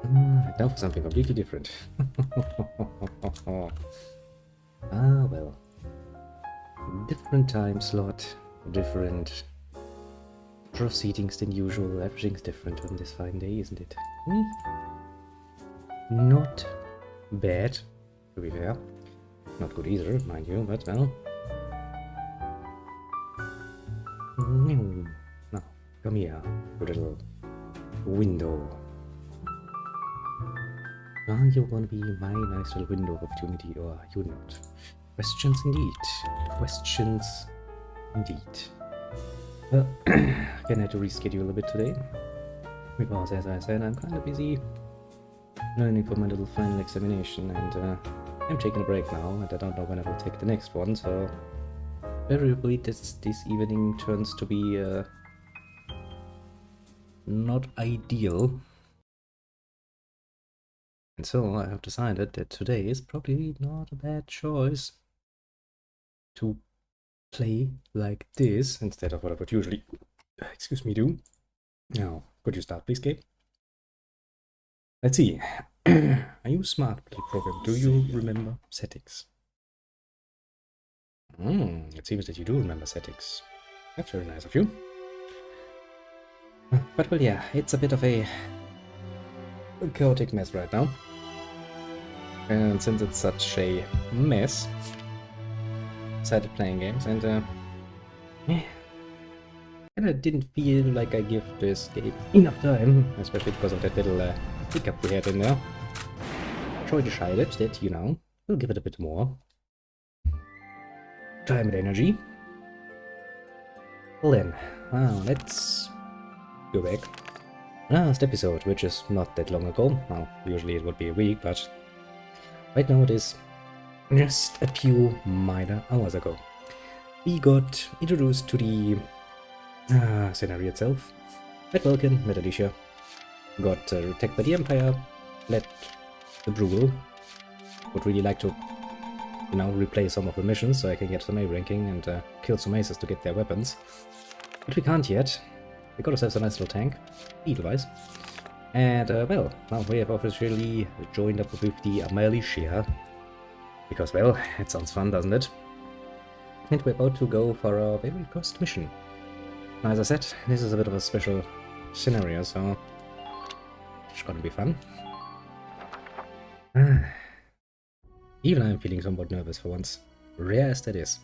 Now for something completely different. Ah, well. Different time slot, different proceedings than usual. Everything's different on this fine day, isn't it? Not bad, to be fair. Not good either, mind you, but well. Now, come here, your little window. Are you gonna be my nice little window of opportunity, or are you not? Questions indeed. Questions indeed. Well, gonna have to reschedule a bit today. Because, as I said, I'm kind of busy learning for my little final examination, and I'm taking a break now, and I don't know when I will take the next one, so probably this evening turns to be not ideal. And so I have decided that today is probably not a bad choice to play like this instead of what I would usually, excuse me, do. Now, could you start please, Gabe? Let's see. Are you smart, play program? Do you remember settings? It seems that you do remember settings. That's very nice of you. But well, yeah, it's a bit of a chaotic mess right now. And since it's such a mess, I started playing games, and I didn't feel like I give this game enough time, especially because of that little hiccup we had in there. So I decided that, you know, we'll give it a bit more time and energy. Well then, let's go back. Last episode, which is not that long ago. Well, usually it would be a week, but right now it is just a few minor hours ago. We got introduced to the scenario itself. Met Vulcan, met Alicia, got attacked by the Empire, led the Brutal. Would really like to, you know, replay some of the missions so I can get some A ranking and kill some aces to get their weapons. But we can't yet. We got ourselves a nice little tank, Edelweiss. And, well, now we have officially joined up with the militia. Because, well, it sounds fun, doesn't it? And we're about to go for our very first mission. Now, as I said, this is a bit of a special scenario, so it's gonna be fun. Even I'm feeling somewhat nervous for once. Rare as that is.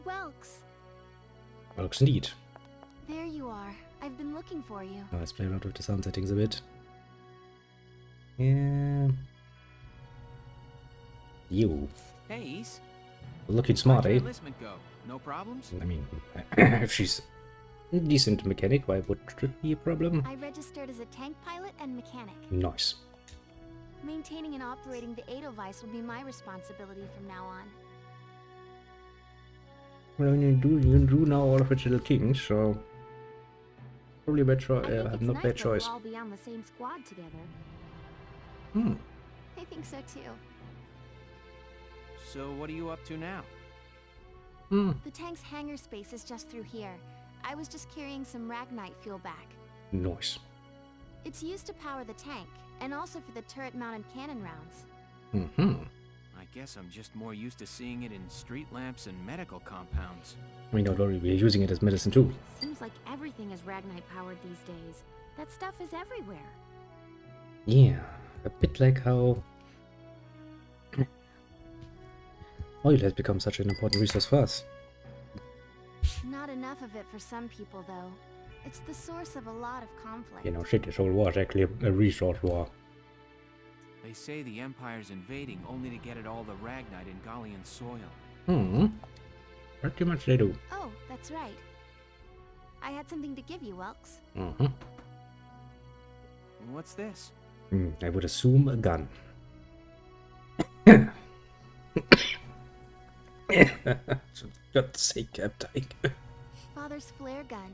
Welks. Welks indeed. There you are. I've been looking for you. Now let's play around with the sound settings a bit. Yeah. You. Hey, Ace. Looking smart, eh? Enlistment go. No problems? I mean, if she's a decent mechanic, why would it be a problem? I registered as a tank pilot and mechanic. Nice. Maintaining and operating the Edelweiss will be my responsibility from now on. Well, you do now all of its little things, so probably a bad choice. Not nice bad choice. We'll all be on the same squad together. I think so too. So what are you up to now? The tank's hangar space is just through here. I was just carrying some Ragnite fuel back. Nice. It's used to power the tank, and also for the turret-mounted cannon rounds. I guess I'm just more used to seeing it in street lamps and medical compounds. I mean, don't worry, we're using it as medicine too. Seems like everything is Ragnite powered these days. That stuff is everywhere. Yeah, a bit like how oil has become such an important resource for us. Not enough of it for some people, though. It's the source of a lot of conflict. You know, shit, this whole war is actually a resource war. They say the Empire's invading only to get at all the Ragnite in Gallian soil. Pretty much they do. Oh, that's right. I had something to give you, Welks. What's this? I would assume a gun. For God's sake, Captain. Father's flare gun.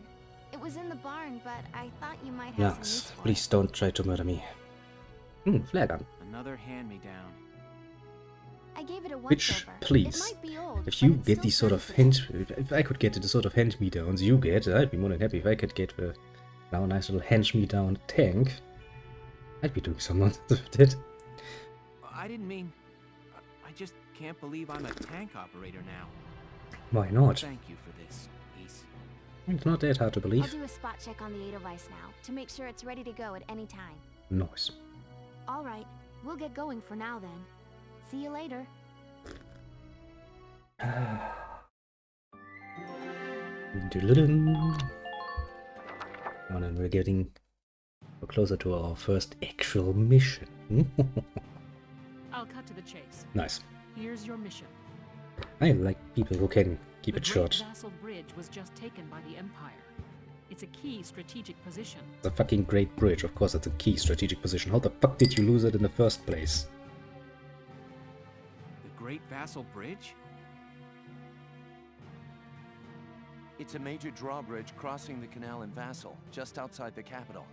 It was in the barn, but I thought you might have some use Yes, for please it. don't try to murder me. Flare gun. Another hand-me-down. I gave it a once Which, over. please, It might be old, if you but it get still these sort of serves if I could get the sort of hand-me-downs you get, I'd be more than happy if I could get the now nice little hand-me-down tank. I'd be doing some nonsense with it. I didn't mean... I just can't believe I'm a tank operator now. Why not? Thank you for this, Ace. It's not that hard to I'll believe. do a spot check on the Edelweiss now, to make sure it's ready to go at any time. Nice. Alright, we'll get going for now then. See you later. And then we're getting closer to our first actual mission. I'll cut to the chase. Nice. Here's your mission. I like people who can keep The it Great short. Vassal Bridge was just taken by the Empire. It's a key strategic position. The fucking Great Bridge, of course, it's a key strategic position. How the fuck did you lose it in the first place? The Great Vassal Bridge? It's a major drawbridge crossing the canal in Vassal, just outside the capital.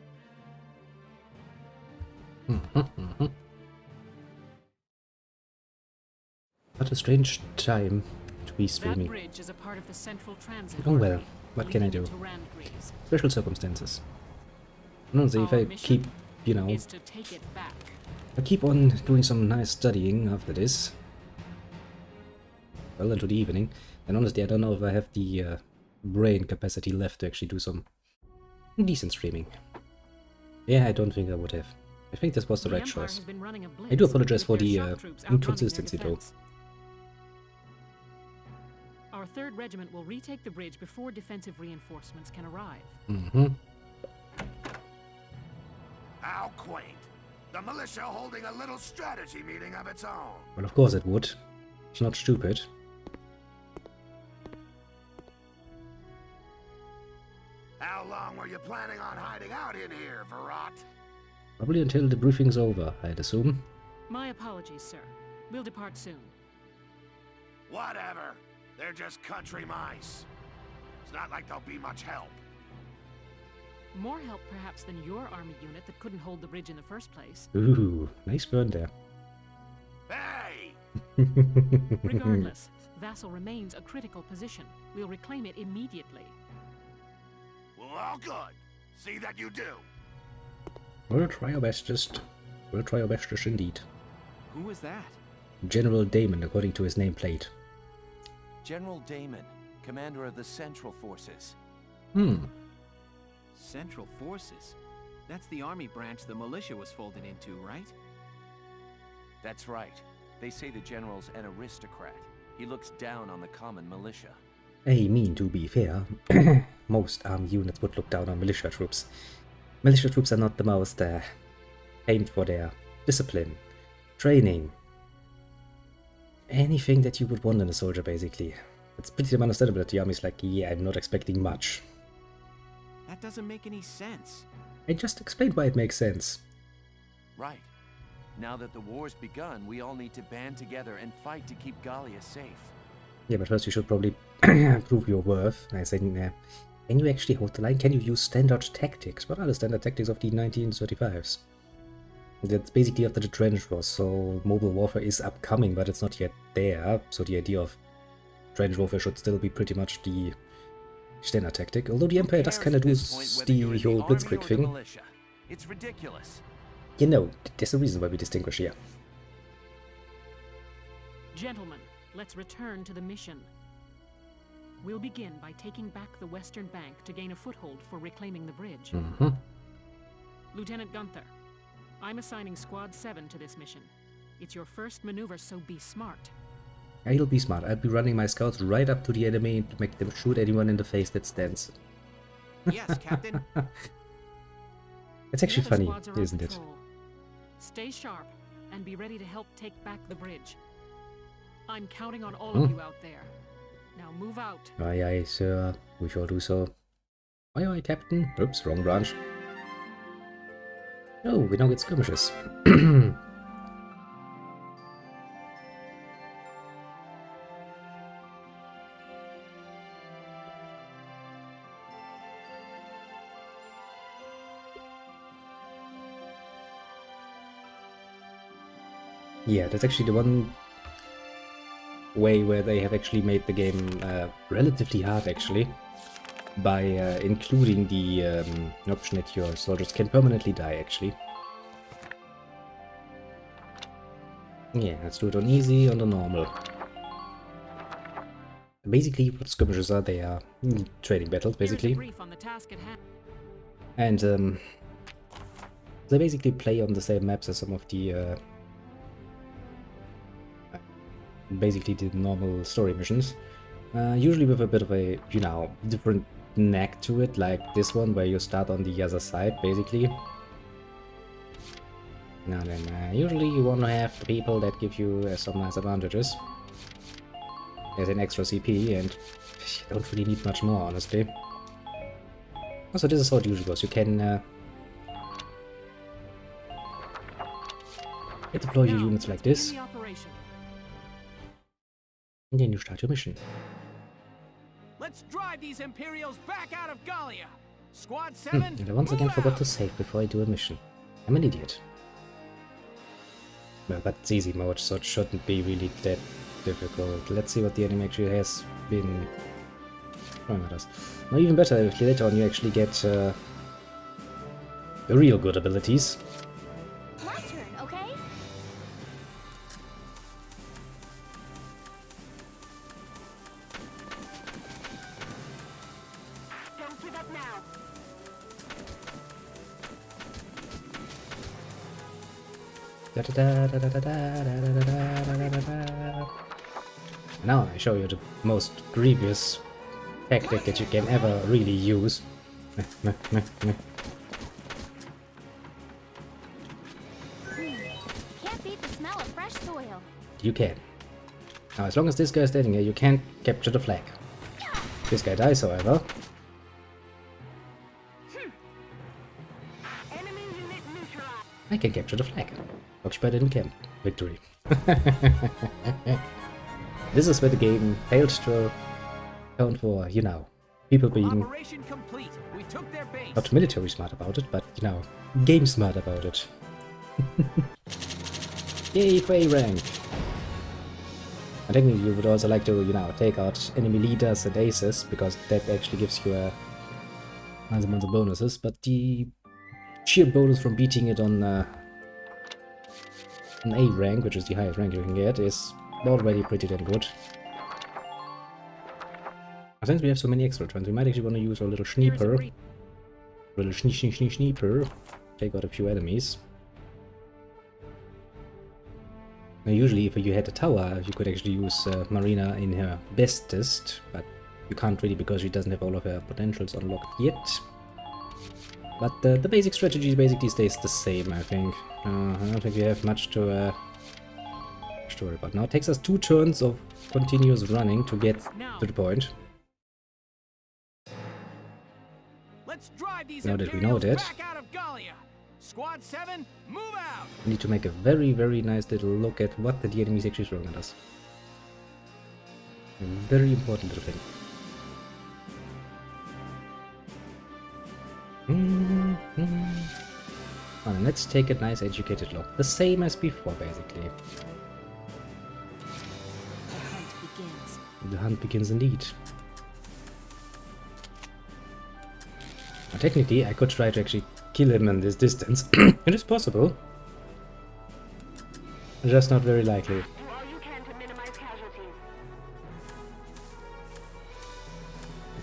What a strange time to be That streaming. bridge is a part of the Central Transit. Oh well, Artery, what can I leading do? to Randgreaves. Special circumstances. No, see, if Our I mission keep, you know, is to take it back. I keep on doing some nice studying after this, well into the evening, and honestly I don't know if I have the brain capacity left to actually do some decent streaming. Yeah, I don't think I would have. I think this was the The right Empire choice. has been running a blitz I do apologize for with their the shock troops outrunning their inconsistency though. defense. Our 3rd Regiment will retake the bridge before defensive reinforcements can arrive. Mm-hmm. How quaint. The militia holding a little strategy meeting of its own. Well, of course it would. It's not stupid. How long were you planning on hiding out in here, Verrot? Probably until the briefing's over, I'd assume. My apologies, sir. We'll depart soon. Whatever. They're just country mice. It's not like they'll be much help. More help, perhaps, than your army unit that couldn't hold the bridge in the first place. Ooh, nice burn there. Hey! Regardless, Vassal remains a critical position. We'll reclaim it immediately. Well, good. See that you do. We'll try our bestest. We'll try our bestest indeed. Who was that? General Damon, according to his nameplate. General Damon, commander of the Central Forces. Central Forces? That's the army branch the militia was folded into, right? That's right. They say the general's an aristocrat. He looks down on the common militia. I mean, to be fair, most army units would look down on militia troops. Militia troops are not the most aimed for their discipline, training, anything that you would want in a soldier, basically. It's pretty understandable that the army's like, yeah, I'm not expecting much. That doesn't make any sense. I just explained why it makes sense. Right. Now that the war's begun, we all need to band together and fight to keep Gallia safe. Yeah, but first you should probably prove your worth. I say, can you actually hold the line? Can you use standard tactics? What are the standard tactics of the 1935s? That's basically after the trench war, so mobile warfare is upcoming, but it's not yet there. So the idea of trench warfare should still be pretty much the standard tactic. Although the Empire does kind of do the whole blitzkrieg thing. It's ridiculous. You know, there's a reason why we distinguish here. Gentlemen, let's return to the mission. We'll begin by taking back the western bank to gain a foothold for reclaiming the bridge. Lieutenant Gunther, I'm assigning Squad 7 to this mission. It's your first maneuver, so be smart. I'll be smart. I'll be running my scouts right up to the enemy to make them shoot anyone in the face that stands. Yes, Captain. It's actually The other funny, squads are on isn't it? patrol. Stay sharp and be ready to help take back the bridge. I'm counting on all of you out there. Now move out. Aye, aye, sir. We shall do so. Aye, aye, Captain. Oops, wrong branch. Oh, we now get skirmishes. Yeah, that's actually the one way where they have actually made the game relatively hard, actually, by including the option that your soldiers can permanently die, actually. Yeah, let's do it on easy, on the normal. Basically, what skirmishes are, they are trading battles, basically. And they basically play on the same maps as some of the basically the normal story missions. Usually with a bit of a, you know, different knack to it, like this one where you start on the other side, basically. Now then, usually you want to have the people that give you some nice advantages. There's an extra CP, and you don't really need much more, honestly. Also, this is how it usually goes. You can deploy your units like this, and then you start your mission. Let's drive these Imperials back out of Gallia. Squad 7. And I once again forgot to save before I do a mission. I'm an idiot. Well, but it's easy mode, so it shouldn't be really that difficult. Let's see what the enemy actually has been throwing at us. Now, even better if later on you actually get the real good abilities. My turn, okay? Don't give up now. Now I show you the most grievous tactic that you can ever really use. Can't beat the smell of fresh soil. You can. Now, as long as this guy is standing here, you can't capture the flag. This guy dies, however. Enemy unit neutralized. I can capture the flag. Occupied in camp. Victory. This is where the game failed to account for, you know, people being Operation complete. We took their base. not military smart about it, but, you know, game smart about it. Yay for A rank! I think you would also like to, you know, take out enemy leaders and aces, because that actually gives you a nice amount of bonuses, but the sheer bonus from beating it on an A rank, which is the highest rank you can get, is already pretty damn good. Since we have so many extra turns, we might actually want to use our little sniper. Little sniper. Take out a few enemies. Now usually if you had a tower, you could actually use Marina in her bestest, but you can't really because she doesn't have all of her potentials unlocked yet. But the basic strategy basically stays the same, I think. I don't think we have much to worry about. Now it takes us 2 turns of continuous running to get to the point. Let's drive these Now that we know Imperials that, back out of Gallia. Squad 7, move out. we need to make a very, very nice little look at what the enemy is actually throwing at us. A very important little thing. And let's take a nice educated look. The same as before, basically. The hunt begins. The hunt begins indeed. Now, technically, I could try to actually kill him in this distance. It is possible. Just not very likely. Do all you can to minimize casualties.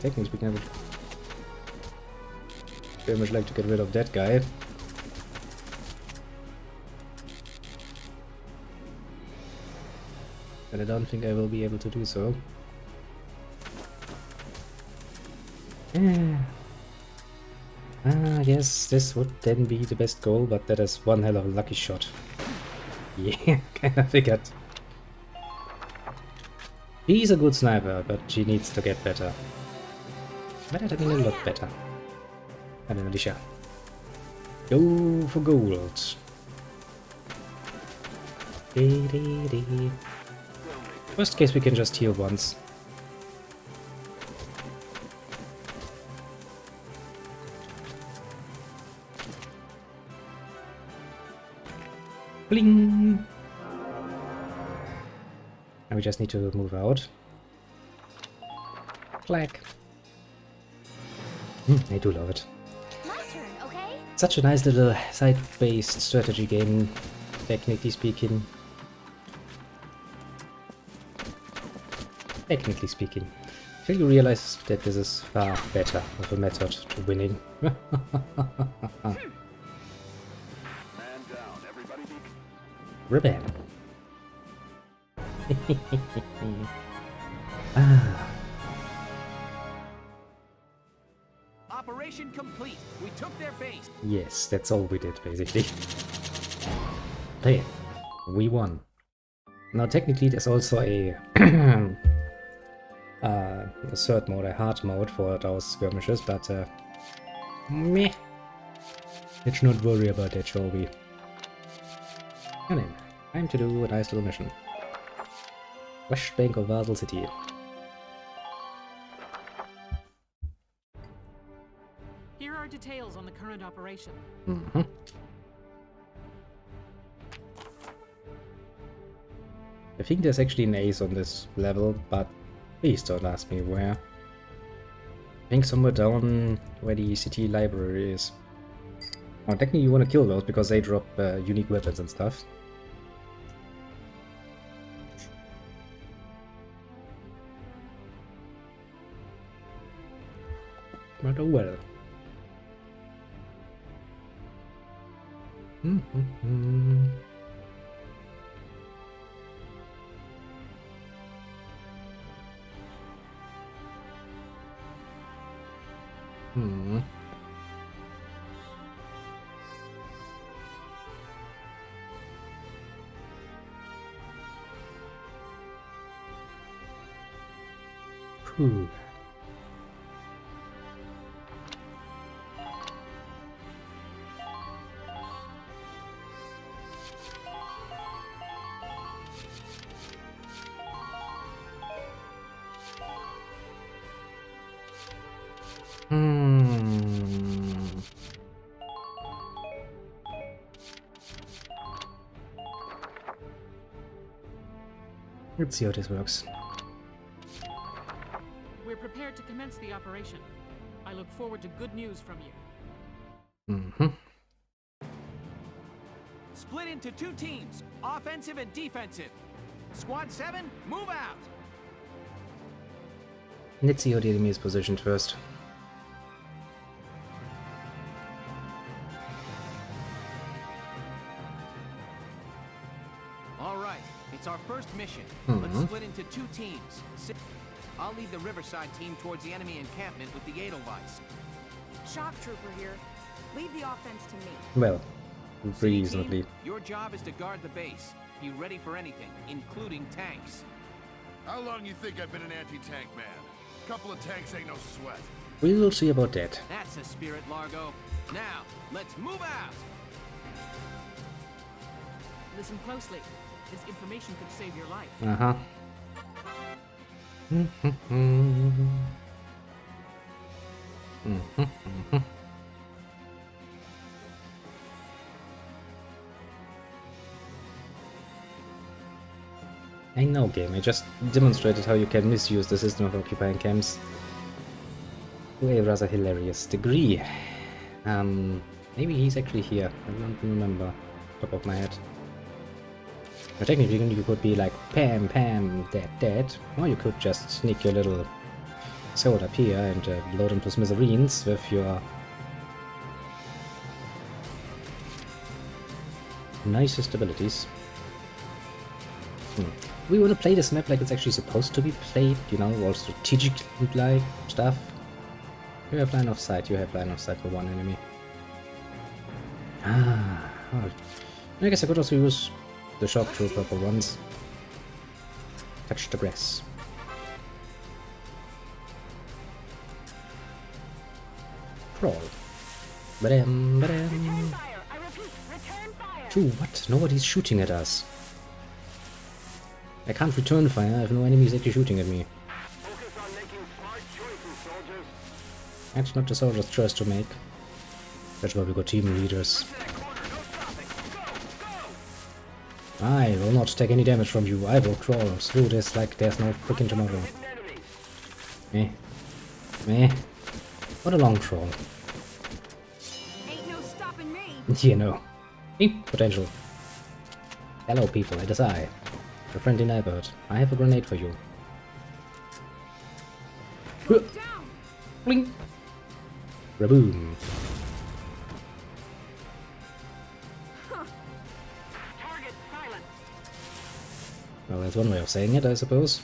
Technically speaking, I would very much like to get rid of that guy. But I don't think I will be able to do so. I guess this would then be the best goal, but that is one hell of a lucky shot. Yeah, kinda figured. She's a good sniper, but she needs to get better. Better, I mean a lot better. And then Alicia. Go for gold. Worst case, we can just heal once. Bling! Now we just need to move out. Clack. I do love it. My turn, okay? Such a nice little side-based strategy game, technically speaking. Technically speaking. Till you realize that this is far better of a method to winning. Man down, everybody. Ribbon. Ah, Operation complete. We took their base. yes, that's all we did, basically. There, we won. Now, technically, there's also a third mode, a hard mode for those skirmishes, but meh. Let's not worry about that, shall we? And then, time to do a nice little mission. West bank of Basel City. Here are details on the current operation. Mm-hmm. I think there's actually an ace on this level, but please don't ask me where. I think somewhere down where the city library is. Now, technically you want to kill those because they drop unique weapons and stuff. But oh well. Phew. Let's see how this works. We're prepared to commence the operation. I look forward to good news from you. Split into 2 teams, offensive and defensive. Squad 7, move out. Let's see how the enemy is positioned first. All right, it's our first mission. Let's split into 2 teams. I'll lead the Riverside team towards the enemy encampment with the Edelweiss. Shock trooper here. Lead the offense to me. Well, C team, reasonably. your job is to guard the base. Be ready for anything, including tanks. How long you think I've been an anti-tank man? Couple of tanks ain't no sweat. We will see about that. That's the spirit, Largo. Now, let's move out. Listen closely. This information could save your life. Uh-huh. I know, game. I just demonstrated how you can misuse the system of occupying camps to a rather hilarious degree. Maybe he's actually here. I don't remember top of my head. But technically, you could be like, Pam, Pam, dead. Or you could just sneak your little sword up here and blow them to smithereens with your nicest abilities. We want to play this map like it's actually supposed to be played, you know, all strategic like stuff. You have line of sight, for one enemy. Well, I guess I could also use the shock trooper for once. Touch the grass. Crawl. Ba-dam, ba-dam. Return fire. I repeat, return fire. Phew, what? Nobody's shooting at us. I can't return fire if no enemies actually shooting at me. Focus on making smart choices, soldiers. That's not the soldier's choice to make. That's why we got team leaders. I will not take any damage from you. I will crawl through this like there's no freaking tomorrow. Meh. Meh. What a long crawl. Ain't no stopping me. You know. Potential. Hello people, it is I. Your friendly neighborhood. I have a grenade for you. Down. Bling! Raboom! Target silent. Well, that's one way of saying it, I suppose.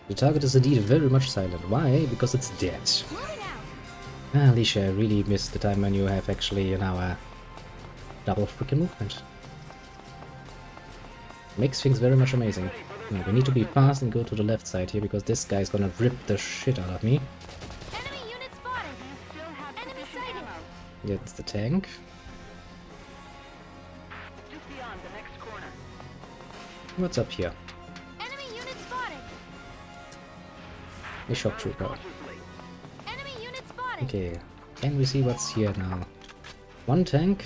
The target is indeed very much silent. Why? Because it's dead. Moving out. Ah, Alicia, I really missed the time when you have actually, you know, a double freaking movement. Makes things very much amazing. Now, we need to be fast and go to the left side here, because this guy's gonna rip the shit out of me. Enemy unit spotted. Enemy sighted. Yeah, it's the tank. Just beyond the next corner. What's up here? Enemy unit spotted. A shock trooper. Enemy unit spotted. Okay, can we see what's here now? One tank,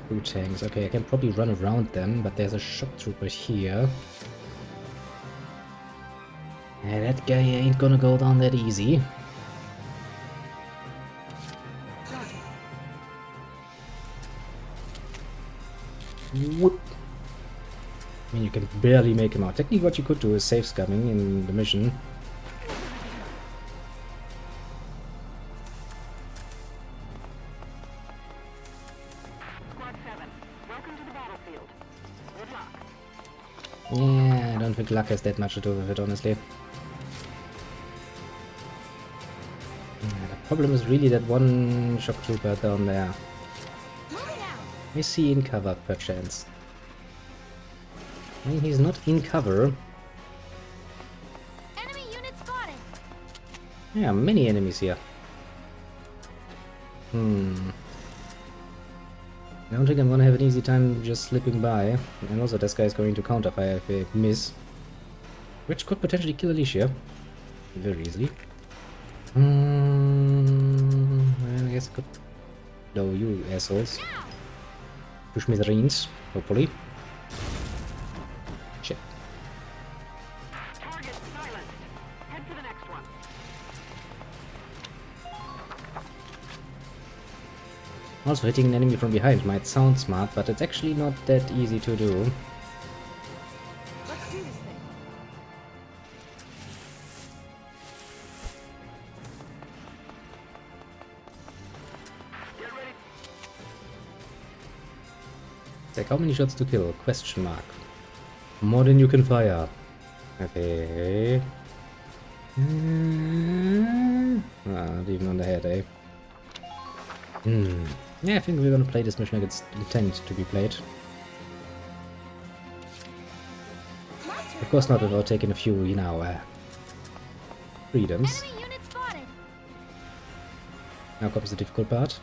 two tanks. Okay, I can probably run around them, but there's a shock trooper here. And that guy ain't gonna go down that easy. Whoop. I mean, you can barely make him out. Technically, what you could do is save scumming in the mission. Squad 7. Welcome to the battlefield. Good luck. Yeah, I don't think luck has that much to do with it, honestly. Yeah, the problem is really that one shock trooper down there. Moving out. Is he in cover, perchance? I mean, he's not in cover. Enemy unit spotted. Yeah, many enemies here. I don't think I'm gonna have an easy time just slipping by. And also this guy is going to counterfire if I miss. Which could potentially kill Alicia. Very easily. Well, I guess I could... No, you assholes. Push me the reins, hopefully. Shit. Target silent. Head for the next one. Also, hitting an enemy from behind might sound smart, but it's actually not that easy to do. Let's do this thing. Get ready. It's like, how many shots to kill? Question mark. More than you can fire. Okay. Not even on the head, eh? Yeah, I think we're gonna play this mission like it's intended to be played. Of course not without taking a few, you know, freedoms. Enemy unit spotted. Now comes the difficult part.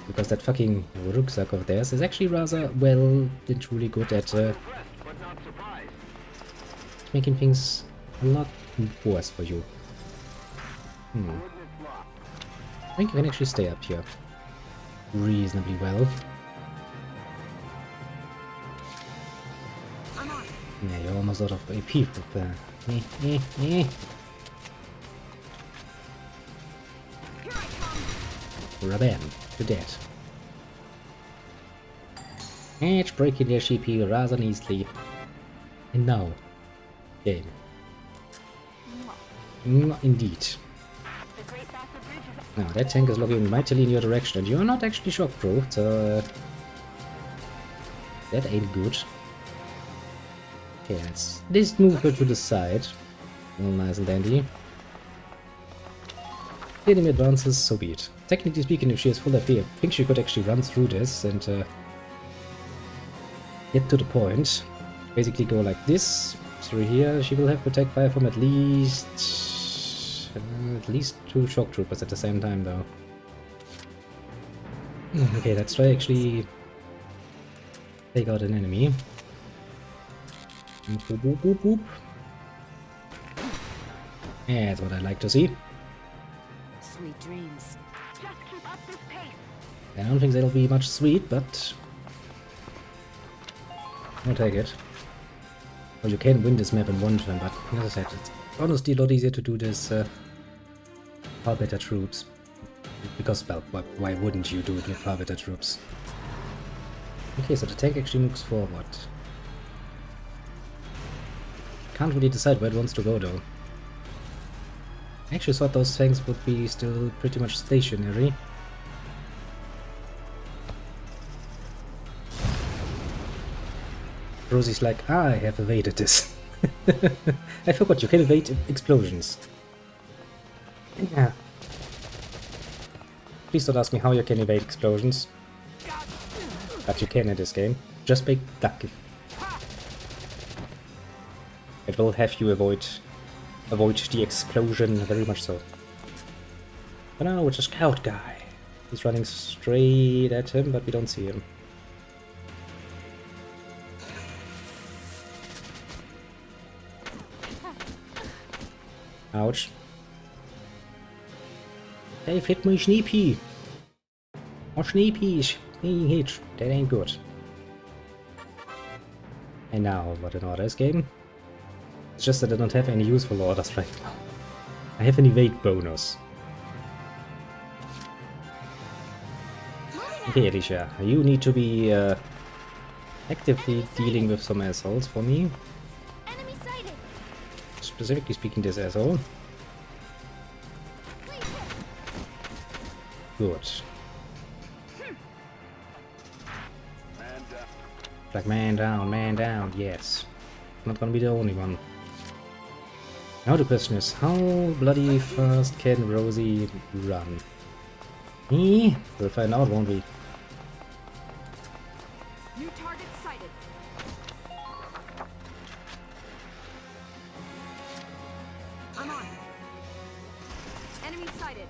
Because that fucking rucksack of theirs is actually rather well and truly good at making things a lot worse for you. I think you can actually stay up here reasonably well. I'm on. Yeah, you're almost out of AP with Here I come. Rabam, you're dead. It's breaking their CP rather easily. And now, game. Indeed. The Great Bastard Bridge is Now, that tank is looking mightily in your direction, and you're not actually shock-proof, so... that ain't good. Okay, let's just move her to the side. Oh, nice and dandy. The enemy advances, so be it. Technically speaking, if she has full FP, I think she could actually run through this and get to the point. Basically go like this, through here. She will have to take fire from at least 2 shock troopers at the same time, though. Okay, let's try actually take out an enemy. Boop, boop, boop, boop. Yeah, that's what I like to see. Sweet dreams. just keep up this pace. I don't think that'll be much sweet, but I'll take it. Well, you can win this map in one turn, but as I said, it's honestly a lot easier to do this far better troops. Because, well, why wouldn't you do it with far better troops? Okay, so the tank actually moves forward. can't really decide where it wants to go though. I actually thought those tanks would be still pretty much stationary. Rosie's like, I have evaded this. I forgot you can evade explosions. Yeah. Please don't ask me how you can evade explosions. But you can in this game. Just by ducking. It will have you avoid the explosion, very much so. But now it's a scout guy. He's running straight at him, but we don't see him. Ouch. They've hit my Schneepy. Oh, Schneepy's being hit. That ain't good. And now, what an orders game. It's just that I don't have any useful orders right now. I have an evade bonus. Okay, Alicia, you need to be actively dealing with some assholes for me. Enemy sighted. Specifically speaking, this asshole. Good. Like man down, yes. Not gonna be the only one. Now the question is, how bloody fast can Rosie run? We'll find out, won't we? New target sighted. I'm on. Enemy sighted.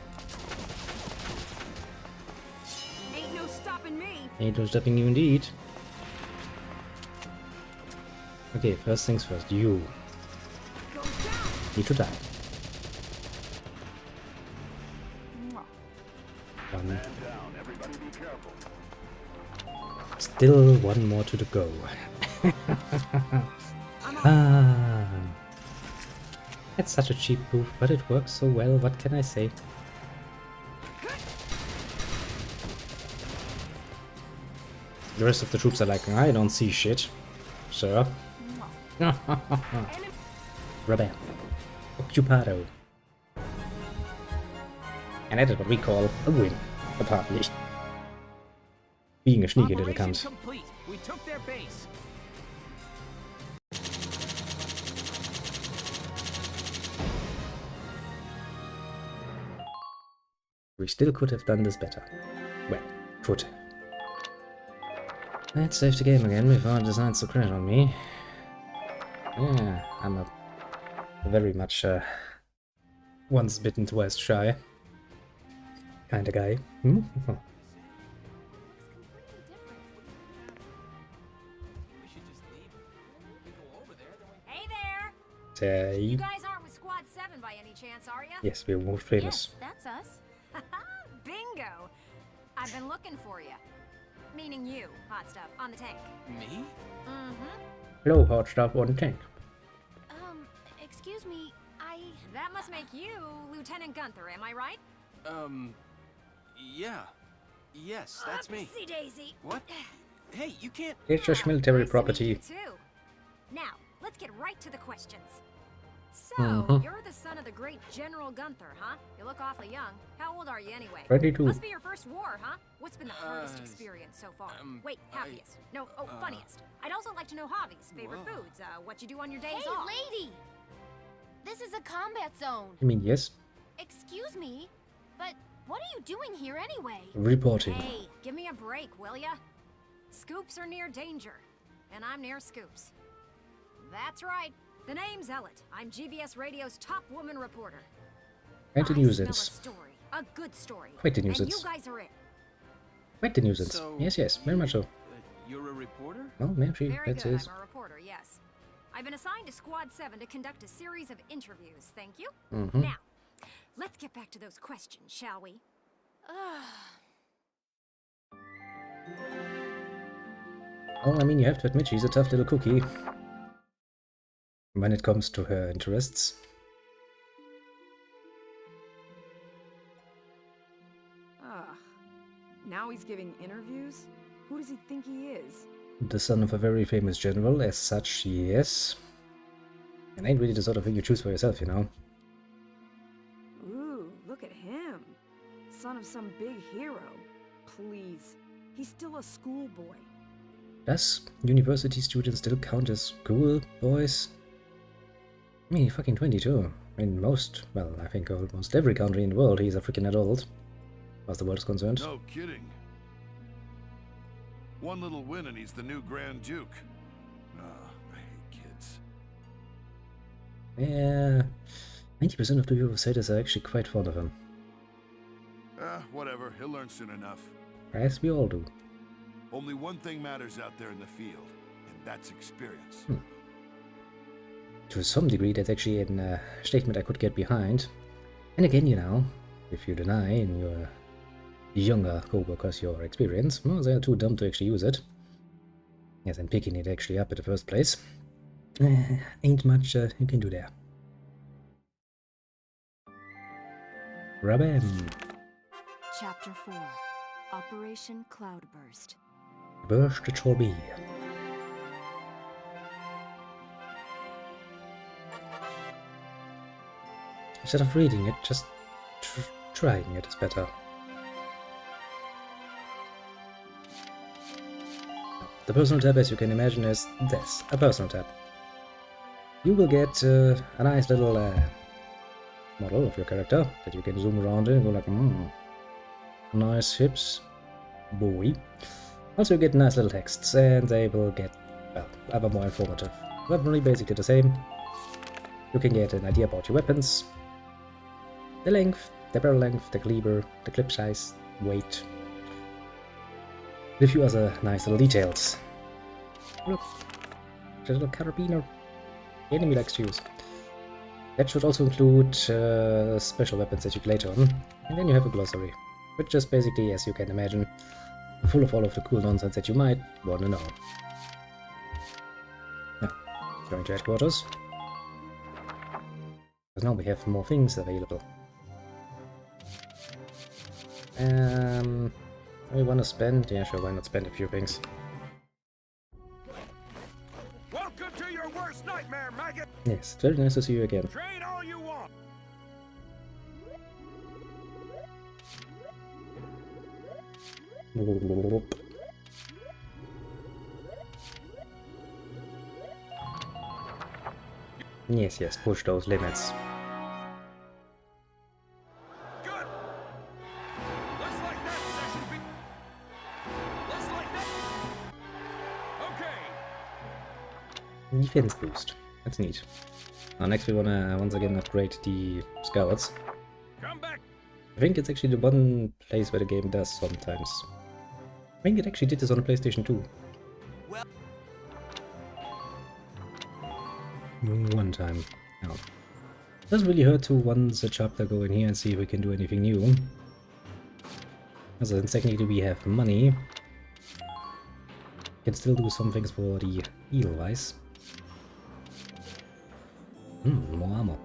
Ain't no stopping me. Ain't no stopping you indeed. Okay, first things first, you Go down. need to die. Mwah. One. Still one more to the go. Ah, it's such a cheap move, but it works so well. What can I say? The rest of the troops are like, I don't see shit, sir. Rubber. Occupado. And that is what we call a win, apparently. Being a sneaky little Operation cunt. complete. We took their base. We still could have done this better. Well, could have. Let's save the game again before it decides to crash on me. Yeah, I'm a very much once bitten, twice shy kinda guy. Hmm? We should just leave. If we go over there, then we... Hey there. Say, You guys aren't with Squad 7 by any chance, are ya? yes, we're most famous. Yes, that's us. Bingo. I've been looking for you. Meaning you, hot stuff, on the tank. Me? Mm-hmm. Hello, hot stuff on the tank. Excuse me, That must make you Lieutenant Gunther, am I right? Yeah. Yes, that's me. Oopsie daisy. What? Hey, you can't... It's just military Nice to meet property. you too. Now, let's get right to the questions. So, you're the son of the great General Gunther, huh? You look awfully young. How old are you anyway? 22. Must be your first war, huh? What's been the hardest Uh, experience so far? um, Wait, I- happiest. No, funniest. I'd also like to know hobbies, favorite Whoa. foods, what you do on your days hey, off. lady! This is a combat zone. I mean, yes, Excuse me, but what are you doing here anyway? reporting. Hey, give me a break, will ya? Scoops are near danger, and I'm near scoops. That's right. The name's Ellet. I'm GBS Radio's top woman reporter. Quite a I smell a nuisance. story, a good story. Quite a And nuisance. you guys are it. Quite a nuisance. So, Yes, very much so. You're a reporter? Oh, maybe Very that's good. it. I'm a reporter. Yes. I've been assigned to Squad 7 to conduct a series of interviews. Thank you. Mm-hmm. Now, let's get back to those questions, shall we? Well, I mean, you have to admit she's a tough little cookie. When it comes to her interests. Now he's giving interviews? Who does he think he is? The son of a very famous general, as such, yes. It ain't really the sort of thing you choose for yourself, you know. Ooh, look at him. Son of some big hero. Please. He's still a schoolboy. Does university students still count as school boys? I mean, he's fucking 22. In most, well, I think almost every country in the world, he's a freaking adult. As far as the world is concerned. No kidding. One little win and he's the new Grand Duke. I hate kids. Yeah, 90% of the people who say this are actually quite fond of him. Whatever. He'll learn soon enough. As we all do. Only one thing matters out there in the field, and that's experience. To some degree, that's actually a statement I could get behind. And again, you know, if you deny in your younger co-workers your experience, well, they are too dumb to actually use it. Yes, and picking it actually up in the first place. Ain't much you can do there. Rabem. Chapter 4. Operation Cloudburst. Burst it shall be. Instead of reading it, just trying it is better. The personal tab, as you can imagine, is this, a personal tab. You will get a nice little model of your character that you can zoom around in and go like, nice hips, boy. Also you get nice little texts, and they will get, well, ever more informative. Weaponry, basically the same. You can get an idea about your weapons, the length, the barrel length, the caliber, the clip size, weight. A few other nice little details. Look, the little carabiner the enemy likes to use. That should also include special weapons that you get later on. And then you have a glossary, which is basically, as you can imagine, full of all of the cool nonsense that you might want to know. Now, going to headquarters. Because now we have more things available. We want to spend? Yeah, sure, why not spend a few things? Welcome to your worst nightmare, maggot! Yes, it's very nice to see you again. Train all you want! Yes, yes, push those limits. Good! Looks like that session looks like that... Okay! Defense boost. That's neat. Now next we wanna once again upgrade the scouts. Come back! I think it's actually the one place where the game does sometimes. I think it actually did this on the PlayStation 2. Well, One time. No. Doesn't really hurt to once a chapter go in here and see if we can do anything new. As in technically we have money. Can still do some things for the Edelweiss. More armor.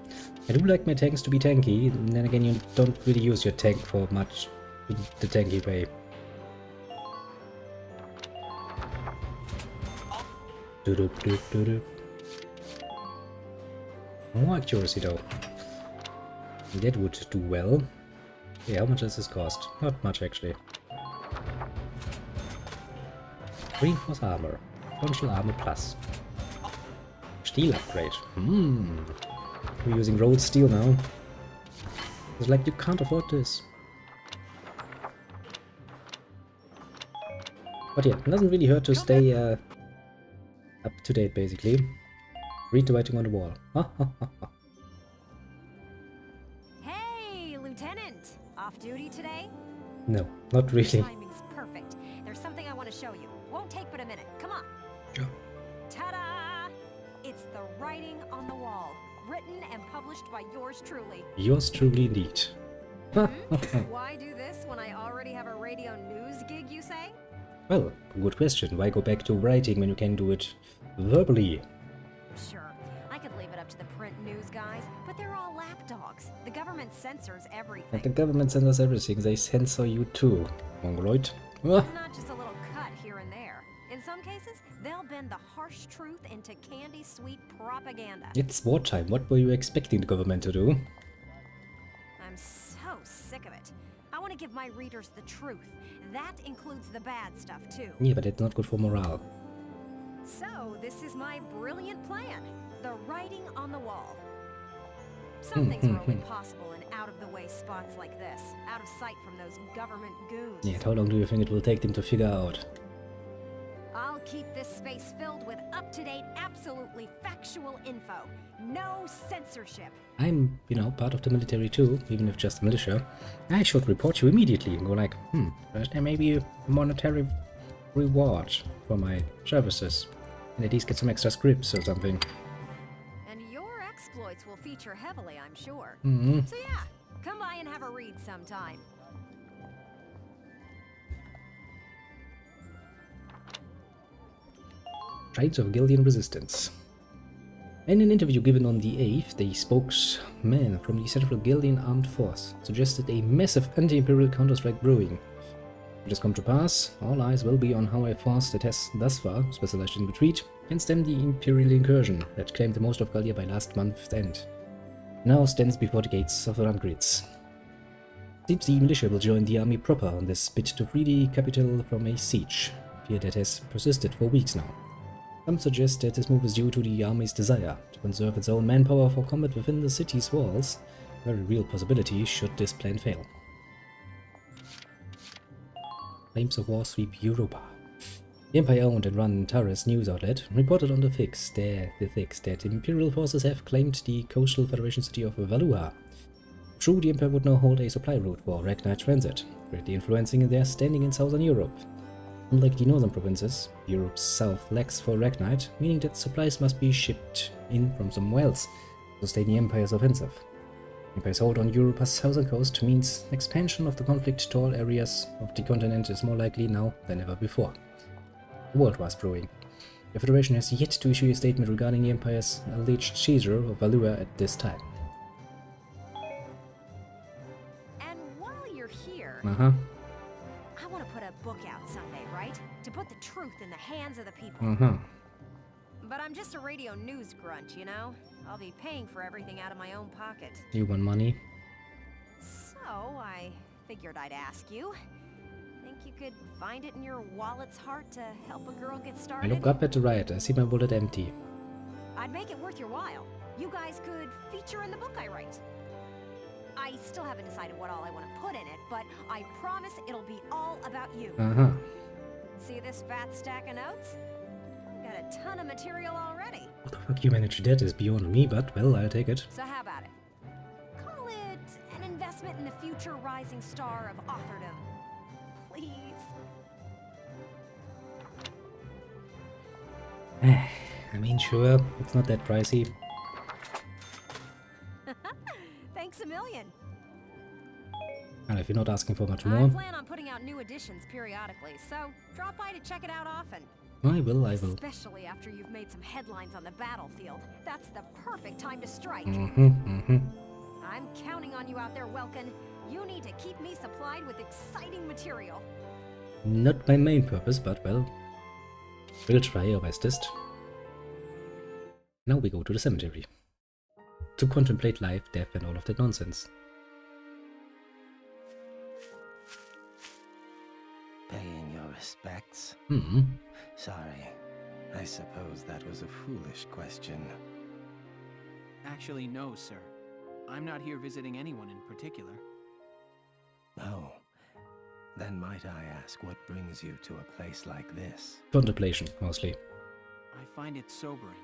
I do like my tanks to be tanky, and then again you don't really use your tank for much in the tanky way. More accuracy though. That would do well. Yeah, how much does this cost? Not much actually. Reinforced armor. Frontal armor plus. Steel upgrade. We're using rolled steel now. It's like you can't afford this. But yeah, it doesn't really hurt to stay up to date basically. Read the writing on the wall. Hey, Lieutenant! Off duty today? No, not really. Timing's perfect. There's something I want to show you. Won't take but a minute. Come on. Sure. Ta-da! It's the writing on the wall. Written and published by yours truly. Yours truly indeed. Why do this when I already have a radio news gig, you say? Well, good question. Why go back to writing when you can do it verbally? Sure, I could leave it up to the print news guys, but they're all lapdogs. The government censors everything. And the government censors everything. They censor you too, Mongoloid. Not just a little cut here and there. In some cases, places, they'll bend the harsh truth into candy-sweet propaganda. It's wartime. What were you expecting the government to do? I'm so sick of it. I want to give my readers the truth. That includes the bad stuff, too. Yeah, but it's not good for morale. So, this is my brilliant plan. The writing on the wall. Some things are only possible in out-of-the-way spots like this. Out of sight from those government goons. Yeah, how long do you think it will take them to figure out? I'll keep this space filled with up-to-date, absolutely factual info. No censorship. I'm, part of the military too, even if just militia. I should report you immediately and go like, first there may be a monetary reward for my services. And at least get some extra scripts or something. And your exploits will feature heavily, I'm sure. Mm-hmm. So yeah, come by and have a read sometime. Traits of Guildian Resistance. In an interview given on the 8th, the spokesman from the Central Guildian Armed Force suggested a massive anti-imperial counter-strike brewing. If it has come to pass, all eyes will be on how a force that has thus far specialized in retreat can stem the imperial incursion that claimed the most of Gallia by last month's end. Now stands before the gates of the Rangrids. Seems the militia will join the army proper on this bid to free the capital from a siege, fear that has persisted for weeks now. Some suggest that this move is due to the army's desire to conserve its own manpower for combat within the city's walls, a very real possibility should this plan fail. Flames of war sweep Europa. The Empire-owned and run Taurus news outlet reported on the Fix that Imperial forces have claimed the coastal Federation city of Valkyria. True, the Empire would now hold a supply route for Ragnite transit, greatly influencing their standing in southern Europe. Unlike the northern provinces, Europe's south lacks for Ragnite, meaning that supplies must be shipped in from somewhere else to sustain the Empire's offensive. The Empire's hold on Europe's southern coast means expansion of the conflict to all areas of the continent is more likely now than ever before. The World War is brewing. The Federation has yet to issue a statement regarding the Empire's alleged seizure of Valkyria at this time. And while you're here, I want to put a book out someday, right? To put the truth in the hands of the people. But I'm just a radio news grunt, you know? I'll be paying for everything out of my own pocket. You want money? So, I figured I'd ask you. Think you could find it in your wallet's heart to help a girl get I started? look up at the right, I see my wallet empty. I'd make it worth your while. You guys could feature in the book I write. I still haven't decided what all I want to put in it, but I promise it'll be all about you. See this fat stack of notes? I've got a ton of material already. What the fuck you managed that is beyond me, but well, I'll take it. So how about it? Call it an investment in the future rising star of authordom. Please. I mean, sure, it's not that pricey. Thanks a million. And if you're not asking for much I more, plan on putting out new editions periodically, so drop by to check it out often. I will. Especially after you've made some headlines on the battlefield. That's the perfect time to strike. I'm counting on you out there, Welkin. You need to keep me supplied with exciting material. Not my main purpose, but well, we'll try our bestest. Now we go to the cemetery. To contemplate life, death and all of that nonsense. Paying your respects? Sorry. I suppose that was a foolish question. Actually, no, sir. I'm not here visiting anyone in particular. Oh. Then might I ask what brings you to a place like this? Contemplation, mostly. I find it sobering,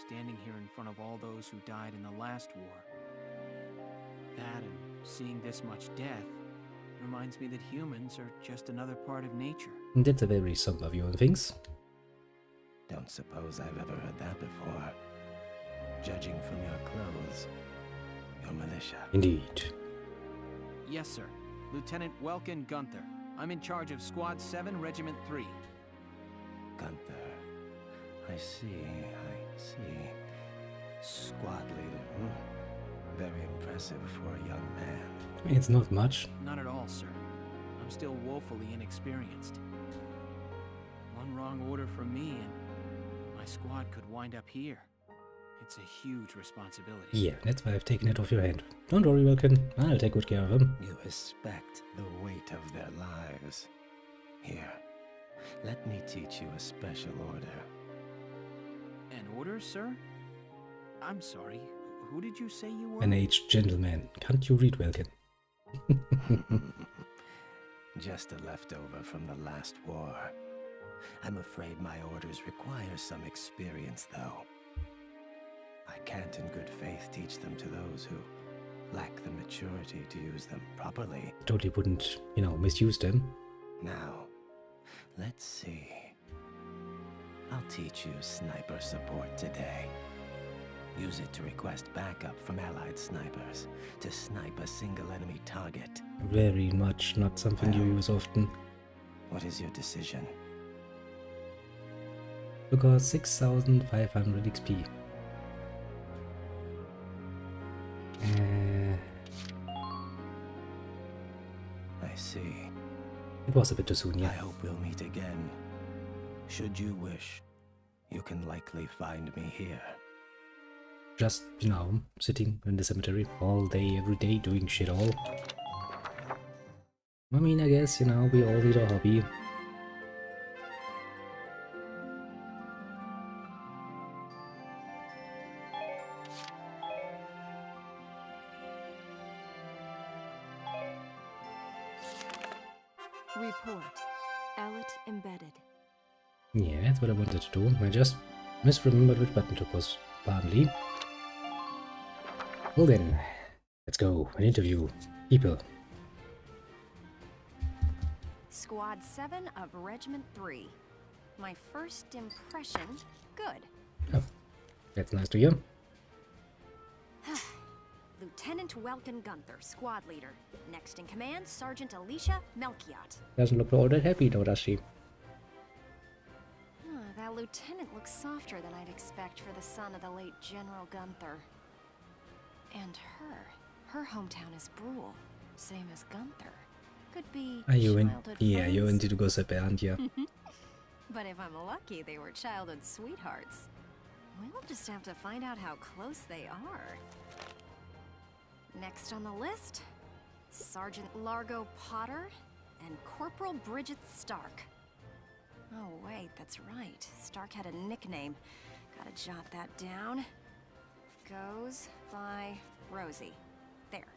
standing here in front of all those who died in the last war. That and seeing this much death reminds me that humans are just another part of nature. That's a very somber view on things. Don't suppose I've ever heard that before. Judging from your clothes, you're militia. Indeed. Yes, sir. Lieutenant Welkin Gunther. I'm in charge of Squad 7, Regiment 3. Gunther. I see. Squad leader. Very impressive for a young man. It's not much. Not at all, sir. I'm still woefully inexperienced. One wrong order from me and my squad could wind up here. It's a huge responsibility. Yeah, that's why I've taken it off your hand. Don't worry, Vulcan. I'll take good care of them. You respect the weight of their lives. Here, let me teach you a special order. An order, sir? I'm sorry. Who did you say you were? An aged gentleman. Can't you read, Vulcan? Just a leftover from the last war. I'm afraid my orders require some experience, though. I can't in good faith teach them to those who lack the maturity to use them properly. Totally wouldn't, you know, misuse them. Now, let's see. I'll teach you sniper support today. Use it to request backup from allied snipers to snipe a single enemy target. Very much not something you use often. What is your decision? Because 6,500 XP. I see. It was a bit too soon, I yeah. hope we'll meet again. Should you wish, you can likely find me here. Just, you know, sitting in the cemetery all day, every day, doing shit all. I mean, I guess, you know, we all need a hobby. Report. Allet embedded. Yeah, that's what I wanted to do. I just misremembered which button to push, apparently. Well then, let's go and interview people. Squad 7 of Regiment 3. My first impression, good. Oh, that's nice to hear. Lieutenant Welkin Gunther, squad leader. Next in command, Sergeant Alicia Melchiot. Doesn't look all that happy though, does she? That lieutenant looks softer than I'd expect for the son of the late General Gunther. And her hometown is Brule, same as Gunther. Could be Are you in? childhood Yeah, friends. you're into the gossip, aren't you? But if I'm lucky, they were childhood sweethearts. We'll just have to find out how close they are. Next on the list, Sergeant Largo Potter and Corporal Bridget Stark. Oh wait, that's right. Stark had a nickname. Gotta jot that down. Goes by Rosie. There.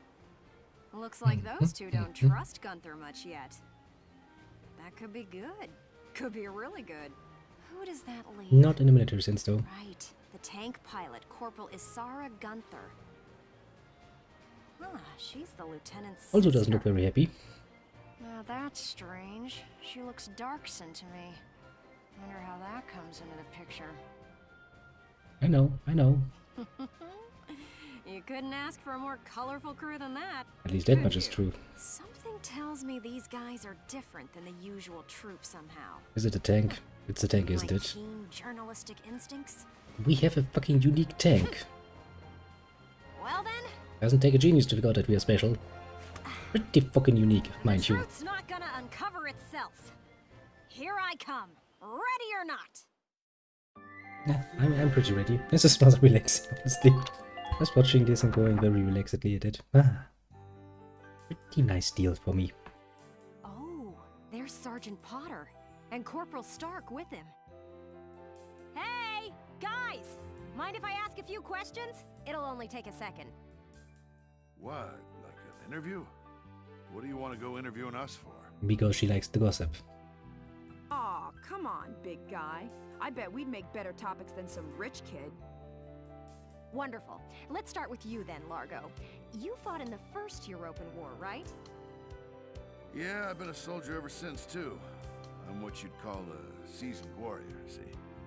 Looks like those two don't trust Gunther much yet. That could be good. Could be really good. Who does that leave? Not in a military sense though. Right. The tank pilot, Corporal Isara Gunther. Huh, she's the lieutenant's Also doesn't sister. look very happy. Now that's strange. She looks dark-skinned to me. Wonder how that comes into the picture. I know. You couldn't ask for a more colorful crew than that. At least that could much is you? true. Something tells me these guys are different than the usual troop somehow. Is it a tank? It's a tank, isn't Like it? keen journalistic instincts? We have a fucking unique tank. Well then, Doesn't take a genius to figure out that we are special. Pretty fucking unique, mind the you. truth's not gonna uncover itself. Here I come, ready or not. Yeah, I'm pretty ready. This is rather relaxing, honestly. Just watching this and going very relaxedly at it. Pretty nice deal for me. Oh, there's Sergeant Potter and Corporal Stark with him. Hey, guys! Mind if I ask a few questions? It'll only take a second. What? Like an interview? What do you want to go interviewing us for? Because she likes the gossip. Aw, come on, big guy. I bet we'd make better topics than some rich kid. Wonderful. Let's start with you then, Largo. You fought in the First European War, right? Yeah, I've been a soldier ever since, too. I'm what you'd call a seasoned warrior, see?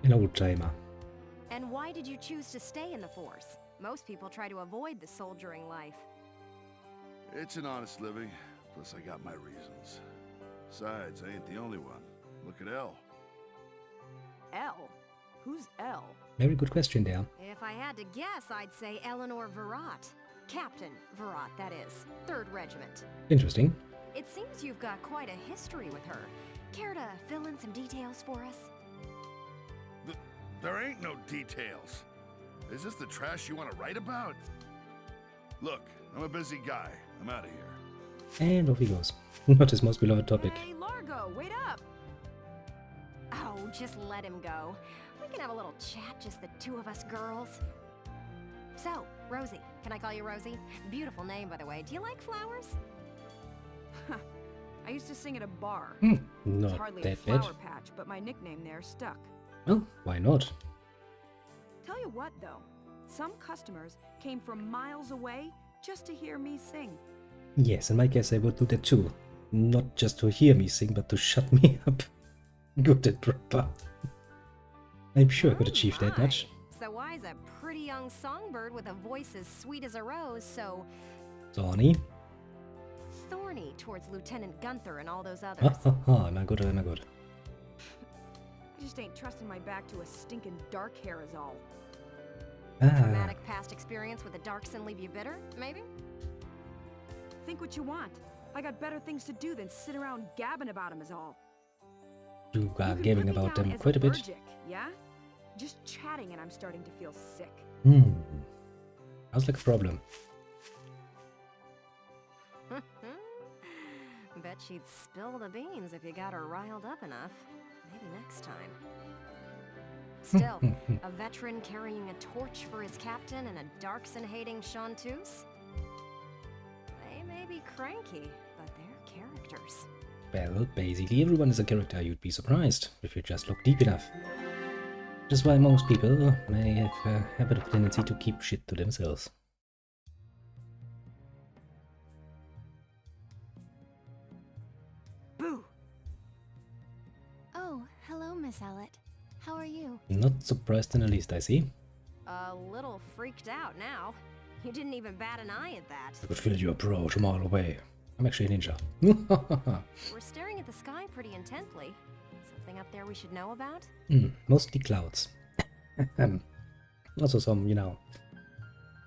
An old timer. And why did you choose to stay in the force? Most people try to avoid the soldiering life. It's an honest living, plus I got my reasons. Besides, I ain't the only one. Look at Elle. Elle? Who's Elle? Very good question there. If I had to guess, I'd say Eleanor Virat. Captain Virat, that is. 3rd Regiment. Interesting. It seems you've got quite a history with her. Care to fill in some details for us? There ain't no details. Is this the trash you want to write about? Look, I'm a busy guy. I'm out of here. And off he goes. Not his most beloved topic. Hey, Largo, wait up! Oh, just let him go. We can have a little chat, just the two of us girls. So, Rosie. Can I call you Rosie? Beautiful name, by the way. Do you like flowers? I used to sing at a bar. Not It's hardly a that flower bad. patch, but my nickname there stuck. Well, why not? Tell you what, though. Some customers came from miles away just to hear me sing. Yes, and I guess I would do that too. Not just to hear me sing, but to shut me up. Good and proper. I'm sure I could achieve that much. So why's a pretty young songbird with a voice as sweet as a rose so Thorny. thorny towards Lieutenant Gunther and all those others? Ha ha ha, am I good or am I good? I just ain't trusting my back to a stinking dark hair is all. Ah, Traumatic past experience with the Darkson leave you bitter, maybe? Think what you want. I got better things to do than sit around gabbing about him is all. you are You can giving put me about down them as quite a bit. allergic, yeah? Just chatting and I'm starting to feel sick. Sounds like a problem. Bet she'd spill the beans if you got her riled up enough. Maybe next time. Still, a veteran carrying a torch for his captain and a Darkson-hating chanteuse? They may be cranky, but they're characters. Well, basically everyone is a character, you'd be surprised if you just look deep enough. Just why most people may have a habit of tendency to keep shit to themselves. Boo! Oh, hello, Miss Ellett. How are you? Not surprised in the least, I see. A little freaked out now. You didn't even bat an eye at that. I could feel your approach a mile away. I'm actually a ninja. We're staring at the sky pretty intently. Something up there we should know about? Mostly clouds. Also some,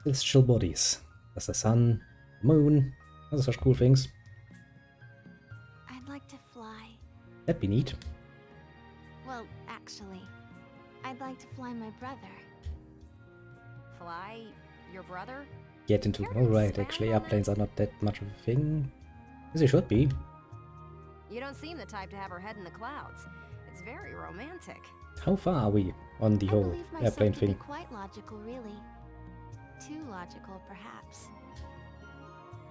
celestial bodies. There's the sun, moon, other such cool things. I'd like to fly. That'd be neat. Well, actually, I'd like to fly my brother. Fly your brother? Get into. Care to Alright, expand actually, on airplanes are not that much of a thing. As they should be. You don't seem the type to have her head in the clouds. It's very romantic. How far are we on the I whole believe myself airplane to be thing? quite logical, really. Too logical, perhaps.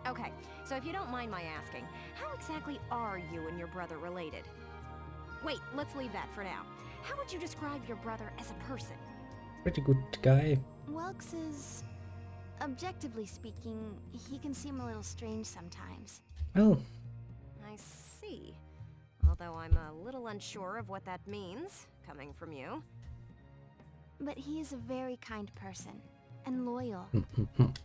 Okay, so if you don't mind my asking, how exactly are you and your brother related? Wait, let's leave that for now. How would you describe your brother as a person? Pretty good guy. Welks is... Objectively speaking, he can seem a little strange sometimes. Well, I see. Although I'm a little unsure of what that means, coming from you. But he is a very kind person, and loyal.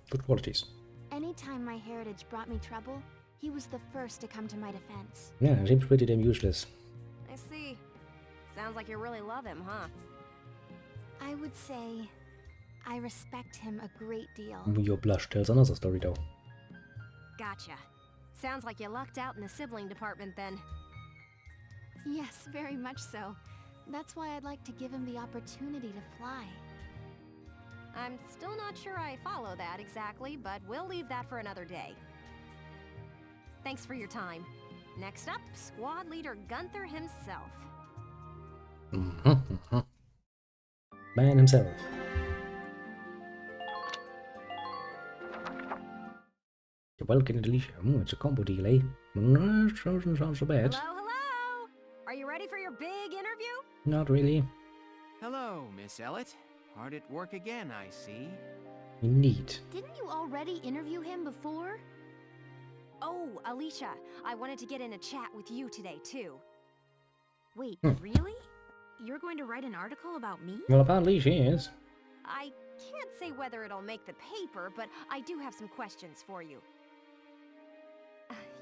good qualities. Anytime my heritage brought me trouble, he was the first to come to my defense. Yeah, seems pretty damn useless. I see. Sounds like you really love him, huh? I would say I respect him a great deal. Your blush tells another story though. Gotcha. Sounds like you lucked out in the sibling department then. Yes, very much so. That's why I'd like to give him the opportunity to fly. I'm still not sure I follow that exactly, but we'll leave that for another day. Thanks for your time. Next up, Squad Leader Gunther himself. Man himself. You're welcome to Alicia. It's a combo deal, eh? Doesn't sound so bad. Hello, hello! Are you ready for your big interview? Not really. Hello, Miss Ellett. Hard at work again, I see. Indeed. Didn't you already interview him before? Oh, Alicia, I wanted to get in a chat with you today, too. Wait, really? You're going to write an article about me? Well, apparently she is. I can't say whether it'll make the paper, but I do have some questions for you.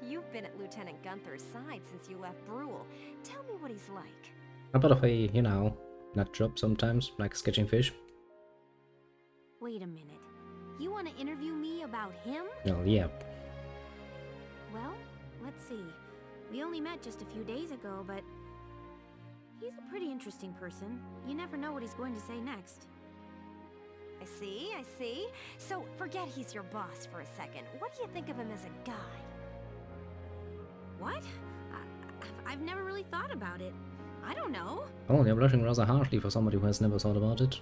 You've been at Lieutenant Gunther's side since you left Brule. Tell me what he's like. A bit of a, nut job sometimes, like sketching fish. Wait a minute. You want to interview me about him? Well, yeah. Well, let's see. We only met just a few days ago, but he's a pretty interesting person. You never know what he's going to say next. I see. So, forget he's your boss for a second. What do you think of him as a guy? What? I've never really thought about it. I don't know. Oh, you're blushing rather harshly for somebody who has never thought about it.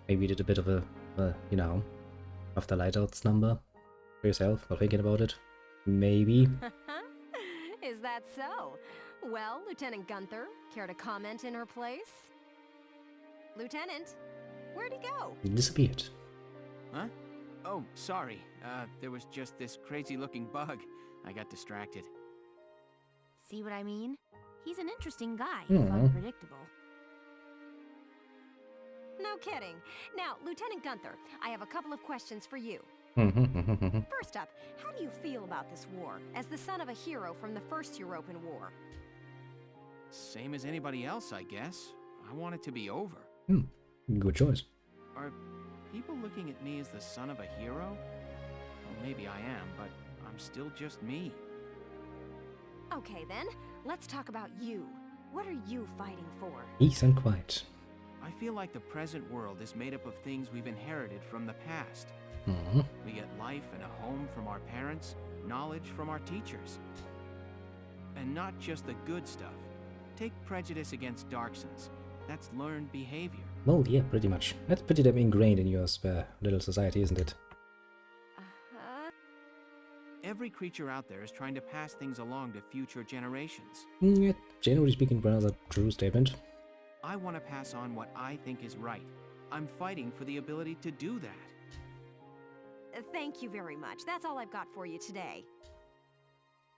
Maybe you did a bit of a, you know, after light-outs number for yourself while thinking about it. Maybe. Is that so? Well, Lieutenant Gunther, care to comment in her place? Lieutenant, where'd he go? He disappeared. Huh? Oh, sorry. There was just this crazy-looking bug. I got distracted. See what I mean? He's an interesting guy, Hmm. if unpredictable. No kidding. Now, Lieutenant Gunther, I have a couple of questions for you. First up, how do you feel about this war, as the son of a hero from the First European War? Same as anybody else, I guess. I want it to be over. Good choice. Are people looking at me as the son of a hero? Well, maybe I am, but I'm still just me. Okay then, let's talk about you. What are you fighting for? Peace and quiet. I feel like the present world is made up of things we've inherited from the past. We get life and a home from our parents, knowledge from our teachers. And not just the good stuff. Take prejudice against Darksons. That's learned behavior. Well, yeah, pretty much. That's pretty damn ingrained in your little society, isn't it? Every creature out there is trying to pass things along to future generations. Yeah, generally speaking, rather true statement. I want to pass on what I think is right. I'm fighting for the ability to do that. Thank you very much. That's all I've got for you today.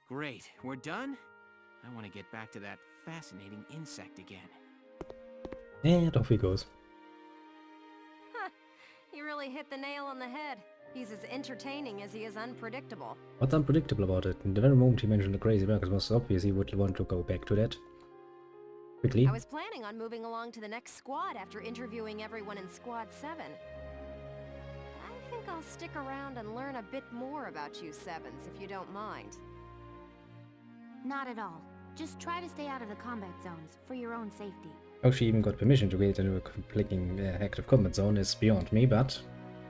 Great, we're done? I want to get back to that fascinating insect again. And off he goes. You really hit the nail on the head. He's as entertaining as he is unpredictable. What's unpredictable about it? In the very moment he mentioned the crazy work, it was obvious he would want to go back to that. Quickly. I was planning on moving along to the next squad after interviewing everyone in Squad 7. I think I'll stick around and learn a bit more about you Sevens, if you don't mind. Not at all. Just try to stay out of the combat zones, for your own safety. How she even got permission to get into a clicking active combat zone is beyond me, but...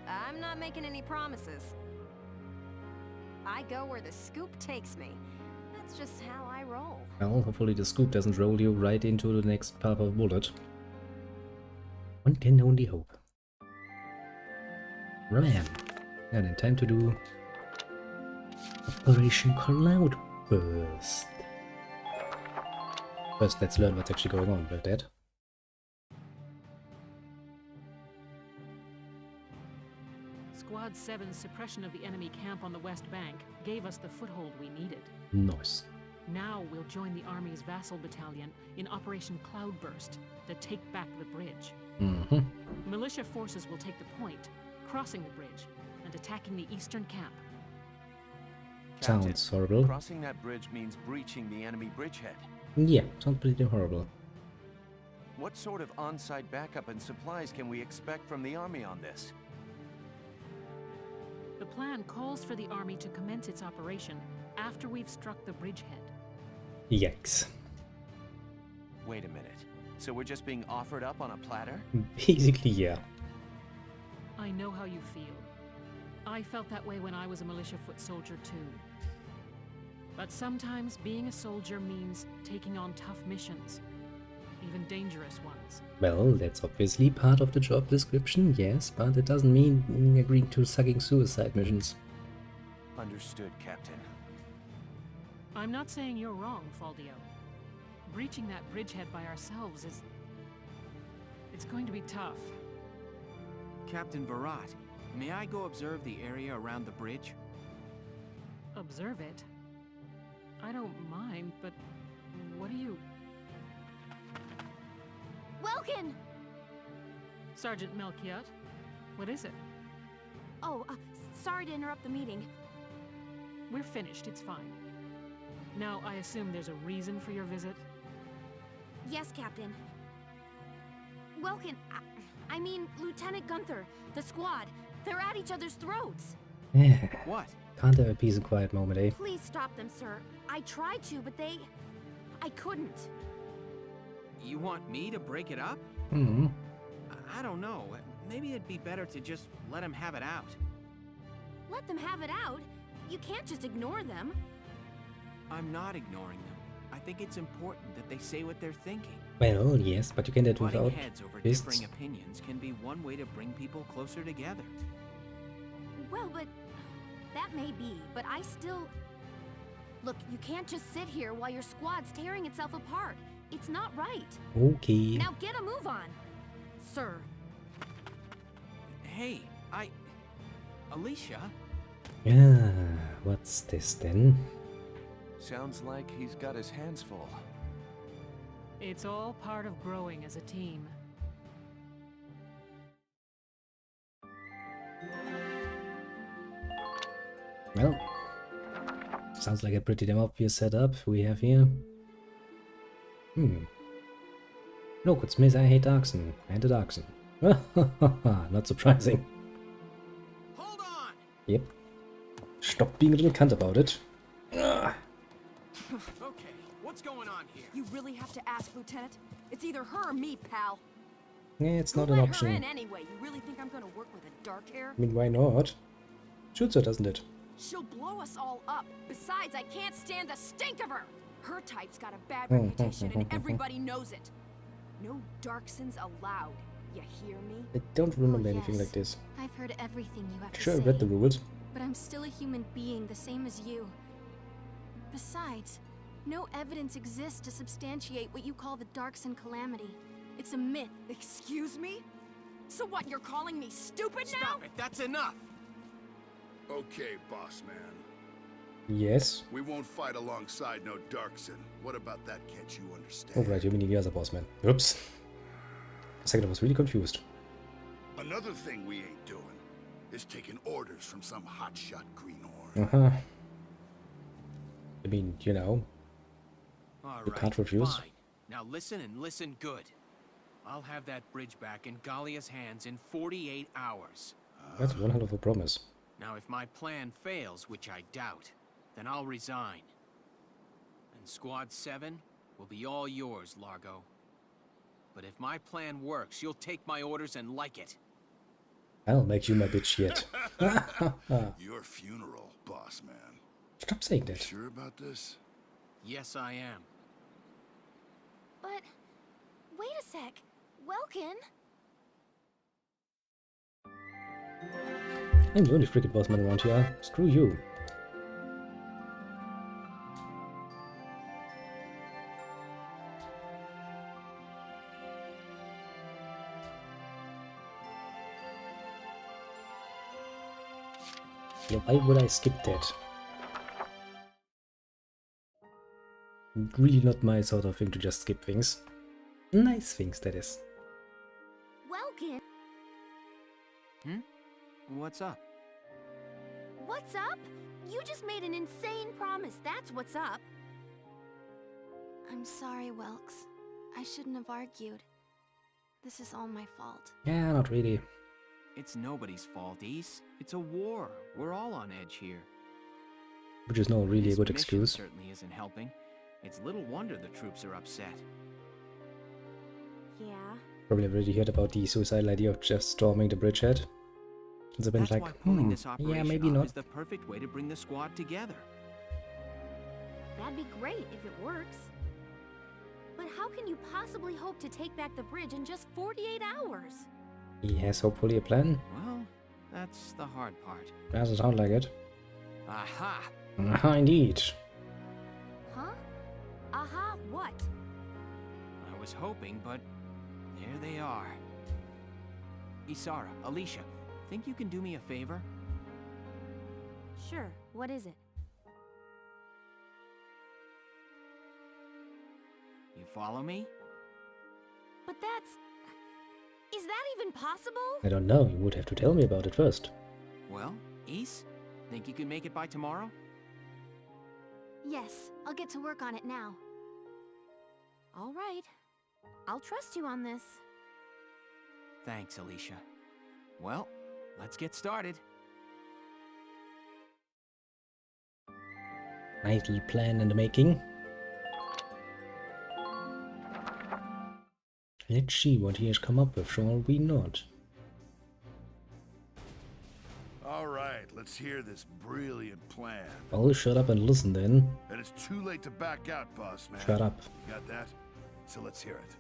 I'm not making any promises. I go where the scoop takes me. That's just how I roll. Well, hopefully the scoop doesn't roll you right into the next path of bullet. One can only hope. Ram. And in time to do... Operation Cloudburst. First, let's learn what's actually going on with that. Squad 7's suppression of the enemy camp on the West Bank gave us the foothold we needed. Nice. Now we'll join the Army's vassal battalion in Operation Cloudburst to take back the bridge. Militia forces will take the point, crossing the bridge and attacking the eastern camp. Sounds horrible. Crossing that bridge means breaching the enemy bridgehead. Yeah, sounds pretty horrible. What sort of on-site backup and supplies can we expect from the army on this? The plan calls for the Army to commence its operation after we've struck the bridgehead. Yikes. Wait a minute. So we're just being offered up on a platter? Basically, yeah. I know how you feel. I felt that way when I was a militia foot soldier too. But sometimes being a soldier means taking on tough missions, even dangerous ones. Well, that's obviously part of the job description, yes, but it doesn't mean agreeing to sucking suicide missions. Understood, Captain. I'm not saying you're wrong, Faldio. Breaching that bridgehead by ourselves is... it's going to be tough. Captain Virat, may I go observe the area around the bridge? Observe it? I don't mind, but what do you... Welkin! Sergeant Melchiot, what is it? Oh, sorry to interrupt the meeting. We're finished, it's fine. Now, I assume there's a reason for your visit? Yes, Captain. Welkin, I mean, Lieutenant Gunther, the squad, they're at each other's throats. What? Can't have a peace and quiet moment, eh? Please stop them, sir. I tried to, but I couldn't. You want me to break it up? Hmm. I don't know. Maybe it'd be better to just let him have it out. Let them have it out? You can't just ignore them. I'm not ignoring them. I think it's important that they say what they're thinking. Well, yes, but you can do it Butting without heads over fists. differing opinions can be one way to bring people closer together. Well, but that may be, but I still... Look, you can't just sit here while your squad's tearing itself apart. It's not right. Okay. Now get a move on, sir. Hey, Alicia? Yeah, what's this then? Sounds like he's got his hands full. It's all part of growing as a team. Well, sounds like a pretty damn obvious setup we have here. Look, it's Miss I Hate Darkson and the Darkson. Not surprising. Hold on! Yep. Stop being a little cunt about it. Okay, what's going on here? You really have to ask, Lieutenant. It's either her or me, pal. Yeah, it's Who not an let her option. in anyway? You really think I'm gonna work with a dark hair? I mean, why not? Shoots her, doesn't it? She'll blow us all up. Besides, I can't stand the stink of her. Her type's got a bad reputation and everybody knows it. No Darksons allowed. You hear me? I don't remember Oh, anything yes. like this. I've heard everything you have to Sure, I say. read the rules. But I'm still a human being, the same as you. Besides, no evidence exists to substantiate what you call the Darkson calamity. It's a myth. Excuse me? So what, you're calling me stupid now? Stop it, that's enough! Okay, boss man. Yes. We won't fight alongside no Darkson. What about that, can't you understand? Oh, right, you mean the other boss man. Oops. For a second, I was really confused. Another thing we ain't doing is taking orders from some hotshot greenhorn. Uh-huh. I mean, you know. All You right, can't refuse. fine. Now listen and listen good. I'll have that bridge back in Gallia's hands in 48 hours. That's one hell of a promise. Now if my plan fails, which I doubt, then I'll resign. And Squad 7 will be all yours, Largo. But if my plan works, you'll take my orders and like it. I'll make you my bitch yet. Your funeral, boss man. Stop saying You that. sure about this? Yes, I am. But wait a sec. Welkin? I'm the only freaking boss man around here. Screw you. Yeah, why would I skip that? Really not my sort of thing to just skip things. Nice things, that is. Welkin, What's up? what's up? You just made an insane promise. That's what's up. I'm sorry, Welks. I shouldn't have argued. This is all my fault. Yeah, not really. It's nobody's fault, Ace. It's a war. We're all on edge here. Which is not really a This good mission excuse. certainly isn't helping. It's little wonder the troops are upset. Yeah. Probably already heard about the suicidal idea of just storming the bridgehead. Since I've been That's why like, pulling this operation yeah, maybe off not. is the perfect way to bring the squad together. That'd be great if it works. But how can you possibly hope to take back the bridge in just 48 hours? He has hopefully a plan. Well, that's the hard part. Doesn't sound like it. Aha! Aha, indeed. Huh? Aha, what? I was hoping, but there they are. Isara, Alicia, think you can do me a favor? Sure, what is it? You follow me? But that's... Is that even possible? I don't know, you would have to tell me about it first. Well, Ise, think you can make it by tomorrow? Yes, I'll get to work on it now. All right. I'll trust you on this. Thanks, Alicia. Well, let's get started. Nice little plan in the making. Let's see what he has come up with, shall we not? Alright, let's hear this brilliant plan. Well, shut up and listen then. And it's too late to back out, boss man. Shut up. You got that? So let's hear it.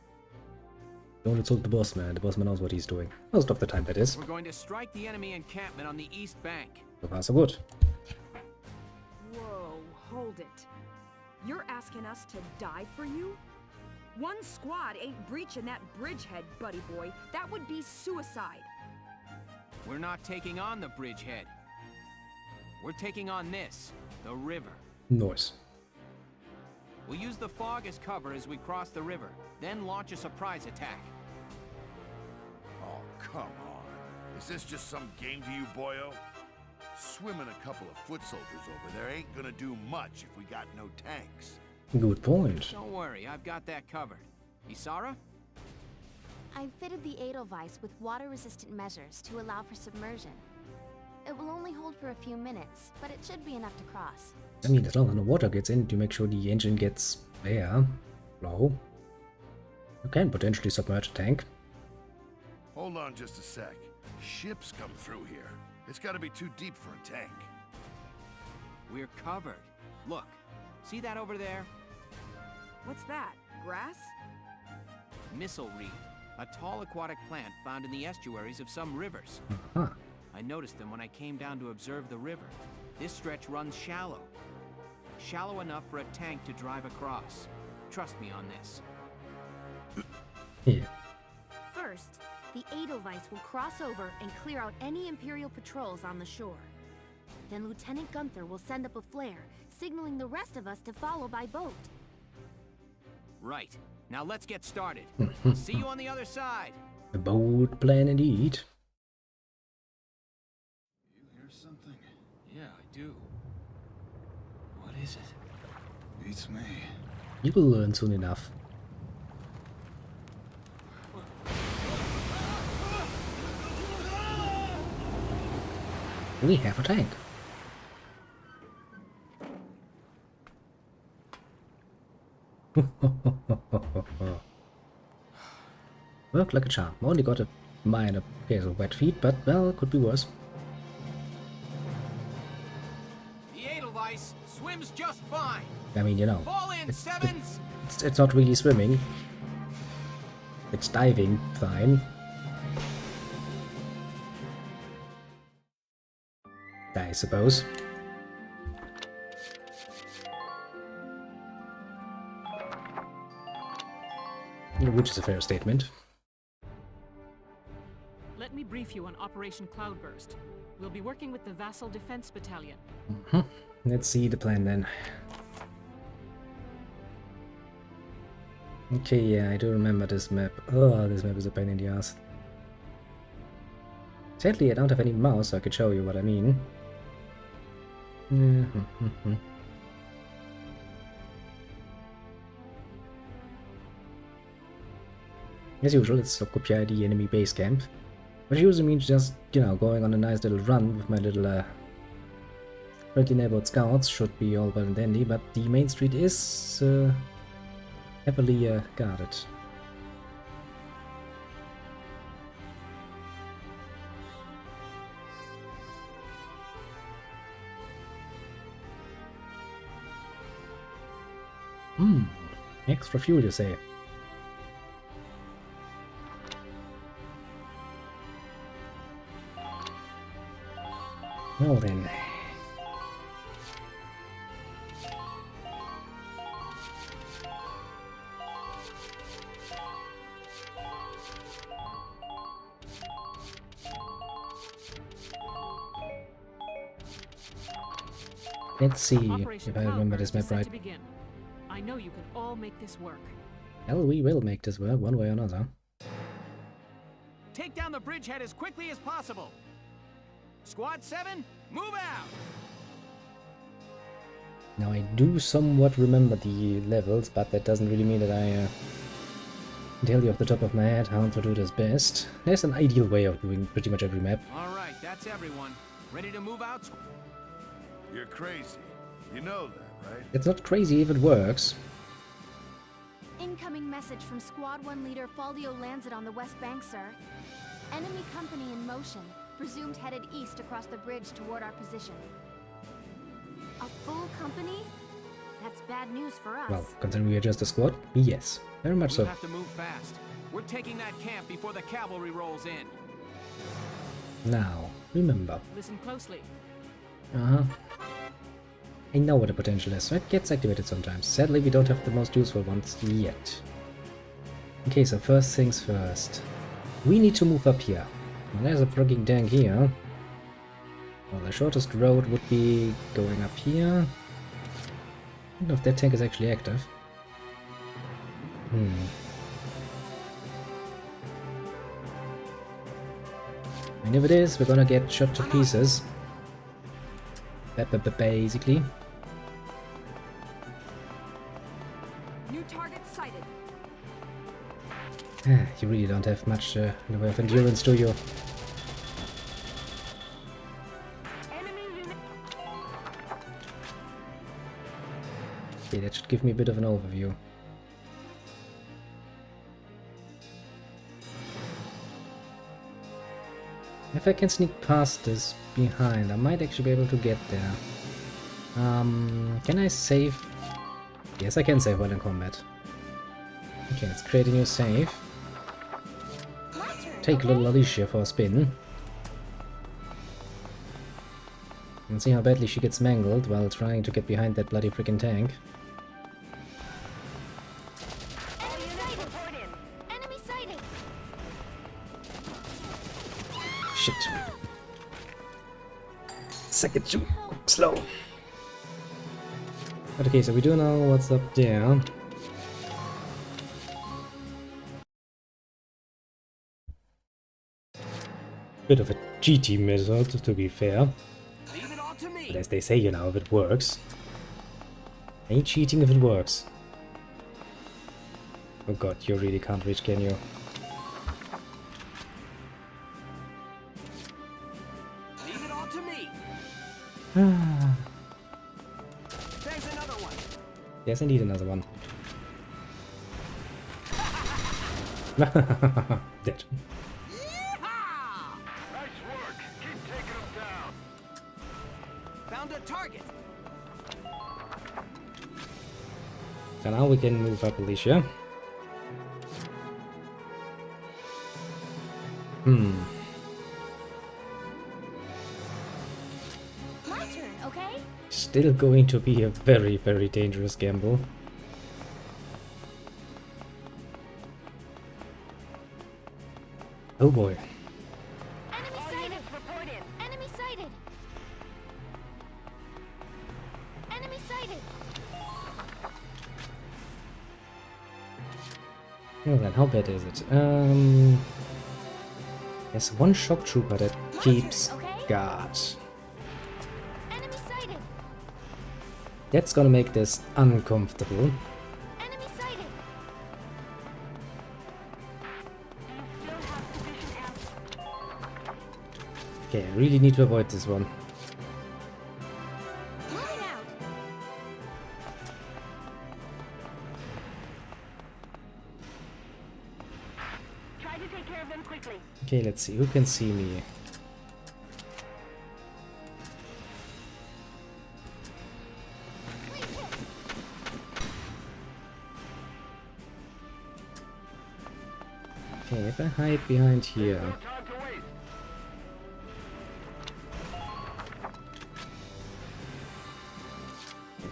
Don't insult the boss man. The boss man knows what he's doing. Most of the time, that is. We're going to strike the enemy encampment on the east bank. So far, so good. Whoa, hold it. You're asking us to die for you? One squad ain't breaching that bridgehead, buddy boy. That would be suicide. We're not taking on the bridgehead. We're taking on this, the river. Nice. We'll use the fog as cover as we cross the river, then launch a surprise attack. Oh, come on. Is this just some game to you, boyo? Swimming a couple of foot soldiers over there ain't gonna do much if we got no tanks. Good point. Don't worry, I've got that covered. Isara? I've fitted the Edelweiss with water-resistant measures to allow for submersion. It will only hold for a few minutes, but it should be enough to cross. I mean, as long as no water gets in to make sure the engine gets there. Low. You can potentially submerge a tank. Hold on just a sec. Ships come through here. It's gotta be too deep for a tank. We're covered. Look, see that over there? What's that? Grass? Missile reed, a tall aquatic plant found in the estuaries of some rivers. Huh. I noticed them when I came down to observe the river. This stretch runs shallow. Shallow enough for a tank to drive across. Trust me on this. Yeah. First, the Edelweiss will cross over and clear out any Imperial patrols on the shore. Then Lieutenant Gunther will send up a flare, signaling the rest of us to follow by boat. Right. Now let's get started. See you on the other side. A bold plan indeed. You hear something? Yeah, I do. What is it? Beats me. You will learn soon enough. We have a tank. Worked like a charm. Only got a minor case of wet feet, but well, could be worse. The Edelweiss swims just fine. I mean, you know, Fall in, Sevens! it's not really swimming. It's diving fine. I suppose. Which is a fair statement. Let me brief you on Operation Cloudburst. We'll be working with the Vassal Defense Battalion. Let's see the plan then. Okay, yeah, I do remember this map. Oh, this map is a pain in the ass. Sadly, I don't have any mouse, so I could show you what I mean. As usual, let's occupy the enemy base camp. Which usually means just, you know, going on a nice little run with my little friendly neighborhood scouts should be all well and dandy, but the main street is heavily guarded. Extra fuel, you say? Well then. Let's see Operation if I remember this Cloudburst map is set right. to begin. I know you can all make this work. Well, we will make this work one way or another. Take down the bridgehead as quickly as possible. Squad 7, move out! Now I do somewhat remember the levels, but that doesn't really mean that I tell you off the top of my head how to do this best. There's an ideal way of doing pretty much every map. All right, that's everyone. Ready to move out? You're crazy. You know that. right? It's not crazy if it works. Incoming message from Squad 1 leader Faldio Lancet on the West Bank, sir. Enemy company in motion, presumed headed east across the bridge toward our position. A full company? That's bad news for us. Well, considering we are just a squad, yes, very much so. We have to move fast. We're taking that camp before the cavalry rolls in. Now, remember. Listen closely. Uh-huh. I know what the potential is, so it gets activated sometimes. Sadly, we don't have the most useful ones yet. Okay, so first things first. We need to move up here. Well, there's a frigging tank here. Well, the shortest road would be going up here. I don't know if that tank is actually active. And if it is, we're gonna get shot to pieces. Basically. New target sighted. You really don't have much in the way of endurance, do you? Okay, that should give me a bit of an overview. If I can sneak past this behind, I might actually be able to get there. Can I save? Yes, I can save while in combat. Okay, let's create a new save. Take little Alicia for a spin. And see how badly she gets mangled while trying to get behind that bloody freaking tank. Enemy sighted! Shit. Second too slow. But okay, so we do know what's up there. Bit of a GT method, to be fair. Leave it all to me. But as they say, you know, if it works. Ain't cheating if it works. Oh god, you really can't reach, can you? Leave it all to me. There's another one. There's indeed another one. Dead. Nice work. Keep taking them down. Found a target. So now we can move up Alicia. My turn, okay? Still going to be a very, very dangerous gamble. Oh boy. Enemy sighted! Enemy sighted! Enemy sighted! Well then, how bad is it? There's one shock trooper that keeps guard. Enemy sighted! That's gonna make this uncomfortable. Enemy sighted! Okay, I really need to avoid this one. Moving out! Try to take care of them quickly. Okay, let's see, who can see me? Okay, if I hide behind here... No time to waste.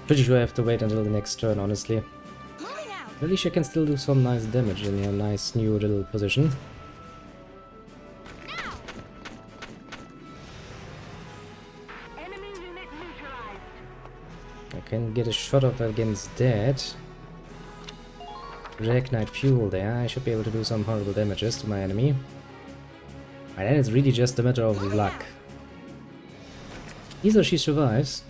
Pretty sure I have to wait until the next turn, honestly. Moving out! Alicia can still do some nice damage in her nice new little position. Now! Enemy unit neutralized. I can get a shot off against that. Reignite fuel there, I should be able to do some horrible damages to my enemy. And then it's really just a matter of luck. Either she survives.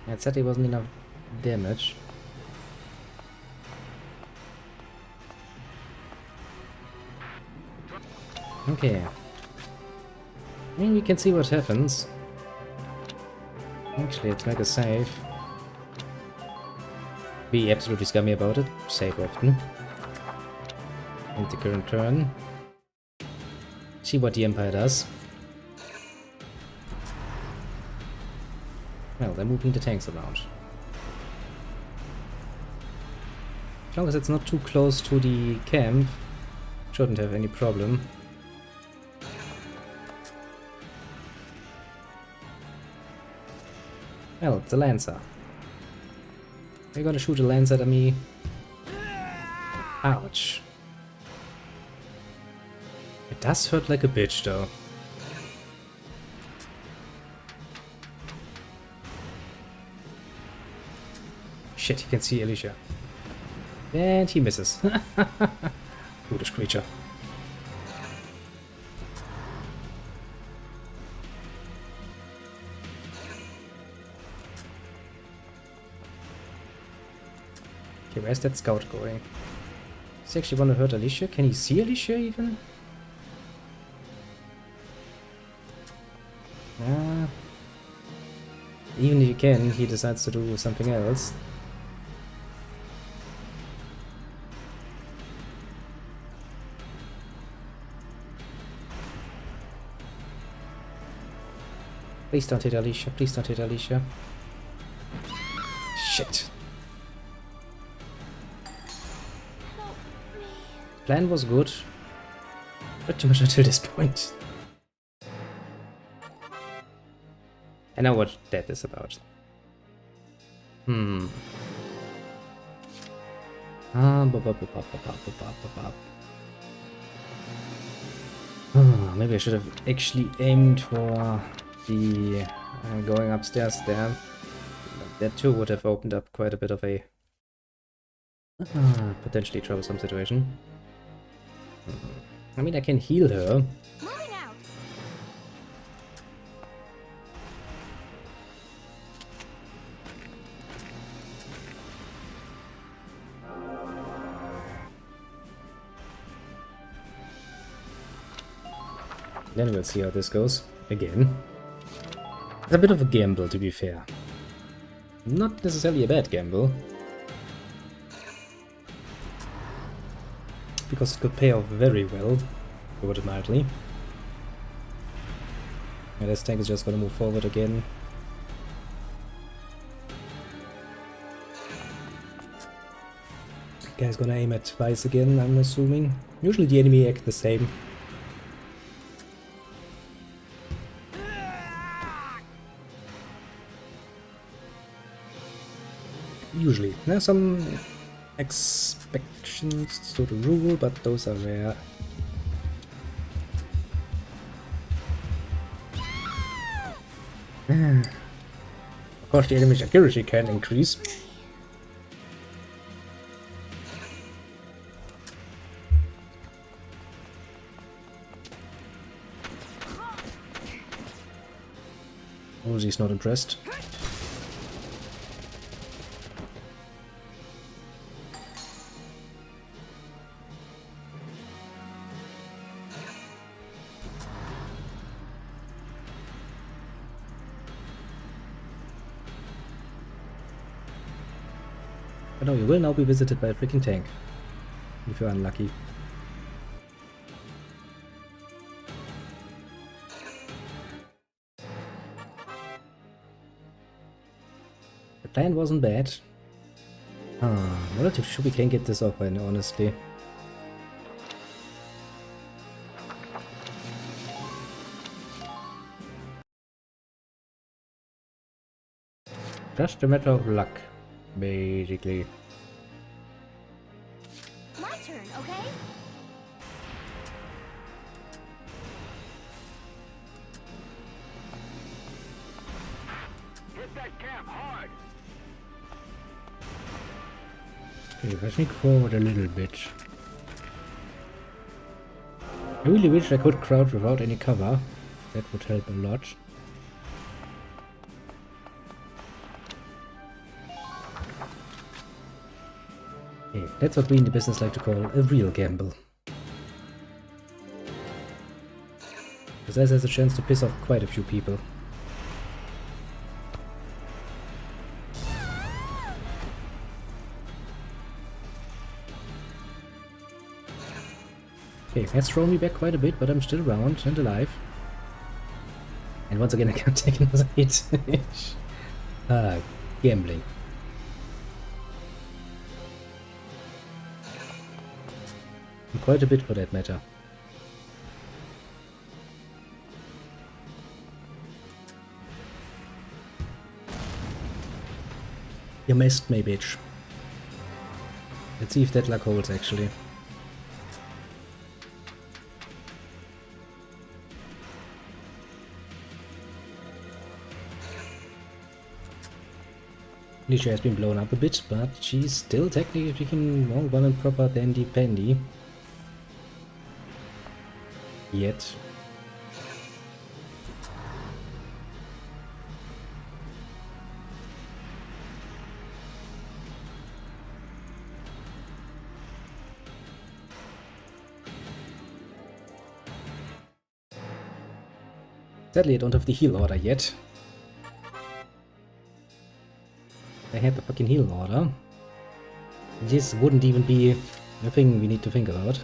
That sadly wasn't enough damage. Okay. I mean, we can see what happens. Actually, let's make a save. Be absolutely scummy about it. Save often. And the current turn. See what the Empire does. Well, they're moving the tanks around. As long as it's not too close to the camp, shouldn't have any problem. Well, it's a Lancer. They're gonna shoot a Lancer at me. Ouch. It does hurt like a bitch, though. Shit, he can see Alicia. And he misses. Foolish creature. Okay, where's that scout going? Does he actually want to hurt Alicia? Can he see Alicia even? Even if he can, he decides to do something else. Please don't hit Alicia, please don't hit Alicia. Shit. Plan was good. Pretty much until this point. I know what that is about. Maybe I should have actually aimed for the going upstairs there. That too would have opened up quite a bit of a potentially troublesome situation. I mean, I can heal her. Moving out. Then we'll see how this goes. Again. It's a bit of a gamble, to be fair. Not necessarily a bad gamble. Because it could pay off very well, automatically. And this tank is just gonna move forward again. Guy's gonna aim at twice again, I'm assuming. Usually the enemy act the same. Usually. There are some exceptions to the rule, but those are rare. Of course, the enemy's accuracy can increase. Rosie's not impressed. But no, you will now be visited by a freaking tank. If you're unlucky. The plan wasn't bad. Relative sure we can get this off, honestly. Just a matter of luck, basically. My turn, okay? Hit that camp hard! Okay, let's sneak forward a little bit. I really wish I could crouch without any cover. That would help a lot. Okay, that's what we in the business like to call a real gamble. This has a chance to piss off quite a few people. Okay, that's thrown me back quite a bit, but I'm still around and alive. And once again I can't take another hit. Gambling. And quite a bit for that matter. You missed me, bitch. Let's see if that luck holds, actually. Alicia has been blown up a bit, but she's still technically speaking more well and proper dandy pandy. Yet. Sadly, I don't have the heal order yet. I had the fucking heal order. This wouldn't even be a thing we need to think about.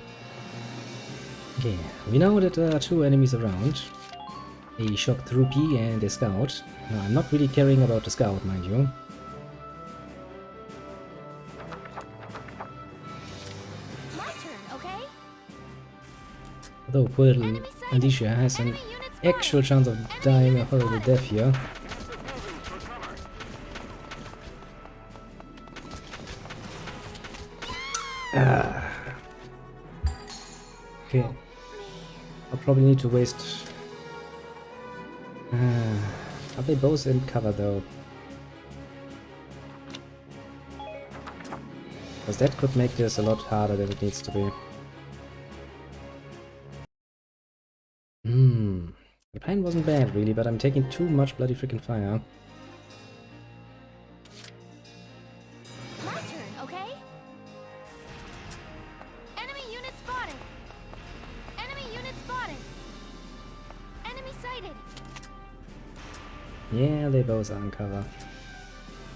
Okay, we know that there are two enemies around. A shock troopy and a scout. Now, I'm not really caring about the scout, mind you. My turn, okay? Although poor little Alicia has an actual chance of dying a horrible death here. Okay. I'll probably need to waste... are they both in cover though? Because that could make this a lot harder than it needs to be. The plan wasn't bad really, but I'm taking too much bloody freaking fire. My turn, okay? Enemy unit spotted! Enemy unit spotted! Enemy sighted! Yeah, they both are in cover.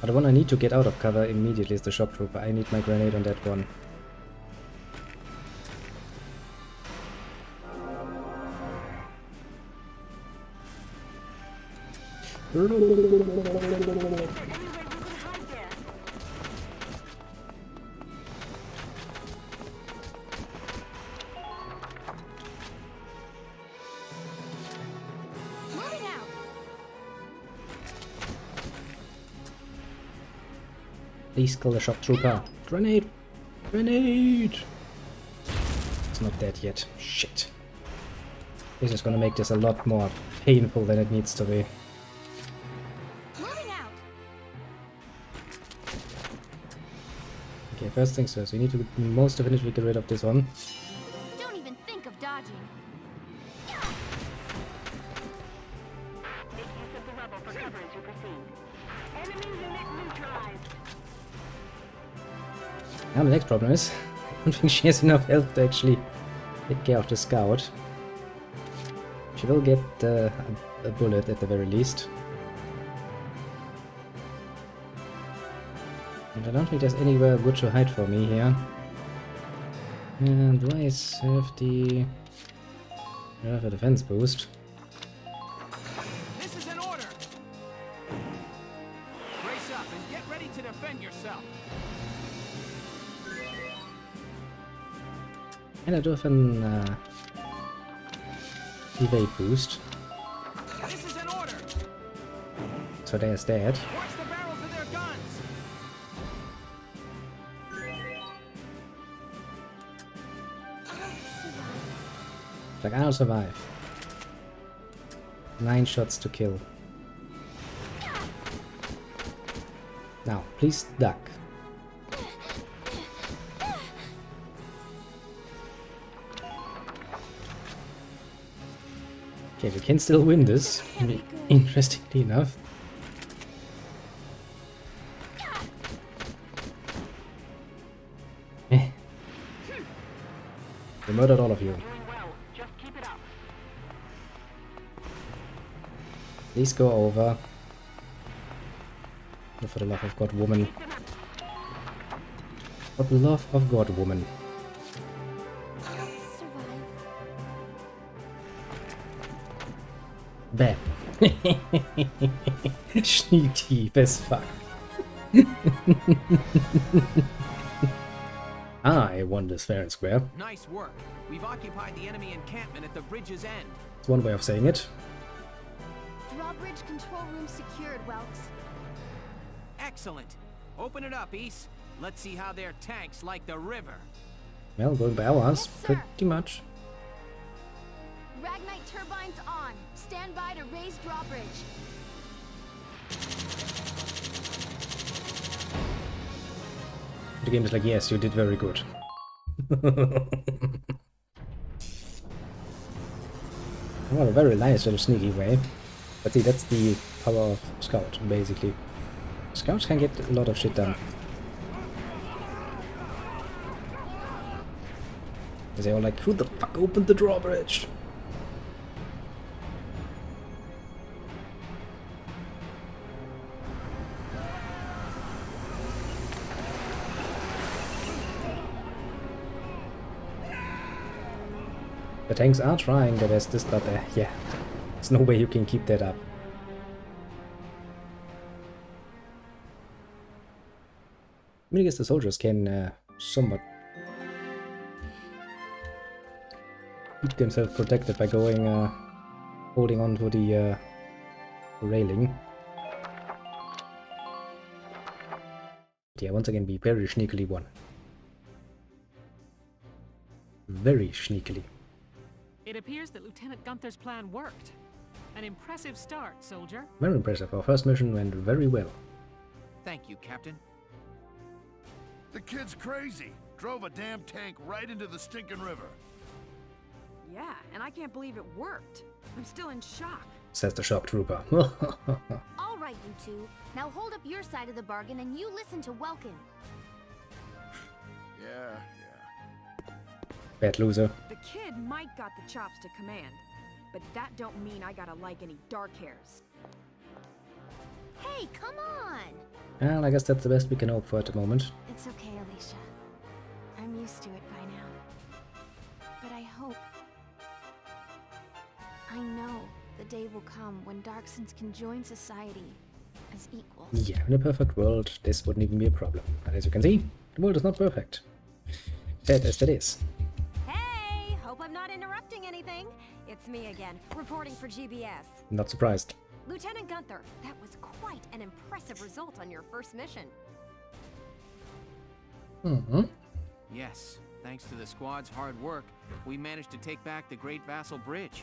But the one I need to get out of cover immediately is the shock trooper. I need my grenade on that one. Moving out! Please kill the shock trooper. Grenade! Grenade! It's not dead yet. Shit. This is gonna make this a lot more painful than it needs to be. Moving out! Okay, first things first. We need to most definitely get rid of this one. Don't even think of dodging. Make use of the rubble for cover as you proceed. Enemy unit neutralized. Now the next problem is, I don't think she has enough health to actually take care of the scout. She will get a bullet at the very least. And I don't think there's anywhere good to hide for me here. And do I have the... I have a defense boost. This is an order! Brace up and get ready to defend yourself. And I do have an evade boost. This is an order! So there's that. Watch the barrels of their guns! Like, I'll survive. 9 shots to kill. Now, please duck. Okay, we can still win this, interestingly enough. We murdered all of you. Doing well. Just keep it up. Please go over. Oh, for the love of God, woman. For the love of God, woman. Survive. Bam. Sneaky as fuck. I won this fair and square. Nice work. We've occupied the enemy encampment at the bridge's end. That's one way of saying it. Drawbridge control room secured, Welks. Excellent. Open it up, East. Let's see how their tanks like the river. Well, going by ours, Yes, sir. pretty much. Ragnite turbines on. Stand by to raise drawbridge. The game is like, yes, you did very good. Well, a very nice little sneaky way. But see, that's the power of Scout, basically. Scouts can get a lot of shit done. They're all like, who the fuck opened the drawbridge? The tanks are trying their bestest, but yeah, there's no way you can keep that up. I mean, I guess the soldiers can somewhat keep themselves protected by going, holding on to the railing. But yeah, once again, we very sneakily won. Very sneakily. It appears that Lieutenant Gunther's plan worked. An impressive start, soldier. Very impressive. Our first mission went very well. Thank you, Captain. The kid's crazy. Drove a damn tank right into the stinking river. Yeah, and I can't believe it worked. I'm still in shock. Says the shock trooper. All right, you two. Now hold up your side of the bargain and you listen to Welkin. Yeah. Bad loser. The kid might got the chops to command, but that don't mean I gotta like any dark hairs. Hey, come on! Well, I guess that's the best we can hope for at the moment. It's okay, Alicia. I'm used to it by now. But I hope... I know the day will come when Darksons can join society as equals. Yeah, in a perfect world, this wouldn't even be a problem. But as you can see, the world is not perfect. Sad as that is. Hey, hope I'm not interrupting anything. It's me again, reporting for GBS. Not surprised. Lieutenant Gunther, that was quite an impressive result on your first mission. Yes, thanks to the squad's hard work, we managed to take back the Great Vassal Bridge.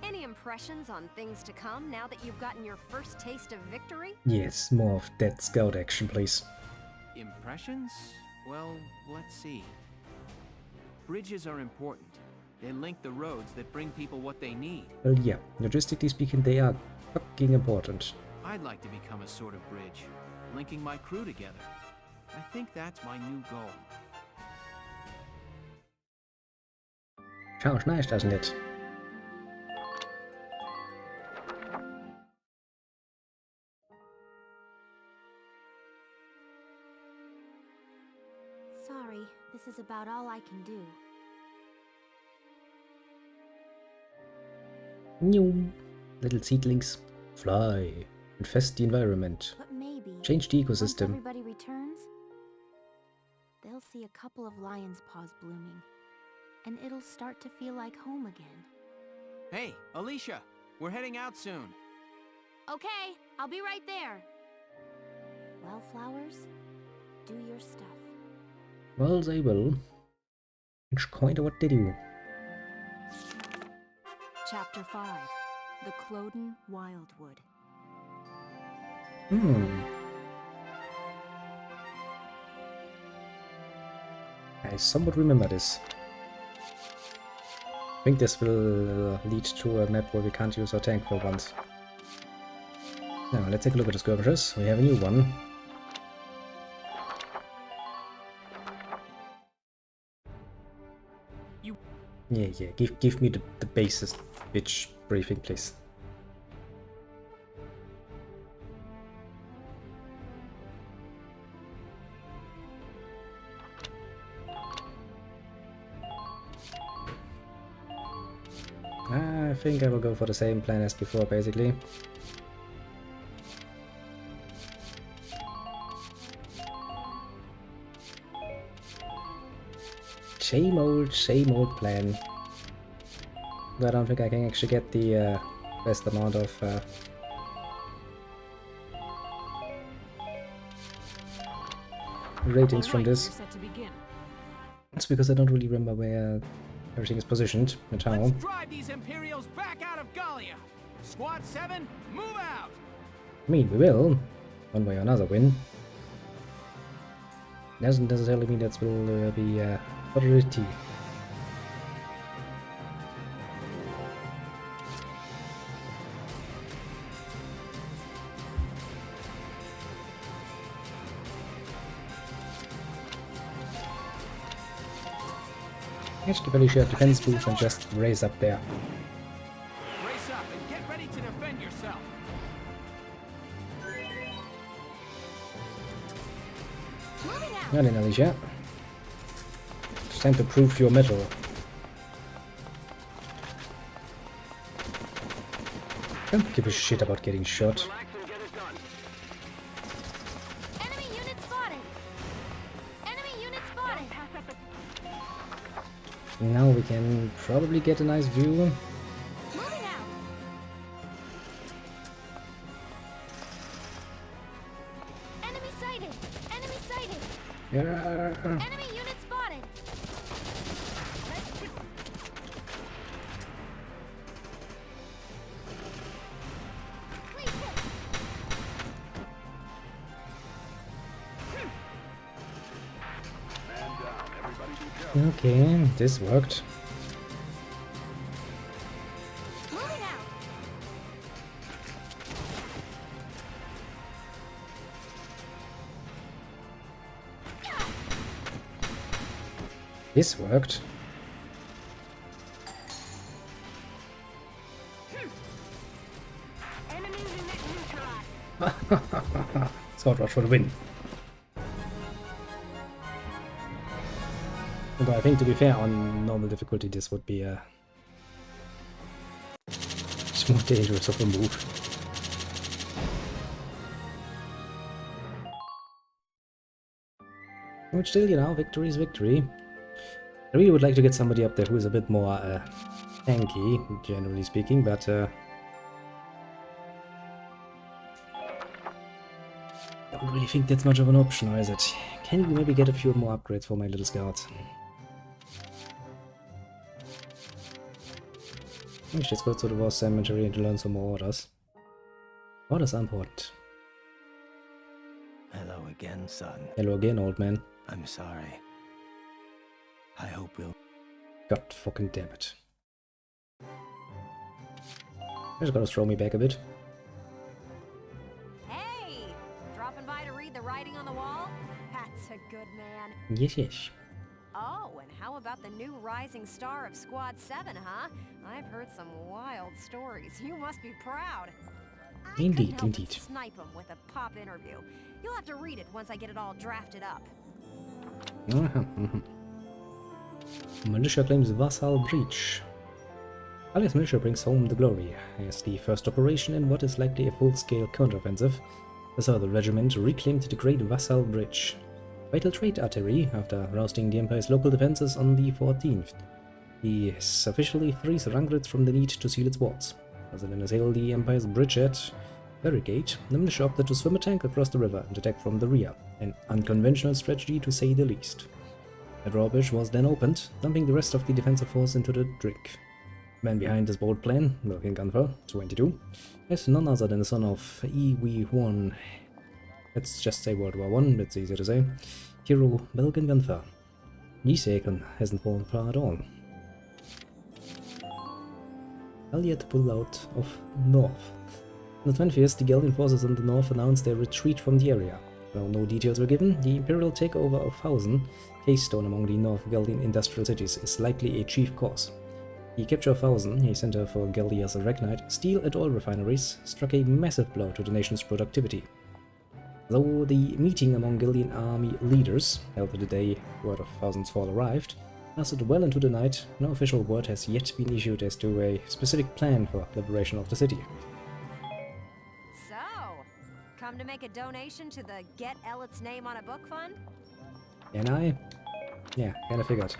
Any impressions on things to come now that you've gotten your first taste of victory? Yes, more of that scout action, please. Impressions? Well, let's see. Bridges are important. They link the roads that bring people what they need. Well, yeah, logistically speaking, they are fucking important. I'd like to become a sort of bridge, linking my crew together. I think that's my new goal. Sounds nice, doesn't it? Sorry, this is about all I can do. New little seedlings, fly, infest the environment, But maybe... change the once ecosystem. everybody returns, they'll see a couple of lion's paws blooming. And it'll start to feel like home again. Hey, Alicia, we're heading out soon. Okay, I'll be right there. Well, flowers, do your stuff. Well, they will. It's kind of what they do. Chapter 5. The Cloden Wildwood. I somewhat remember this. I think this will lead to a map where we can't use our tank for once. Now, let's take a look at the skirmishes. We have a new one. Yeah, give me the basis, bitch briefing, please. I think I will go for the same plan as before, basically. Same old plan. But I don't think I can actually get the best amount of ratings from this. It's because I don't really remember where everything is positioned in town. Let's drive these Imperials back out of Gallia. Squad 7, move out. I mean, we will, one way or another, win. Doesn't necessarily mean that will be priority. Actually, probably should have defense boost and just raise up there. Brace up and get ready to defend yourself. Not in Alicia. It's time to prove your mettle. Don't give a shit about getting shot. Enemy unit spotted. Enemy unit spotted. Now we can probably get a nice view. Moving out. Enemy sighted. Enemy sighted. Yeah. Enemy unit spotted. Please hit. Man down, everybody be careful. Okay, this worked. Moving out. This worked. Enemy unit neutralized. Sword Rush for the win. Although I think, to be fair, on normal difficulty this would be a it's more dangerous of a move. Which still, you know, victory is victory. I really would like to get somebody up there who is a bit more tanky, generally speaking, but don't really think that's much of an option, or is it? Can we maybe get a few more upgrades for my little scouts? Let's go to the war cemetery to learn some more orders. Orders are important. Hello again, son. Hello again, old man. I'm sorry. I hope we'll... God fucking damn it. Just gotta throw me back a bit. Hey! Dropping by to read the writing on the wall? That's a good man. Yes, yes. Oh, and how about the new rising star of Squad 7, huh? I've heard some wild stories. You must be proud. Indeed, I indeed. Snipe him with a pop interview. You'll have to read it once I get it all drafted up. Militia claims Vassal Breach. Alias Militia brings home the glory as the first operation in what is likely a full-scale counteroffensive. The 3rd Regiment reclaimed the Great Vassal Bridge. Vital trade artery after rousting the Empire's local defenses on the 14th. He officially frees Rangrid from the need to seal its walls. As it assailed the Empire's bridgehead barricade, the militia opted to swim a tank across the river and attack from the rear, an unconventional strategy to say the least. A drawbridge was then opened, dumping the rest of the defensive force into the drink. The man behind this bold plan, Belgian Gunther, 22, is none other than the son of Iwi-1. Let's just say World War I, that's easier to say. Hero Belgian Gunther. Nisekon hasn't fallen far at all. Elliot pulled out of north. On the 20th, the Gallian forces in the north announced their retreat from the area. While no details were given, the imperial takeover of Hausen, keystone among the North Gallian industrial cities, is likely a chief cause. The capture of Hausen, a center for Gallia's Arachnite, steel and oil refineries, struck a massive blow to the nation's productivity. Though the meeting among Gallian army leaders, held the day word of Hausen's fall arrived, Lasted well into the night. No official word has yet been issued as to a specific plan for liberation of the city. So, come to make a donation to the Get Ellet's Name on a Book Fund? And I? Yeah, kinda figured.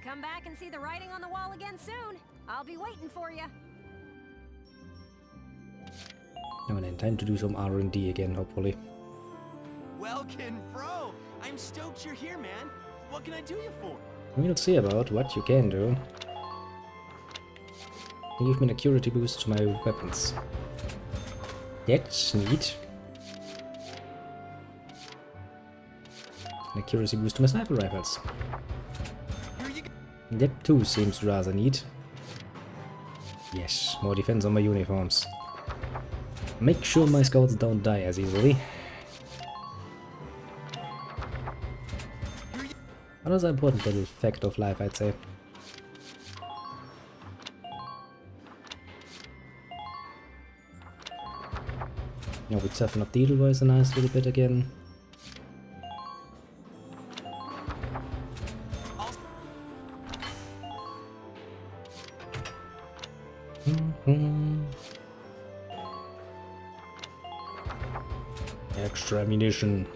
Come back and see the writing on the wall again soon. I'll be waiting for you. Now and then, time to do some R&D again, hopefully. Welkin, bro! I'm stoked you're here, man. What can I do you for? We'll see about what you can do. Give me an accuracy boost to my weapons. That's neat. An accuracy boost to my sniper rifles. That too seems rather neat. Yes, more defense on my uniforms. Make sure my scouts don't die as easily. Another important little fact of life, I'd say. Now we toughen up the Edelweiss a nice little bit again. Extra ammunition.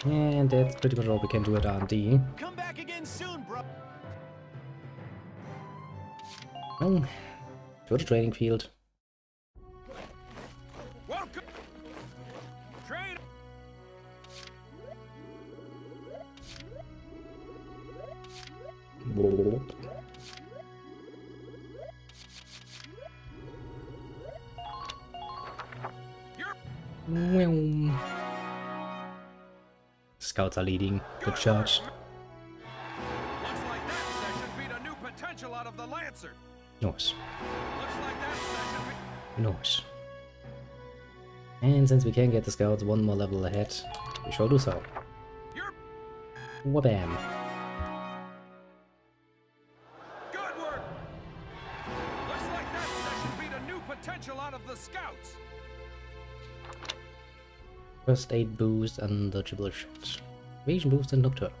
And that's pretty much all we can do at R&D. Come back again soon, bro. Well, to the training field. Welcome! Train! Well, scouts are leading the charge. Looks like that session beat a new potential out of the Lancer. Nice. Looks like that session beat... Nice. And since we can get the scouts one more level ahead, we shall do so. Wabam. Good work! Looks like that session beat a new potential out of the scouts. First aid boost and the triple shot. Evasion boost and nocturnal.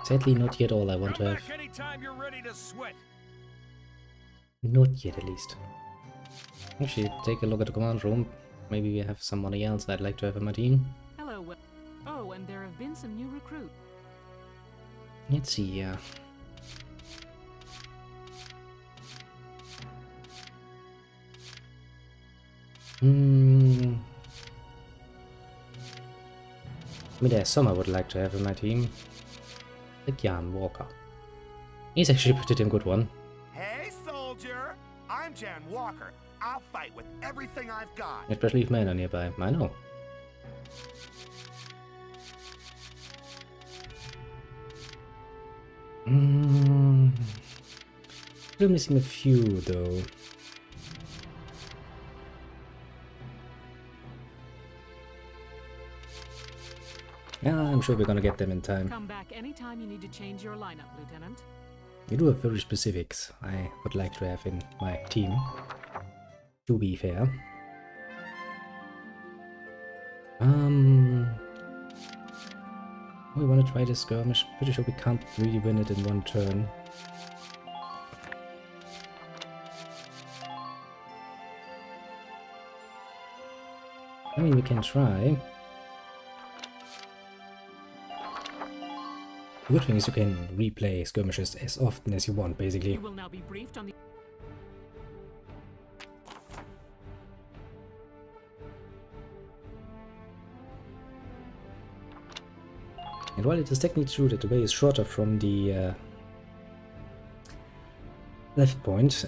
Sadly, not yet all I want to have. Anytime you're ready to sweat. Not yet, at least. Actually, take a look at the command room. Maybe we have somebody else I'd like to have in my team. Hello, oh, and there have been some new recruits. Let's see, I mean, there's some I would like to have in my team. Like Jan Walker. He's actually a pretty damn good one. Hey, soldier! I'm Jan Walker. I'll fight with everything I've got. Especially if men are nearby. I know. Still missing a few, though. Yeah, I'm sure we're gonna get them in time. Come back anytime you need to change your lineup, Lieutenant. You do have very specifics I would like to have in my team, to be fair. We want to try this skirmish. Pretty sure we can't really win it in one turn. I mean, we can try. The good thing is you can replay skirmishes as often as you want, basically. You will now be briefed on the... And while it is technically true that the way is shorter from the left point,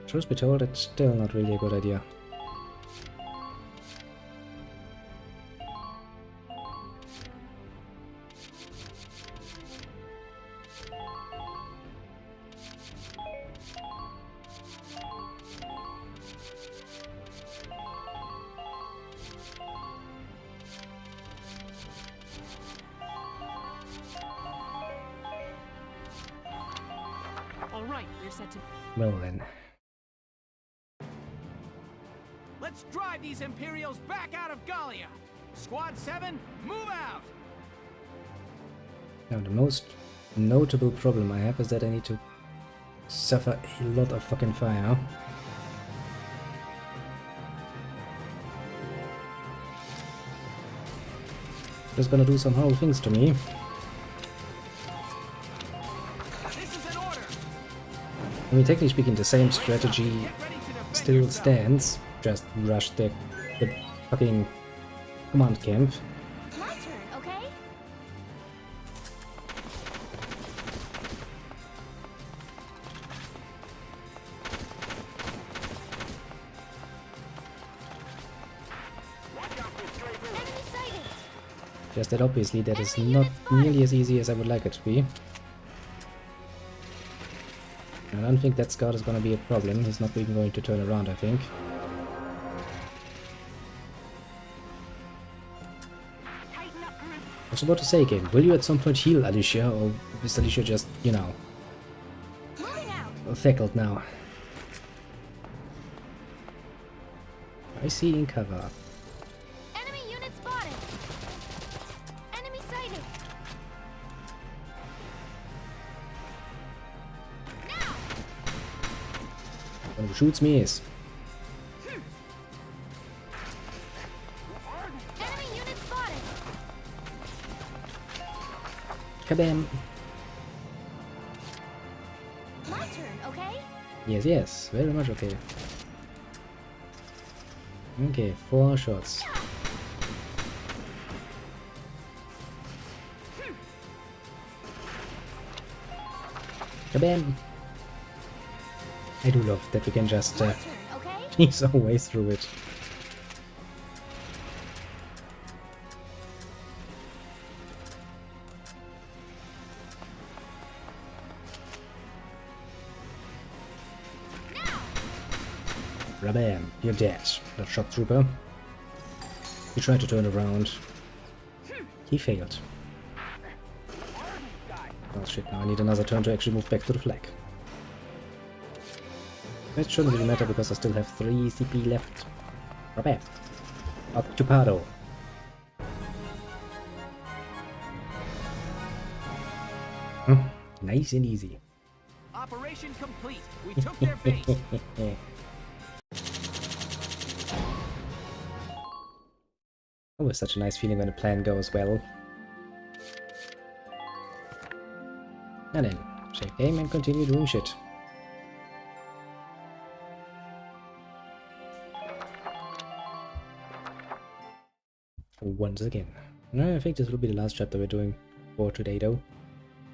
truth be told, it's still not really a good idea. All right, we're set to... Well then. these Imperials back out of Gallia! Squad 7, move out! Now the most notable problem I have is that I need to suffer a lot of fucking fire. Just gonna do some horrible things to me. This is an order! I mean, technically speaking, the same strategy still stands. Just rush the fucking command camp. My turn, okay? Enemy sighted! Just that obviously that is not nearly as easy as I would like it to be. I don't think that scout is gonna be a problem. He's not even going to turn around, I think. I was about to say, game, will you at some point heal Alicia, or is Alicia just, you know, tackled now? I see in cover. Enemy unit spotted! Enemy sighted! Now! One who shoots me is. Enemy unit spotted! Kabam! My turn, okay? Yes, yes, very much okay. Okay, 4 shots. Kabam! I do love that we can just My turn, okay? ease our way through it. Rabam, you're dead. That shock trooper. He tried to turn around. He failed. Oh shit, now I need another turn to actually move back to the flag. That shouldn't really matter because I still have 3 CP left. Rabam. Occupado. Nice and easy. Operation complete. We took their base. Always such a nice feeling when a plan goes well. And then, check game and continue doing shit. Once again. No, I think this will be the last chapter we're doing for today though.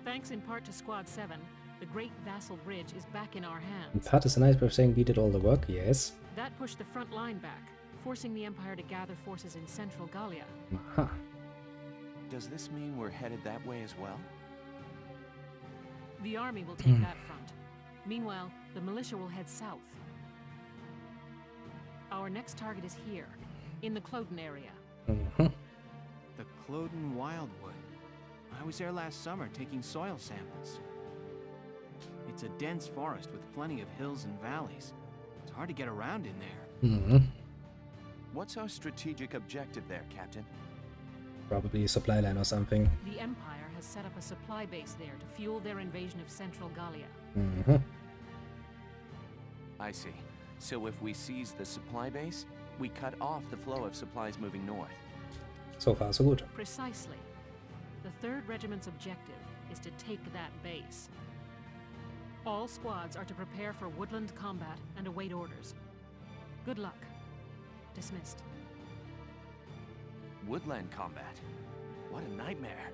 Thanks in part to Squad 7, the Great Vassal Bridge is back in our In hands. part is a nice way of saying we did all the work, yes. That pushed the front line back, forcing the Empire to gather forces in central Gallia. Aha. Does this mean we're headed that way as well? The army will take that front. Meanwhile, the militia will head south. Our next target is here, in the Cloden area. The Cloden Wildwood. I was there last summer taking soil samples. It's a dense forest with plenty of hills and valleys. It's hard to get around in there. What's our strategic objective there, Captain? Probably a supply line or something. The Empire has set up a supply base there to fuel their invasion of central Gallia. I see. So if we seize the supply base, we cut off the flow of supplies moving north. So far, so good. Precisely. The 3rd Regiment's objective is to take that base. All squads are to prepare for woodland combat and await orders. Good luck. Dismissed. Woodland combat? What a nightmare.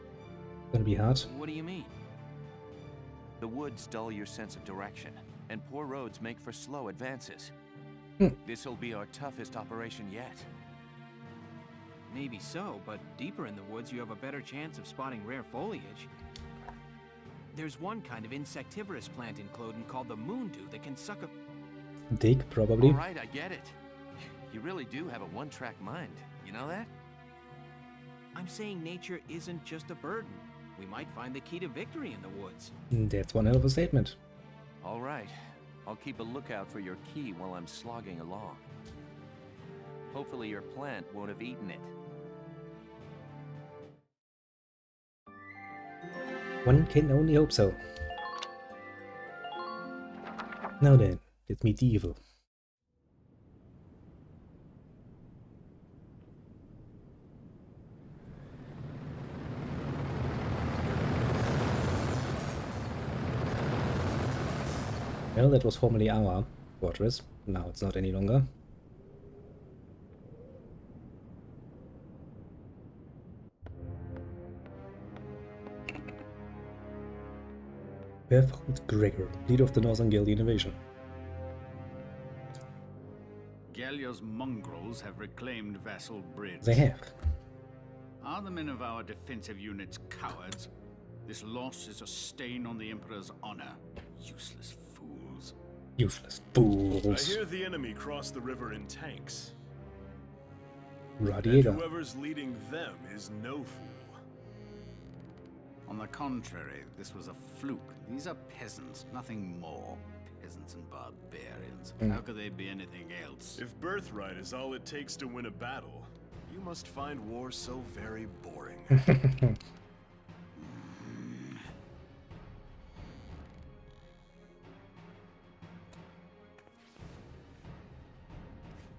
Gonna be hard. What do you mean? The woods dull your sense of direction, and poor roads make for slow advances. This'll be our toughest operation yet. Maybe so, but deeper in the woods you have a better chance of spotting rare foliage. There's one kind of insectivorous plant in Cloden called the moondew that can suck a... Dig, probably. All right, I get it. You really do have a one-track mind. You know that? I'm saying nature isn't just a burden. We might find the key to victory in the woods. That's one hell of a statement. All right. I'll keep a lookout for your key while I'm slogging along. Hopefully your plant won't have eaten it. One can only hope so. Now then, it's medieval. Well, that was formerly our fortress. Now it's not any longer. Berthold Gregor, leader of the Northern Gallian invasion. Gallia's mongrels have reclaimed Vassal Bridge. They have. Are the men of our defensive units cowards? This loss is a stain on the Emperor's honor. Useless fools. Useless fools. I hear the enemy cross the river in tanks. Radiator. And whoever's leading them is no fool. On the contrary, this was a fluke. These are peasants, nothing more. Peasants and barbarians. How could they be anything else? If birthright is all it takes to win a battle, you must find war so very boring.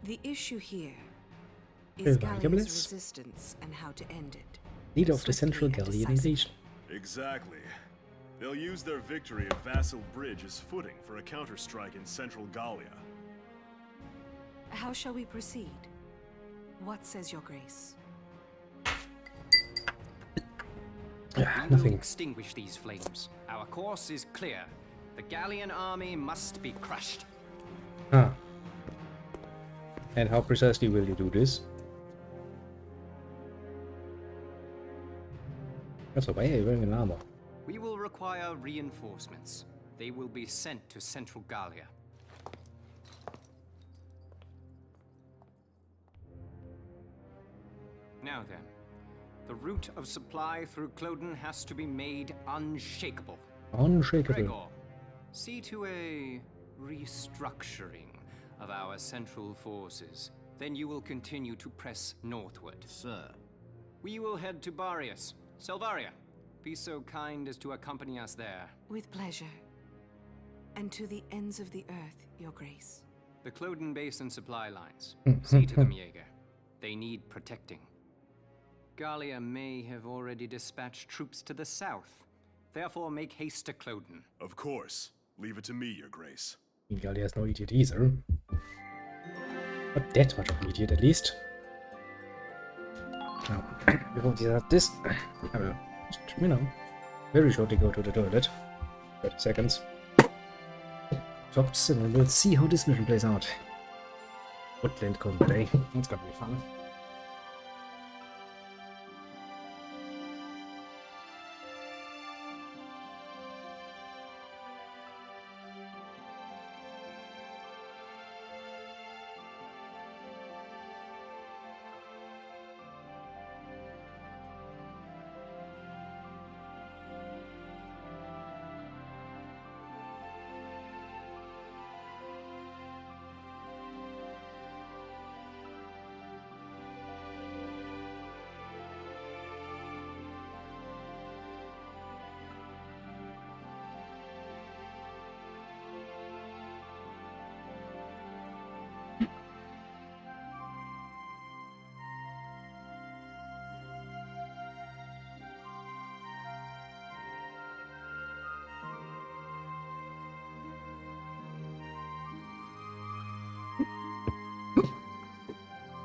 The issue here is Gallia's Valkyries. resistance and how to end it. Leader of the Swiftly Central and Gallian decisively. invasion. Exactly. They'll use their victory at Vassal Bridge as footing for a counterstrike in Central Gallia. How shall we proceed? What says your grace? We Nothing. will extinguish these flames. Our course is clear. The Gallian army must be crushed. Ah. And how precisely will you do this? Also, why are you wearing an armor? We will require reinforcements. They will be sent to Central Gallia. Now then, the route of supply through Cloden has to be made unshakable. Unshakable. Gregor, see to a restructuring of our central forces. Then you will continue to press northward. Sir. We will head to Barius. Selvaria, be so kind as to accompany us there. With pleasure. And to the ends of the earth, your grace. The Cloden Basin supply lines. See to them, Jaeger. They need protecting. Gallia may have already dispatched troops to the south. Therefore, make haste to Cloden. Of course. Leave it to me, Your Grace. Gallia is no idiot either. Not that much of an idiot, at least. Now, before we start this, I will just, very shortly go to the toilet. 30 seconds. Drops, and we'll see how this mission plays out. Woodland combat, eh? It's gonna be fun.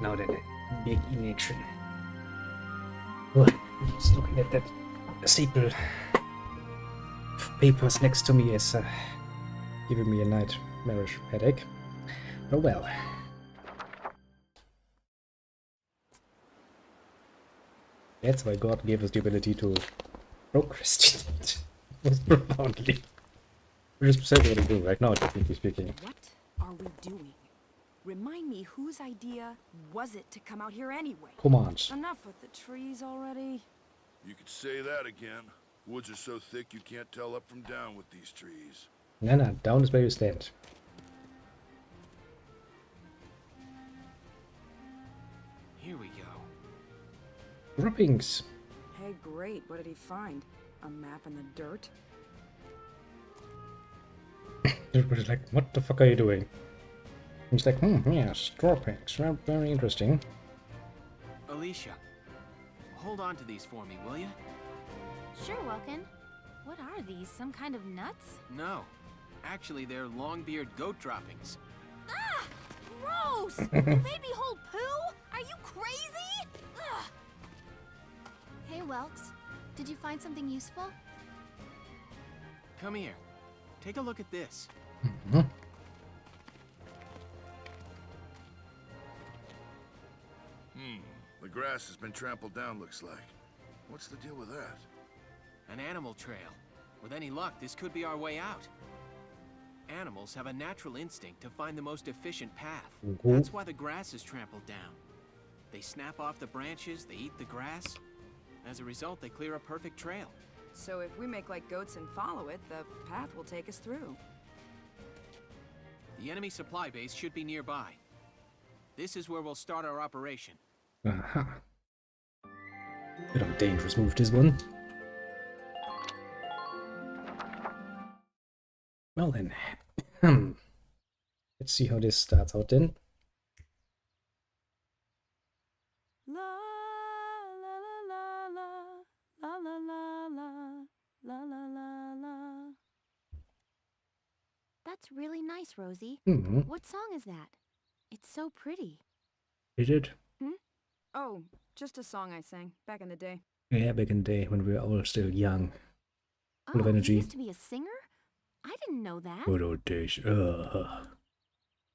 Now then, big in action. Oh, just looking at that staple of papers next to me is giving me a nightmarish headache. Oh well. That's why God gave us the ability to procrastinate most profoundly. Which is precisely what I'm doing right now, technically speaking. What are we doing? Remind me, whose idea was it to come out here anyway? Commands. Enough with the trees already. You could say that again. Woods are so thick you can't tell up from down with these trees. No, down is where you stand. Here we go. Droppings. Hey, great. What did he find? A map in the dirt? It was like, what the fuck are you doing? He's like, yes, droppings. Very interesting. Alicia, hold on to these for me, will you? Sure, Welkin. What are these? Some kind of nuts? No. Actually, they're long-beard goat droppings. Ah! Gross! You made me hold poo? Are you crazy? Ugh. Hey, Welks. Did you find something useful? Come here. Take a look at this. The grass has been trampled down, looks like. What's the deal with that? An animal trail. With any luck, this could be our way out. Animals have a natural instinct to find the most efficient path. That's why the grass is trampled down. They snap off the branches, they eat the grass. As a result, they clear a perfect trail. So if we make like goats and follow it, the path will take us through. The enemy supply base should be nearby. This is where we'll start our operation. Aha. Bit of a dangerous move, this one. Well then. Let's see how this starts out then. La la la la la la la la la la la la. That's really nice, Rosie. Mm-hmm. What song is that? It's so pretty. Is it? Oh, just a song I sang back in the day. Yeah, back in the day when we were all still young. Full of energy. You used to be a singer? I didn't know that. Good old days.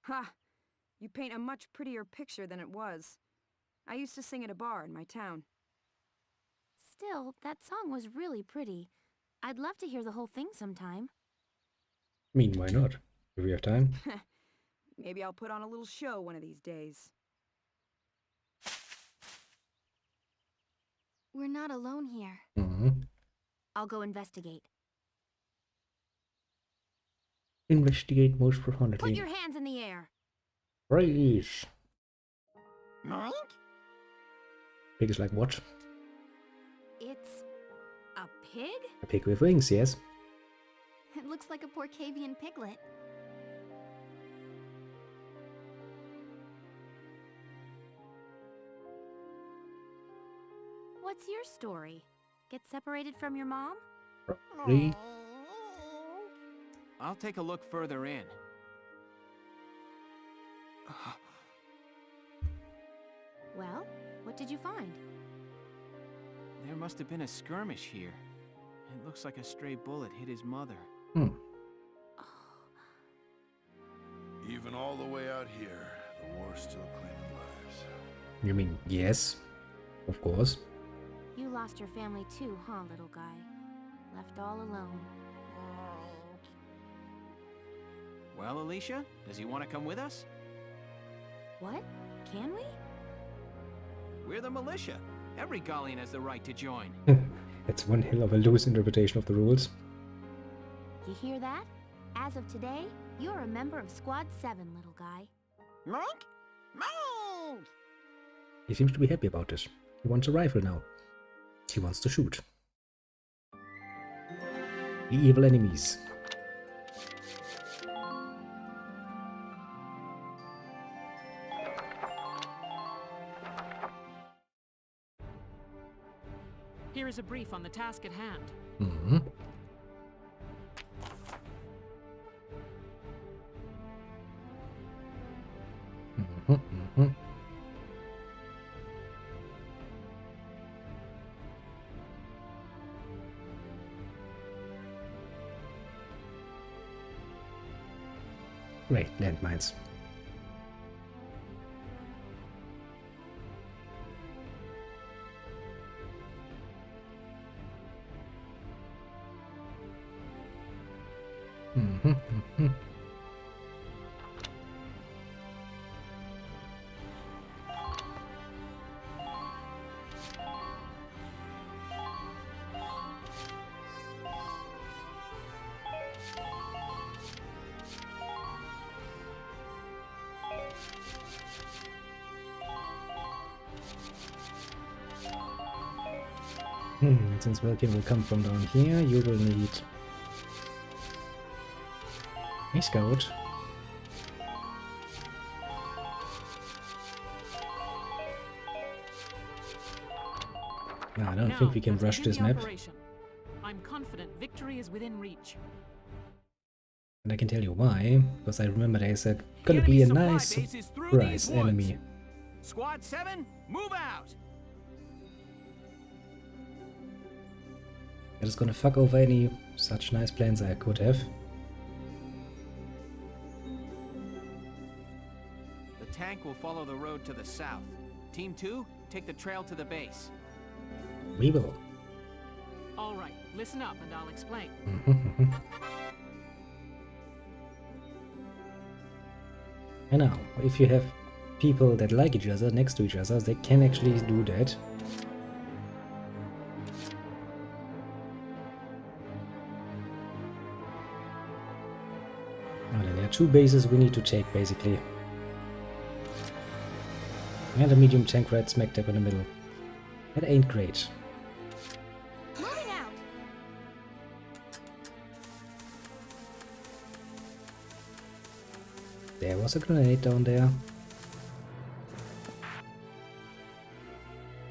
Ha! You paint a much prettier picture than it was. I used to sing at a bar in my town. Still, that song was really pretty. I'd love to hear the whole thing sometime. I mean, why not? If we have time. Maybe I'll put on a little show one of these days. We're not alone here. I'll go investigate. Investigate most profoundly. Put your hands in the air. Freeze. Mike? Pig is like what? It's a pig? A pig with wings, yes. It looks like a Porcavian piglet. What's your story? Get separated from your mom? Probably. I'll take a look further in. Well, what did you find? There must have been a skirmish here. It looks like a stray bullet hit his mother. Even all the way out here, the war's still claiming lives. You mean yes? Of course. You lost your family too, huh, little guy? Left all alone. Well, Alicia, does he want to come with us? What? Can we? We're the militia. Every Gallian has the right to join. That's one hell of a loose interpretation of the rules. You hear that? As of today, you're a member of Squad 7, little guy. Mike? Mike! He seems to be happy about this. He wants a rifle now. He wants to shoot. The evil enemies. Here is a brief on the task at hand. Great, landmines. Since Valkyria will come from down here, you will need a scout. No, I don't think we can rush this map. I'm confident victory is within reach. And I can tell you why, because I remember there's gonna be a nice surprise enemy. Squad 7, move out! That is gonna fuck over any such nice plans I could have. The tank will follow the road to the south. Team 2, take the trail to the base. We will. All right, listen up and I'll explain. And now, if you have people that like each other next to each other, they can actually do that. Now then, there are 2 bases we need to take, basically. And a medium tank right smack dab in the middle. That ain't great. Moving out. There was a grenade down there.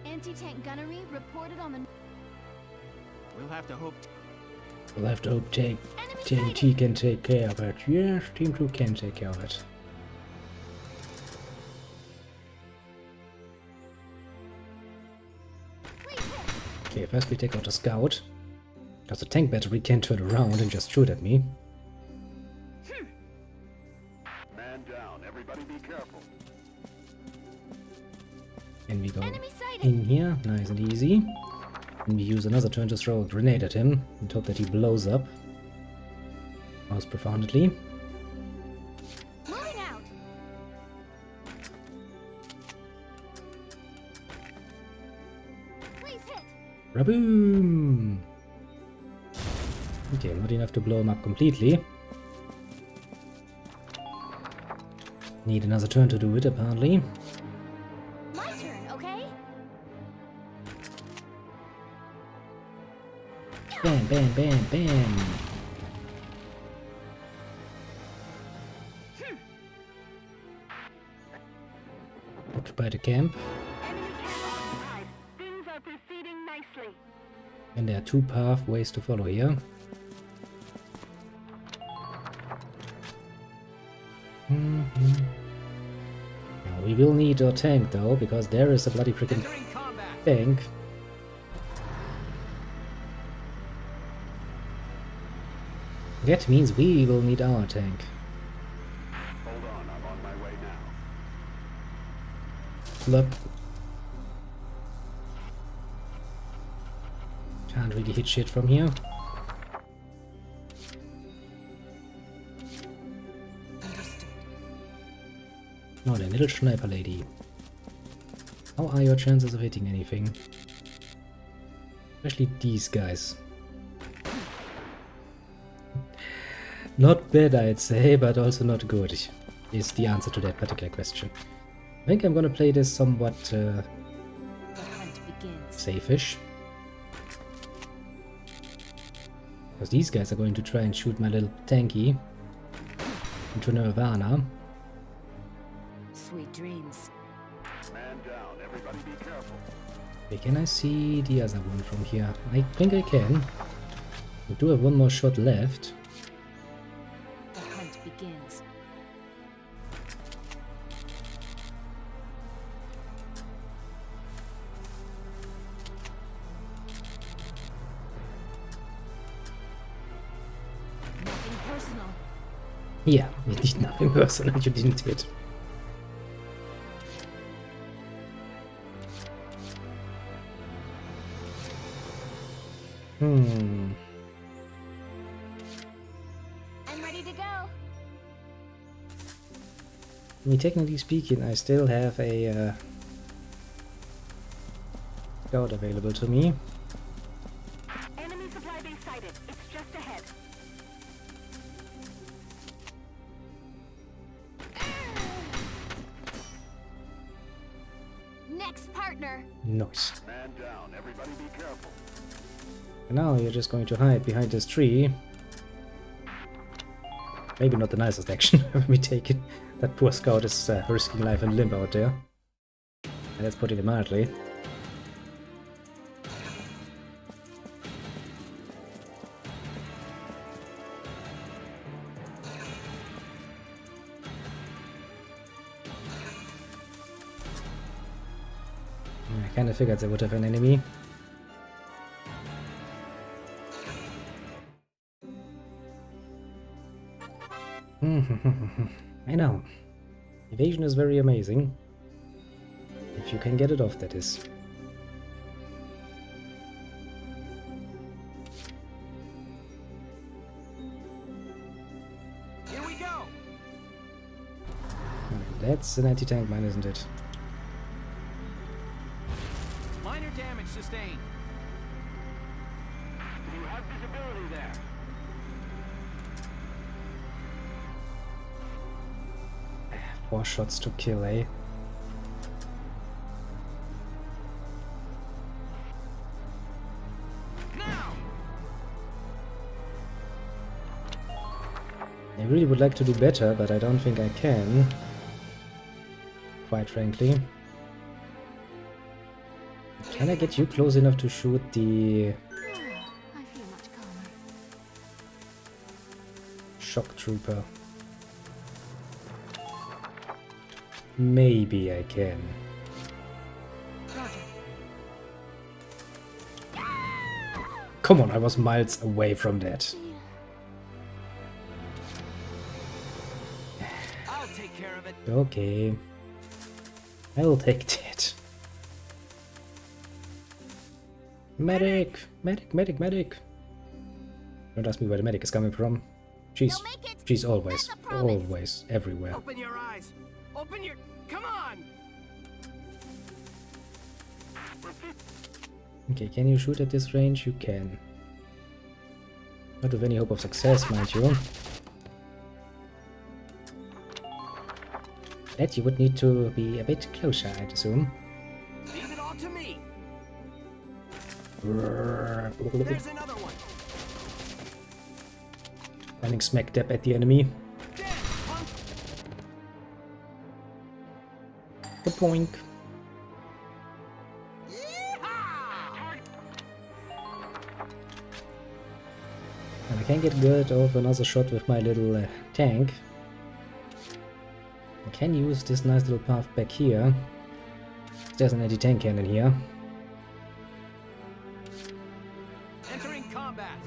Anti-tank gunnery reported on the... We'll have to hope... We'll have to hope TNT can take care of it. Yes, Team 2 can take care of it. Okay, first we take out the scout. Because the tank battery can turn around and just shoot at me. Man down, everybody be careful. And we go in here, nice and easy. And we use another turn to throw a grenade at him and hope that he blows up. Most profoundly. Moving out. Please hit. Raboom! Okay, not enough to blow him up completely. Need another turn to do it, apparently. My turn, okay? Bam, bam, bam, bam! Occupy the camp. Things are proceeding nicely. And there are 2 pathways to follow here. Now we will need our tank though, because there is a bloody freaking tank. That means we will need our tank. Hold on, I'm on my way now. Look. Can't really hit shit from here. No, the little sniper lady. How are your chances of hitting anything? Especially these guys. Not bad, I'd say, but also not good, is the answer to that particular question. I think I'm gonna play this somewhat safe-ish. Because these guys are going to try and shoot my little tanky into Nirvana. Sweet dreams. Man down, everybody be careful. Okay, can I see the other one from here? I think I can. We do have one more shot left. The hunt begins. Nothing personal. Yeah, we did nothing personal, you didn't hit. I'm ready to go. I mean, technically speaking, I still have a scout available to me. Enemy supply base sighted. It's just ahead. Next next partner. Nice. Man down. Everybody be careful. And now you're just going to hide behind this tree. Maybe not the nicest action. Let me take it. That poor scout is risking life and limb out there. And let's put it mildly. I kinda figured they would have an enemy. I know. Evasion is very amazing. If you can get it off, that is. Here we go. That's an anti-tank mine, isn't it? Minor damage sustained. You have visibility there. Four shots to kill, eh? Now. I really would like to do better, but I don't think I can. Quite frankly. Can I get you close enough to shoot the I feel much calmer. shock trooper? Maybe I can. Come on, I was miles away from that. I'll take care of it. Okay. I'll take that. Medic! Medic, medic, medic! Don't ask me where the medic is coming from. She's always, everywhere. Open your eyes. Open your... Come on! Okay, can you shoot at this range? You can. Not with any hope of success, mind you. That you would need to be a bit closer, I'd assume. Leave it all to me. Running There's another one. smack dab at the enemy. The poink. And I can get good of another shot with my little tank. I can use this nice little path back here. There's an anti-tank cannon here. Entering combat.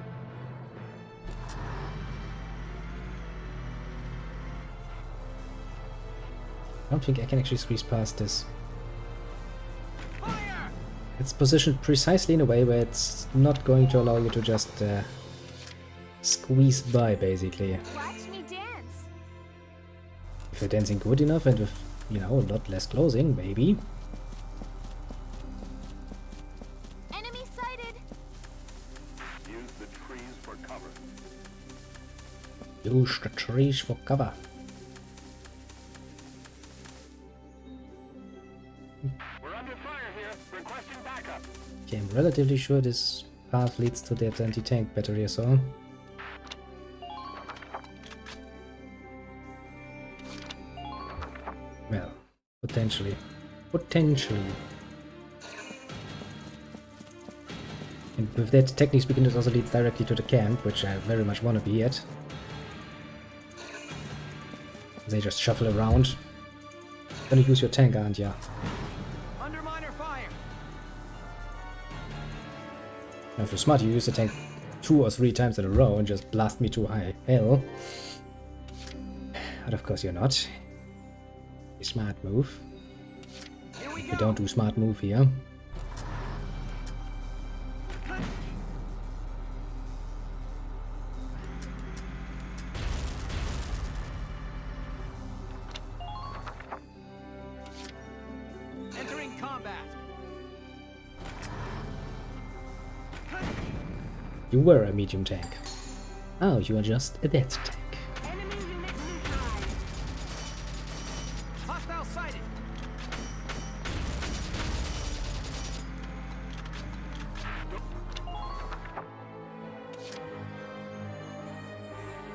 I don't think I can actually squeeze past this. Fire! It's positioned precisely in a way where it's not going to allow you to just squeeze by, basically. Watch me dance. If you're dancing good enough and with, you know, a lot less closing, maybe. Enemy sighted. Use the trees for cover. Use the trees for cover. We're under fire here. Requesting backup. Okay, I'm relatively sure this path leads to that anti-tank battery or so. Well, potentially. Potentially. And with that, technically speaking, it also leads directly to the camp, which I very much want to be at. They just shuffle around. Gonna use your tank, aren't ya? Under minor fire. Now, if you're smart, you use the tank 2 or 3 times in a row and just blast me to high hell. But of course you're not. A smart move. Here we We go. don't do smart move here. Entering combat. You were a medium tank. Oh, you are just a dead tank. Enemy unit neutralized. Hostile sighted.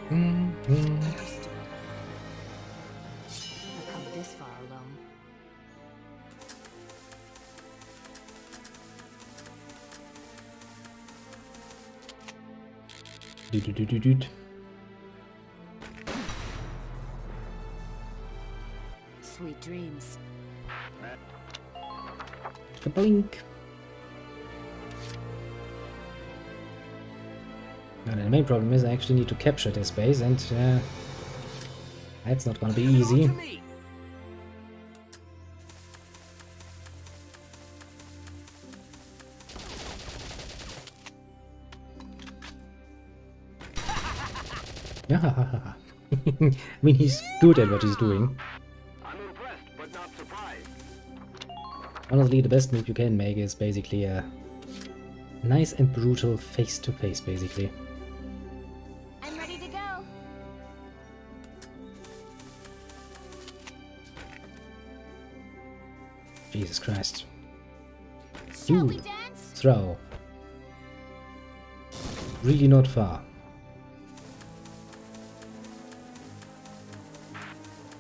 Understood. I've come this far alone. Doot. Sweet dreams. Blink. Now the main problem is I actually need to capture this base, and that's not gonna be easy. Yeah, I mean, he's good at what he's doing. I'm impressed, but not surprised. Honestly, the best move you can make is basically a nice and brutal face-to-face, basically. I'm ready to go. Jesus Christ. Shall we Ooh, dance? throw. Really not far.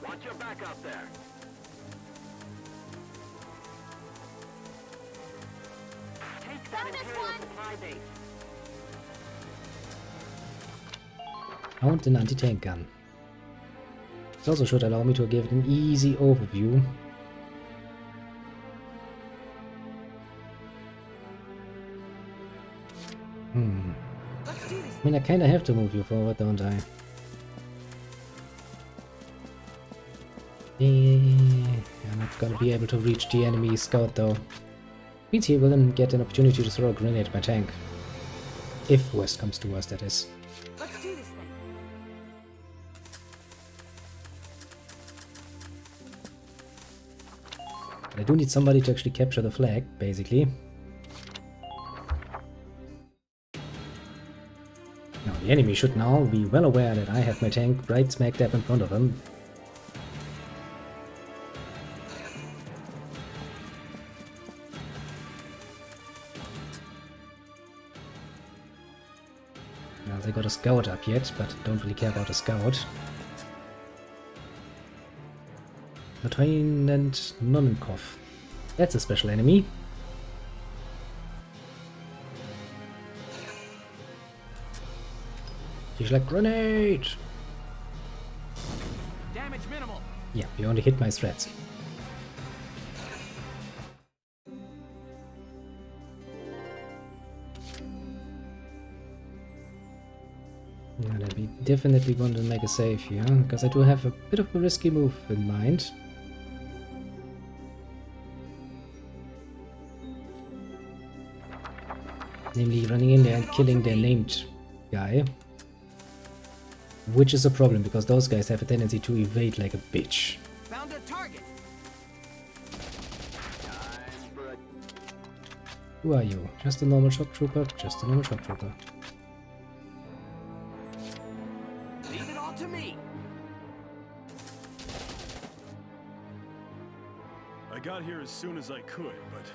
Watch your back out there. Take that Imperial supply base. I want an anti-tank gun. This also should allow me to give an easy overview. I mean, I kinda have to move you forward, don't I? I'm not gonna be able to reach the enemy scout though. Means he will then get an opportunity to throw a grenade at my tank. If worst comes to worst, that is. Let's do this thing. But I do need somebody to actually capture the flag, basically. Now, the enemy should now be well aware that I have my tank right smack dab in front of him. Now, they got a scout up yet, but don't really care about a scout. Lieutenant Nonnenkopf. That's a special enemy. She's like, grenade! Damage minimal. Yeah, you only hit my threats. Now that we definitely want to make a save here, because I do have a bit of a risky move in mind. Namely running in there and killing their named guy. Which is a problem, because those guys have a tendency to evade like a bitch. Found a target. Who are you? Just a normal shock trooper? Just a normal shock trooper. Leave it all to me. I got here as soon as I could, but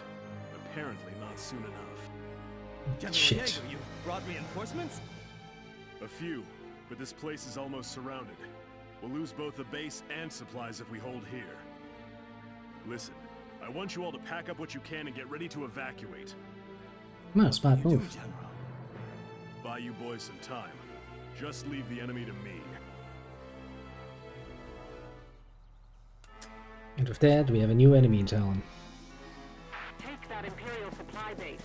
apparently not soon enough. General Shit. Yeager, you brought reinforcements? A few, but this place is almost surrounded. We'll lose both the base and supplies if we hold here. Listen, I want you all to pack up what you can and get ready to evacuate. No, smart move. Buy you boys some time. Just leave the enemy to me. And with that, we have a new enemy in town. Take that Imperial supply base.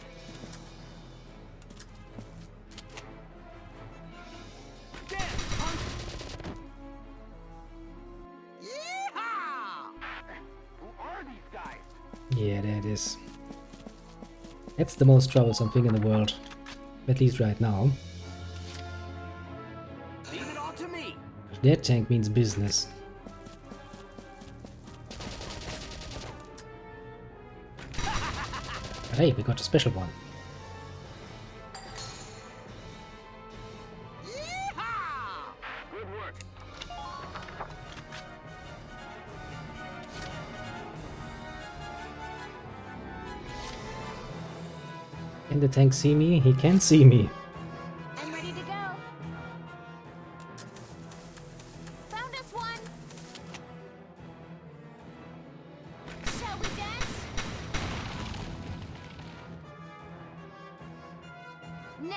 Yeah, that is. That's the most troublesome thing in the world. At least right now. Leave it all to me. That tank means business. But hey, we got a special one. Good work. Can the tank see me? He can see me. I'm ready to go.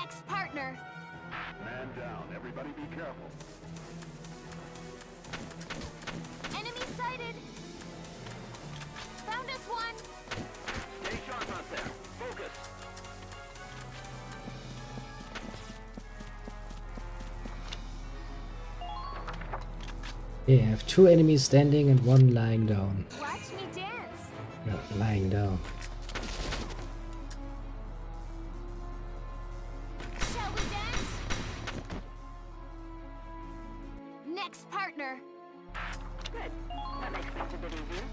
Next, partner. Man down. Everybody be careful. Enemy sighted. Found us one. Stay sharp out there. Focus. Yeah, I have 2 enemies standing and 1 lying down. Watch me dance. Not lying down. Shall we dance? Next, partner. Good. That makes things a bit easier.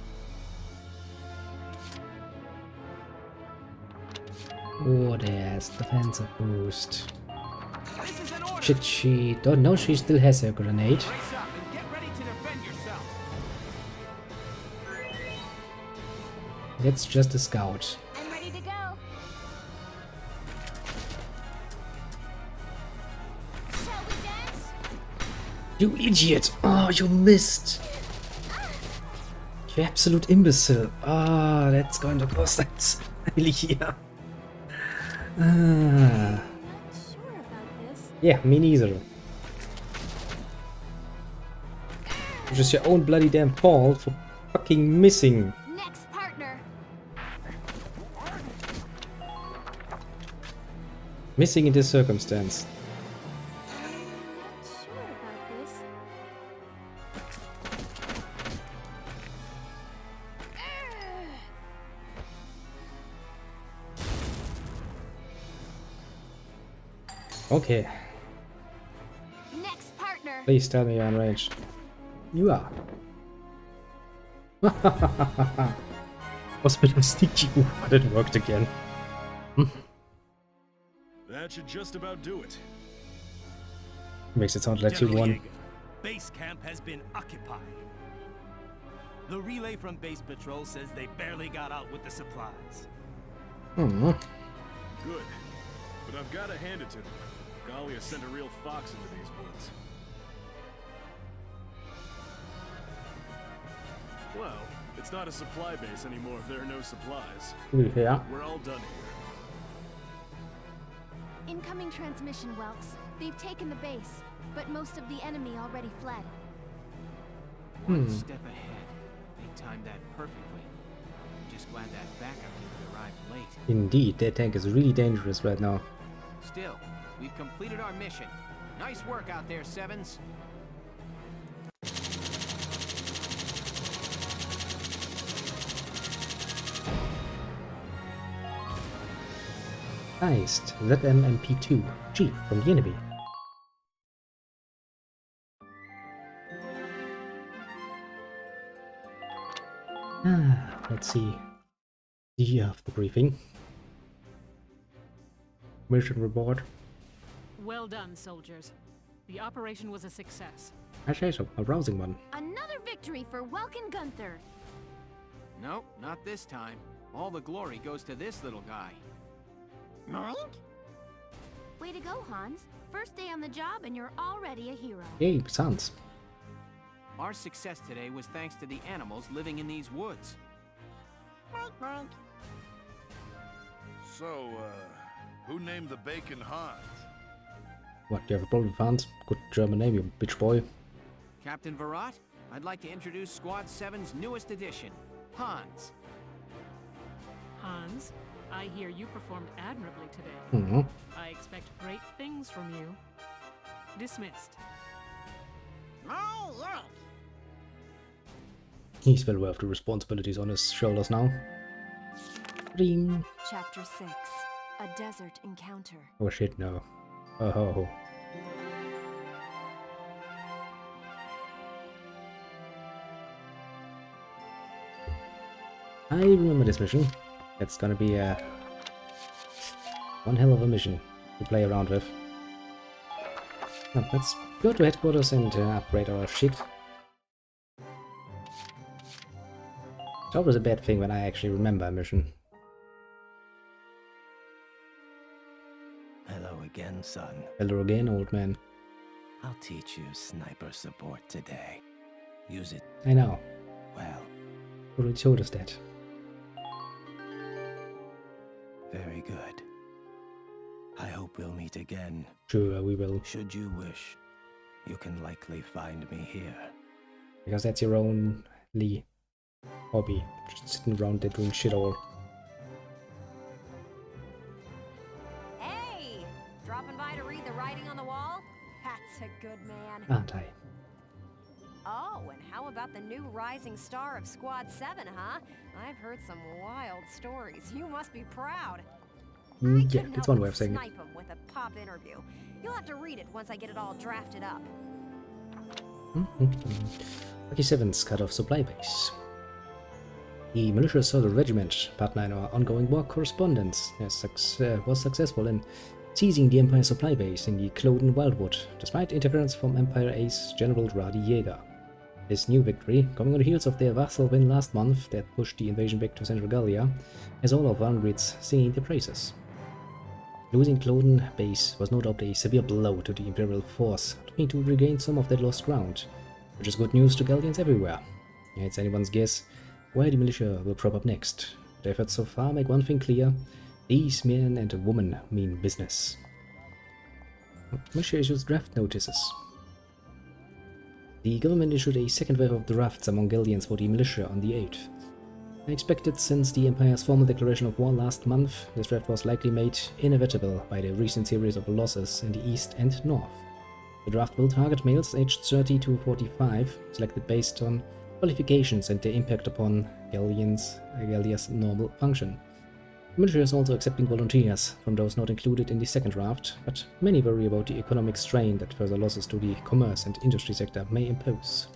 Oh, there's defensive boost. This is an order. Shit, she don't know she still has her grenade. Brace up and get ready to defend yourself. That's just a scout. I'm ready to go. Shall we dance? You idiot! Oh, you missed! You absolute imbecile! Ah, that's going to cost us really here. Ah. Sure about this. Yeah, me neither. It's just your own bloody damn fault for fucking missing. Next, partner. Missing in this circumstance. Sure about this. Okay, Next, partner. please tell me you're on range. You are. Was mit dem sneaky move, but it worked again. That should just about do it. Makes it sound like you won. Base camp has been occupied. The relay from base patrol says they barely got out with the supplies. Hmm. Good. But I've got to hand it to them. Galia sent a real fox into these woods. Well, it's not a supply base anymore if there are no supplies. Yeah. We're all done here. Incoming transmission, Welks. They've taken the base, but most of the enemy already fled. One step ahead. They timed that perfectly. I'm just glad that backup unit arrived late. Indeed, that tank is really dangerous right now. Still, we've completed our mission. Nice work out there, Sevens. Heist ZMMP2 G from the enemy. Let's see. The after briefing. Mission reward. Well done, soldiers. The operation was a success. I say so, a rousing one. Another victory for Welkin Gunther. Nope, not this time. All the glory goes to this little guy. Way to go, Hans. First day on the job and you're already a hero. Yay, Sans. Our success today was thanks to the animals living in these woods. So, who named the bacon Hans? What, you have a problem with Hans? Good German name, you bitch boy. Captain Virat, I'd like to introduce Squad 7's newest addition, Hans. Hans, I hear you performed admirably today. Mm-hmm. I expect great things from you. Dismissed. He's well aware of the responsibilities on his shoulders now. Dream. Chapter 6. A desert encounter. Oh shit, no. Oh ho ho. I remember this mission. It's gonna be one hell of a mission to play around with. Now, let's go to headquarters and upgrade our shit. It's always a bad thing when I actually remember a mission. Hello again, son. Hello again, old man. I'll teach you sniper support today. Use it. I know. Well. You already told us that. Very good. I hope we'll meet again. Sure, we will. Should you wish, you can likely find me here. Because that's your only hobby. Just sitting around there doing shit all. Hey! Dropping by to read the writing on the wall? That's a good man. Aren't I? Oh, and how about the new rising star of Squad 7, huh? I've heard some wild stories. You must be proud. Yeah, it's one way of saying it. Snipe 'em with a pop interview. You'll have to read it once I get it all drafted up. Rocky 7's cut off supply base. The militia assault regiment, partner in our ongoing war correspondence, was successful in seizing the Empire supply base in the Cloden Wildwood, despite interference from Empire ace General Radi Yeager. This new victory, coming on the heels of their vassal win last month that pushed the invasion back to Central Gallia, has all of Valgrids singing their praises. Losing Cloden base was no doubt a severe blow to the Imperial force, looking to regain some of that lost ground, which is good news to Gallians everywhere. It's anyone's guess where the militia will crop up next, but efforts so far make one thing clear: these men and women mean business. Militia issues draft notices. The government issued a second wave of drafts among Gallians for the militia on the 8th. I expected since the Empire's formal declaration of war last month, this draft was likely made inevitable by the recent series of losses in the east and north. The draft will target males aged 30 to 45, selected based on qualifications and their impact upon Gallia's normal function. The military is also accepting volunteers from those not included in the second draft, but many worry about the economic strain that further losses to the commerce and industry sector may impose.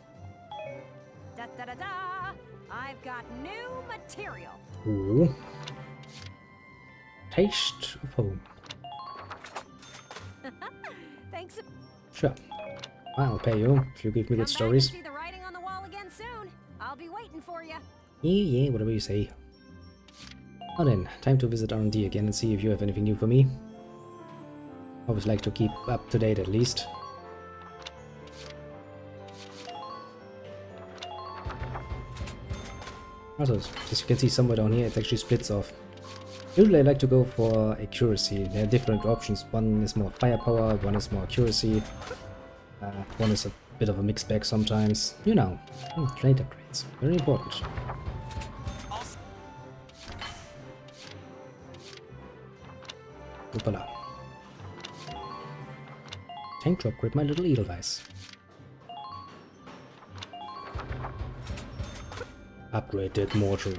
Da-da-da-da! I've got new material. Ooh. Taste of home. Thanks. Sure. I'll pay you if you give me good stories. See the writing on the wall again soon. I'll be waiting for you. Yeah, whatever you say. Now then, time to visit R&D again and see if you have anything new for me. Always like to keep up to date at least. Also, as you can see somewhere down here, it actually splits off. Usually I like to go for accuracy. There are different options. One is more firepower, one is more accuracy. One is a bit of a mixed bag sometimes. You know, trade upgrades. Very important. Oopala. Tank drop grip my little Edelweiss. Upgraded mortar.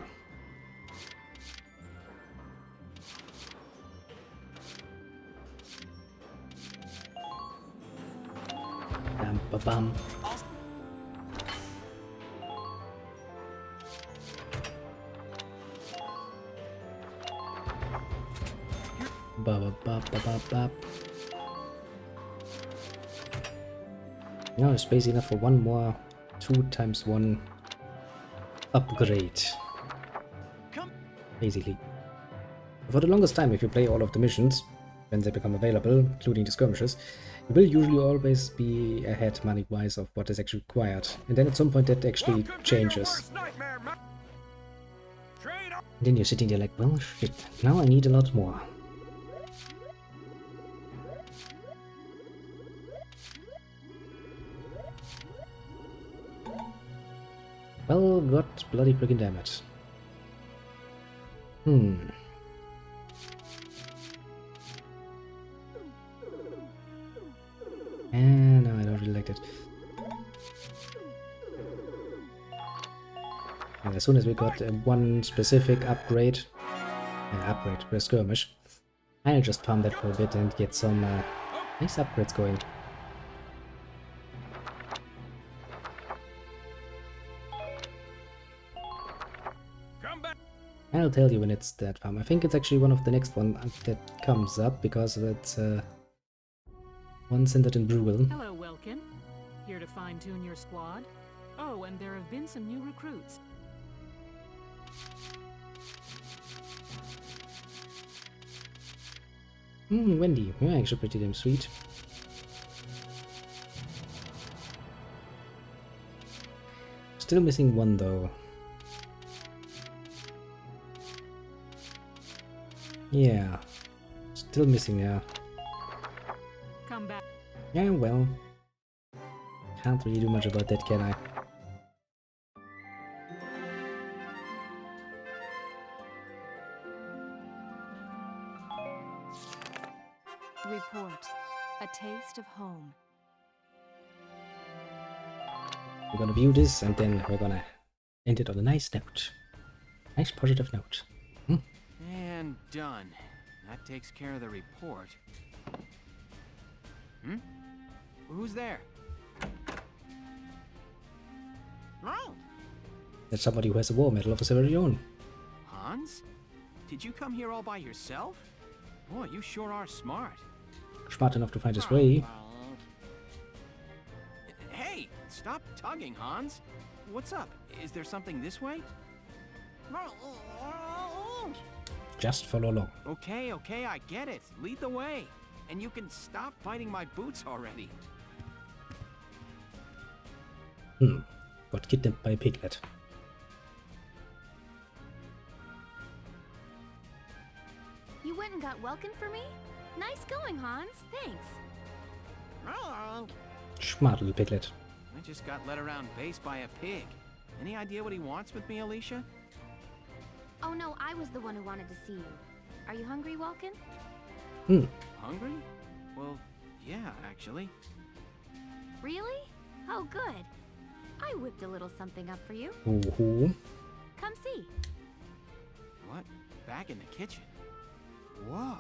Bam ba bam. Ba ba ba ba ba ba. Now there's space enough for one more 2x1 upgrade. Basically. For the longest time, if you play all of the missions, when they become available, including the skirmishes, you will usually always be ahead money-wise of what is actually required. And then at some point that actually changes. And then you're sitting there like, well, shit, now I need a lot more. Well, god bloody friggin' damn it. And no, I don't really like that. And as soon as we got one specific upgrade for a skirmish, I'll just farm that for a bit and get some nice upgrades going. I'll tell you when it's that farm. I think it's actually one of the next one that comes up, because it's one centered in Brewell. Hello, Welkin. Here to fine-tune your squad? Oh, and there have been some new recruits. Wendy. You're actually pretty damn sweet. Still missing one, though. Yeah. Still missing, yeah. Come back. Yeah, well. Can't really do much about that, can I? Report. A taste of home. We're gonna view this and then we're gonna end it on a nice note. Nice positive note. And done. That takes care of the report. Who's there? That's somebody who has a war medal of his very own. Hans? Did you come here all by yourself? Boy, you sure are smart. Smart enough to find his way. Hey, stop tugging, Hans. What's up? Is there something this way? Just follow along. Okay, I get it. Lead the way. And you can stop biting my boots already. Got kidnapped by a piglet. You went and got Welkin for me? Nice going, Hans. Thanks. Smart little piglet. I just got led around base by a pig. Any idea what he wants with me, Alicia? Oh no, I was the one who wanted to see you. Are you hungry, Welkin? Hungry? Well, yeah, actually. Really? Oh, good. I whipped a little something up for you. Ooh. Come see. What? Back in the kitchen? Whoa.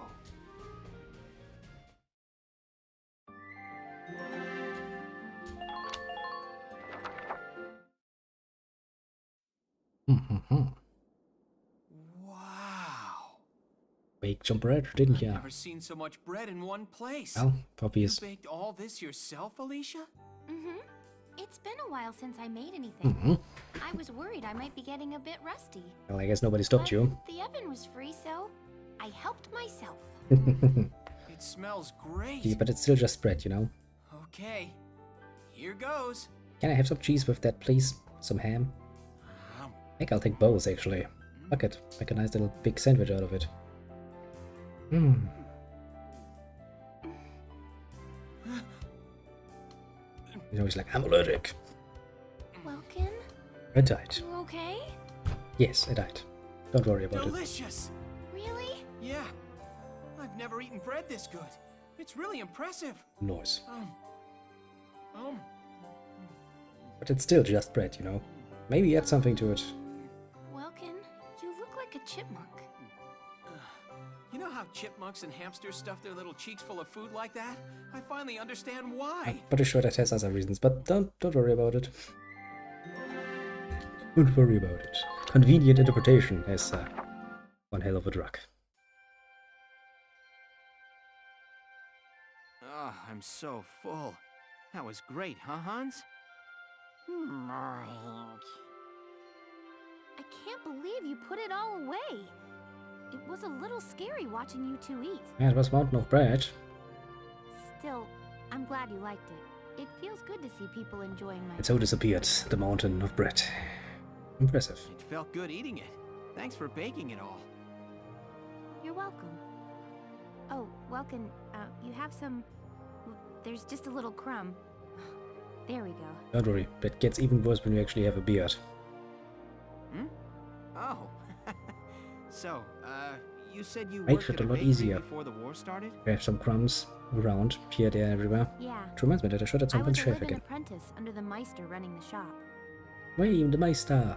Wow. Baked some bread, didn't ya? I've never seen so much bread in one place. Well, obvious. You baked all this yourself, Alicia? Mm-hmm. It's been a while since I made anything. I was worried I might be getting a bit rusty. Well, I guess nobody stopped you. The oven was free, so I helped myself. It smells great. Yeah, but it's still just bread, you know. Okay, here goes. Can I have some cheese with that, please? Some ham? I think I'll take both, actually. Fuck it. Make a nice little big sandwich out of it. You know, he's like, I'm allergic. Welkin? I died. You okay? Yes, I died. Don't worry about it. Delicious. Really? Yeah. I've never eaten bread this good. It's really impressive. Nice. Um. But it's still just bread, you know. Maybe add something to it. Welkin, you look like a chipmunk. You know how chipmunks and hamsters stuff their little cheeks full of food like that? I finally understand why. I'm pretty sure that has other reasons, but don't worry about it. Don't worry about it. Convenient interpretation is one hell of a drug. Oh, I'm so full. That was great, huh, Hans? I can't believe you put it all away. It was a little scary watching you two eat. Yeah, it was a mountain of bread. Still, I'm glad you liked it. It feels good to see people enjoying my... And so disappeared the mountain of bread. Impressive. It felt good eating it. Thanks for baking it all. You're welcome. Oh, Welkin, you have some... There's just a little crumb. There we go. Don't worry, that gets even worse when you actually have a beard. Oh. So, you said you Makes worked it at a lot bakery easier. before the war started? We have some crumbs around, here, there, everywhere. Yeah. Which reminds me that I should at some point I was a chef live-in again. apprentice under the Meister running the shop. Wait, the Meister.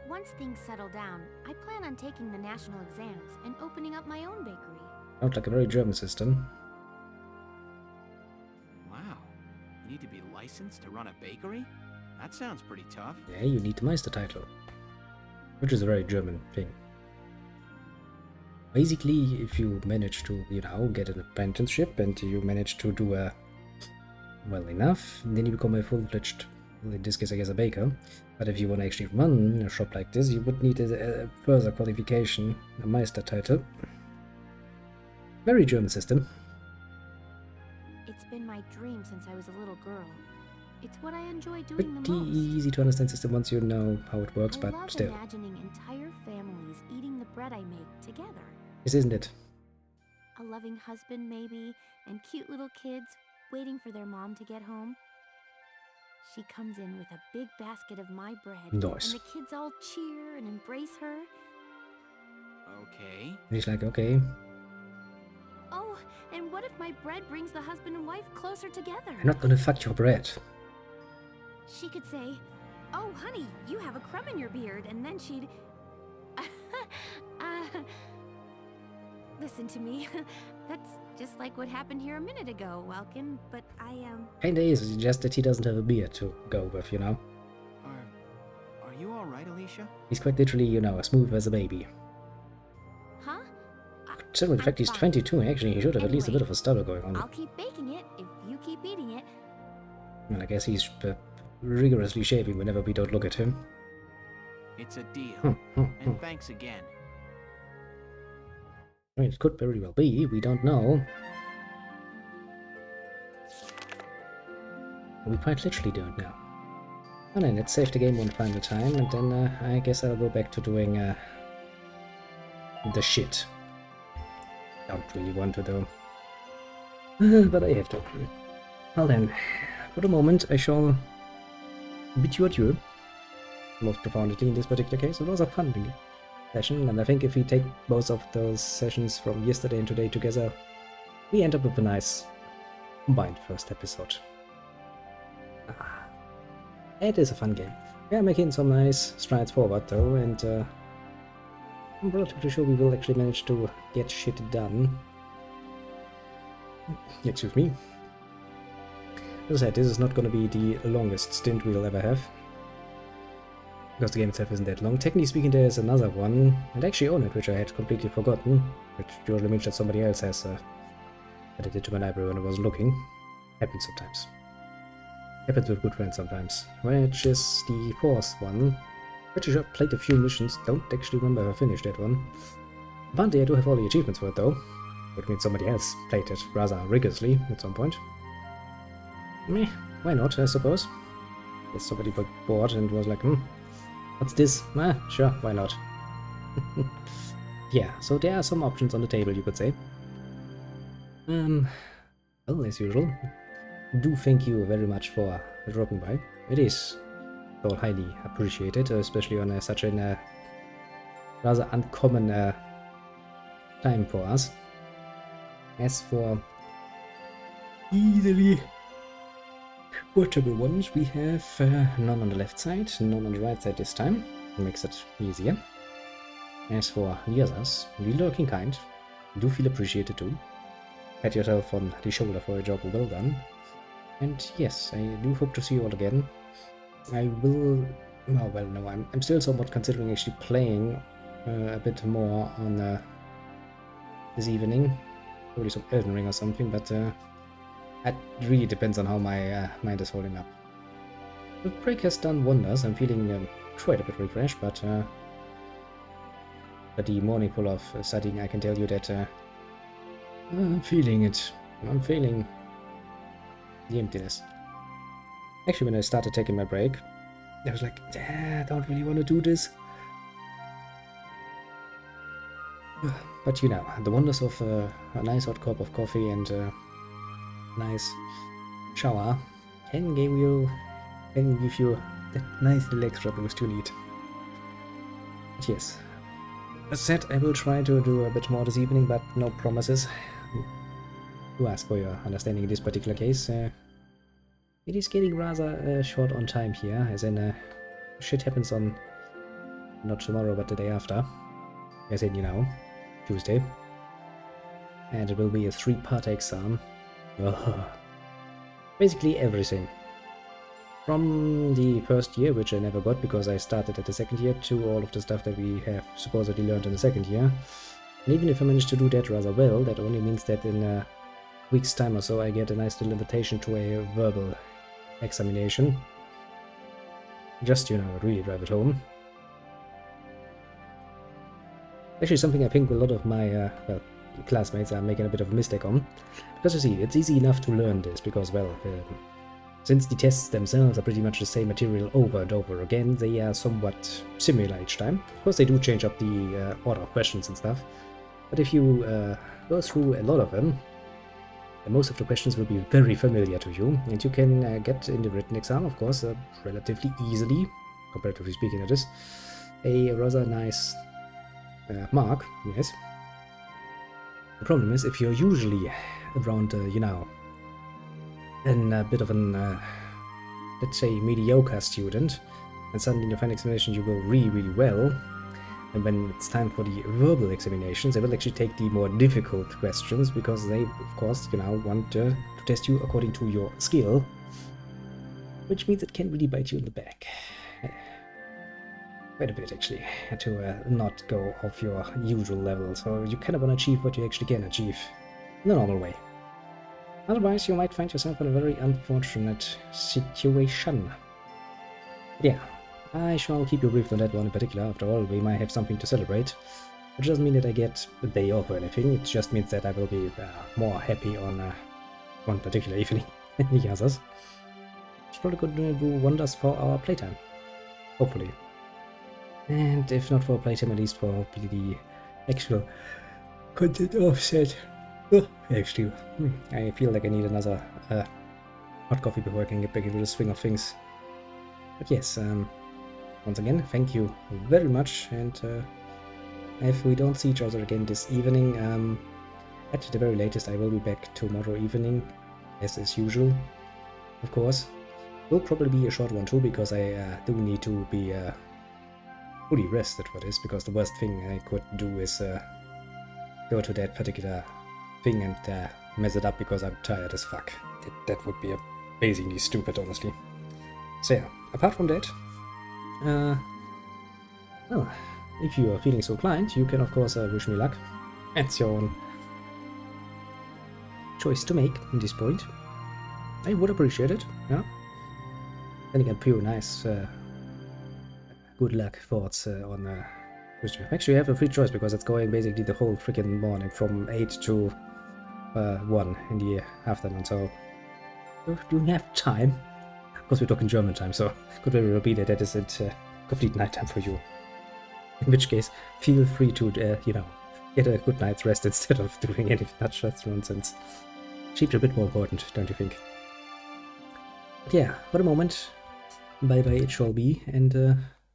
Once things settle down, I plan on taking the national exams and opening up my own bakery. Sounds like a very German system. Wow. You need to be licensed to run a bakery? That sounds pretty tough. Yeah, you need the Meister title. Which is a very German thing. Basically, if you manage to, you know, get an apprenticeship and you manage to do well enough, then you become a full-fledged, well, in this case I guess a baker. But if you want to actually run a shop like this, you would need a further qualification, a Meister title. Very German system. It's been my dream since I was a little girl. It's what I enjoy doing the Pretty most. easy to understand system once you know how it works, I but love still. imagining entire families eating the bread I make together. This isn't it. A loving husband, maybe, and cute little kids waiting for their mom to get home. She comes in with a big basket of my bread, Nice. and the kids all cheer and embrace her. Okay. He's like, okay. Oh, and what if my bread brings the husband and wife closer together? I'm not gonna fuck your bread. She could say, "Oh, honey, you have a crumb in your beard," and then she'd... Listen to me. That's just like what happened here a minute ago, Welkin, but Kinda is, just that he doesn't have a beard to go with, you know? Are you alright, Alicia? He's quite literally, you know, as smooth as a baby. Huh? Considering the fact he's 22, actually, he should have at least a bit of a stubble going on. I'll keep baking it if you keep eating it. And I guess he's rigorously shaving whenever we don't look at him. It's a deal. And thanks again. Well, it could very well be, we don't know. We quite literally don't know. Well then, let's save the game one final time, and then I guess I'll go back to doing the shit. Don't really want to though. But I have to. Well then, for the moment I shall bid you adieu. Most profoundly in this particular case. It was a fun session, and I think if we take both of those sessions from yesterday and today together, we end up with a nice combined first episode. It is a fun game. We are making some nice strides forward though, and I'm relatively sure we will actually manage to get shit done. Excuse me. As I said, this is not going to be the longest stint we'll ever have, because the game itself isn't that long. Technically speaking, there's another one, and actually on it, which I had completely forgotten, which usually means that somebody else has added it to my library when I wasn't looking. Happens sometimes. Happens with good friends sometimes. Which is the fourth one. Pretty sure I played a few missions, don't actually remember if I finished that one. Apparently I do have all the achievements for it though, which means somebody else played it rather rigorously at some point. Meh, why not, I suppose. Guess somebody got bored and was like, what's this? Sure, why not? Yeah, so there are some options on the table, you could say. Well, as usual, do thank you very much for dropping by. It is all highly appreciated, especially on such a rather uncommon time for us. As for easily watchable ones, we have none on the left side, none on the right side this time. Makes it easier. As for the others, really looking kind. Do feel appreciated too. Pat yourself on the shoulder for a job well done. And yes, I do hope to see you all again. I will... Oh, well, no, I'm still somewhat considering actually playing a bit more on this evening. Probably some Elden Ring or something, but it really depends on how my mind is holding up. The break has done wonders. I'm feeling quite a bit refreshed, but the morning full of studying, I can tell you that I'm feeling it. I'm feeling the emptiness. Actually, when I started taking my break, I was like, I don't really want to do this. But you know, the wonders of a nice hot cup of coffee and a nice shower can give you that nice little extra boost you need. But yes, as I said, I will try to do a bit more this evening, but no promises. To ask for your understanding in this particular case. It is getting rather short on time here, as in shit happens on not tomorrow but the day after, as in, you know, Tuesday, and it will be a 3-part exam. Basically everything from the first year, which I never got because I started at the second year, to all of the stuff that we have supposedly learned in the second year. And even if I manage to do that rather well, that only means that in a week's time or so I get a nice little invitation to a verbal examination. Just, you know, really drive it home. Actually, something I think a lot of my well, classmates are making a bit of a mistake on. Because you see, it's easy enough to learn this, because, well, since the tests themselves are pretty much the same material over and over again, they are somewhat similar each time. Of course, they do change up the order of questions and stuff. But if you go through a lot of them. And most of the questions will be very familiar to you, and you can get in the written exam, of course, relatively easily, comparatively speaking, it is a rather nice mark, yes. The problem is, if you're usually around, you know, a bit of an, let's say, mediocre student, and suddenly in your final examination you go really, really well, and when it's time for the verbal examinations, they will actually take the more difficult questions, because they, of course, you know, want to test you according to your skill, which means it can really bite you in the back. Quite a bit, actually, to not go off your usual level, so you kind of want to achieve what you actually can achieve in the normal way. Otherwise, you might find yourself in a very unfortunate situation. But yeah, I shall keep you briefed on that one in particular. After all, we might have something to celebrate. Which doesn't mean that I get a day off or anything, it just means that I will be more happy on one particular evening than the others. It's probably going to do wonders for our playtime. Hopefully. And if not for playtime, at least for hopefully the actual content offset. Actually, I feel like I need another hot coffee before I can get back into the swing of things. But yes, once again, thank you very much, and if we don't see each other again this evening, at the very latest I will be back tomorrow evening, as usual, of course. Will probably be a short one too, because I do need to be fully rested for this, because the worst thing I could do is go to that particular thing and mess it up because I'm tired as fuck. That would be amazingly stupid, honestly. So yeah, apart from that, well, if you are feeling so inclined, you can of course wish me luck. That's your own choice to make at this point. I would appreciate it, yeah. Sending a few nice good luck thoughts on actually I have a free choice, because it's going basically the whole freaking morning from 8 to 1 in the afternoon, so do you have time? Of course we're talking German time, so could very well be that that is at complete night time for you. In which case, feel free to, you know, get a good night's rest instead of doing any such nonsense. Sheep's a bit more important, don't you think? But yeah, for the moment, bye bye it shall be, and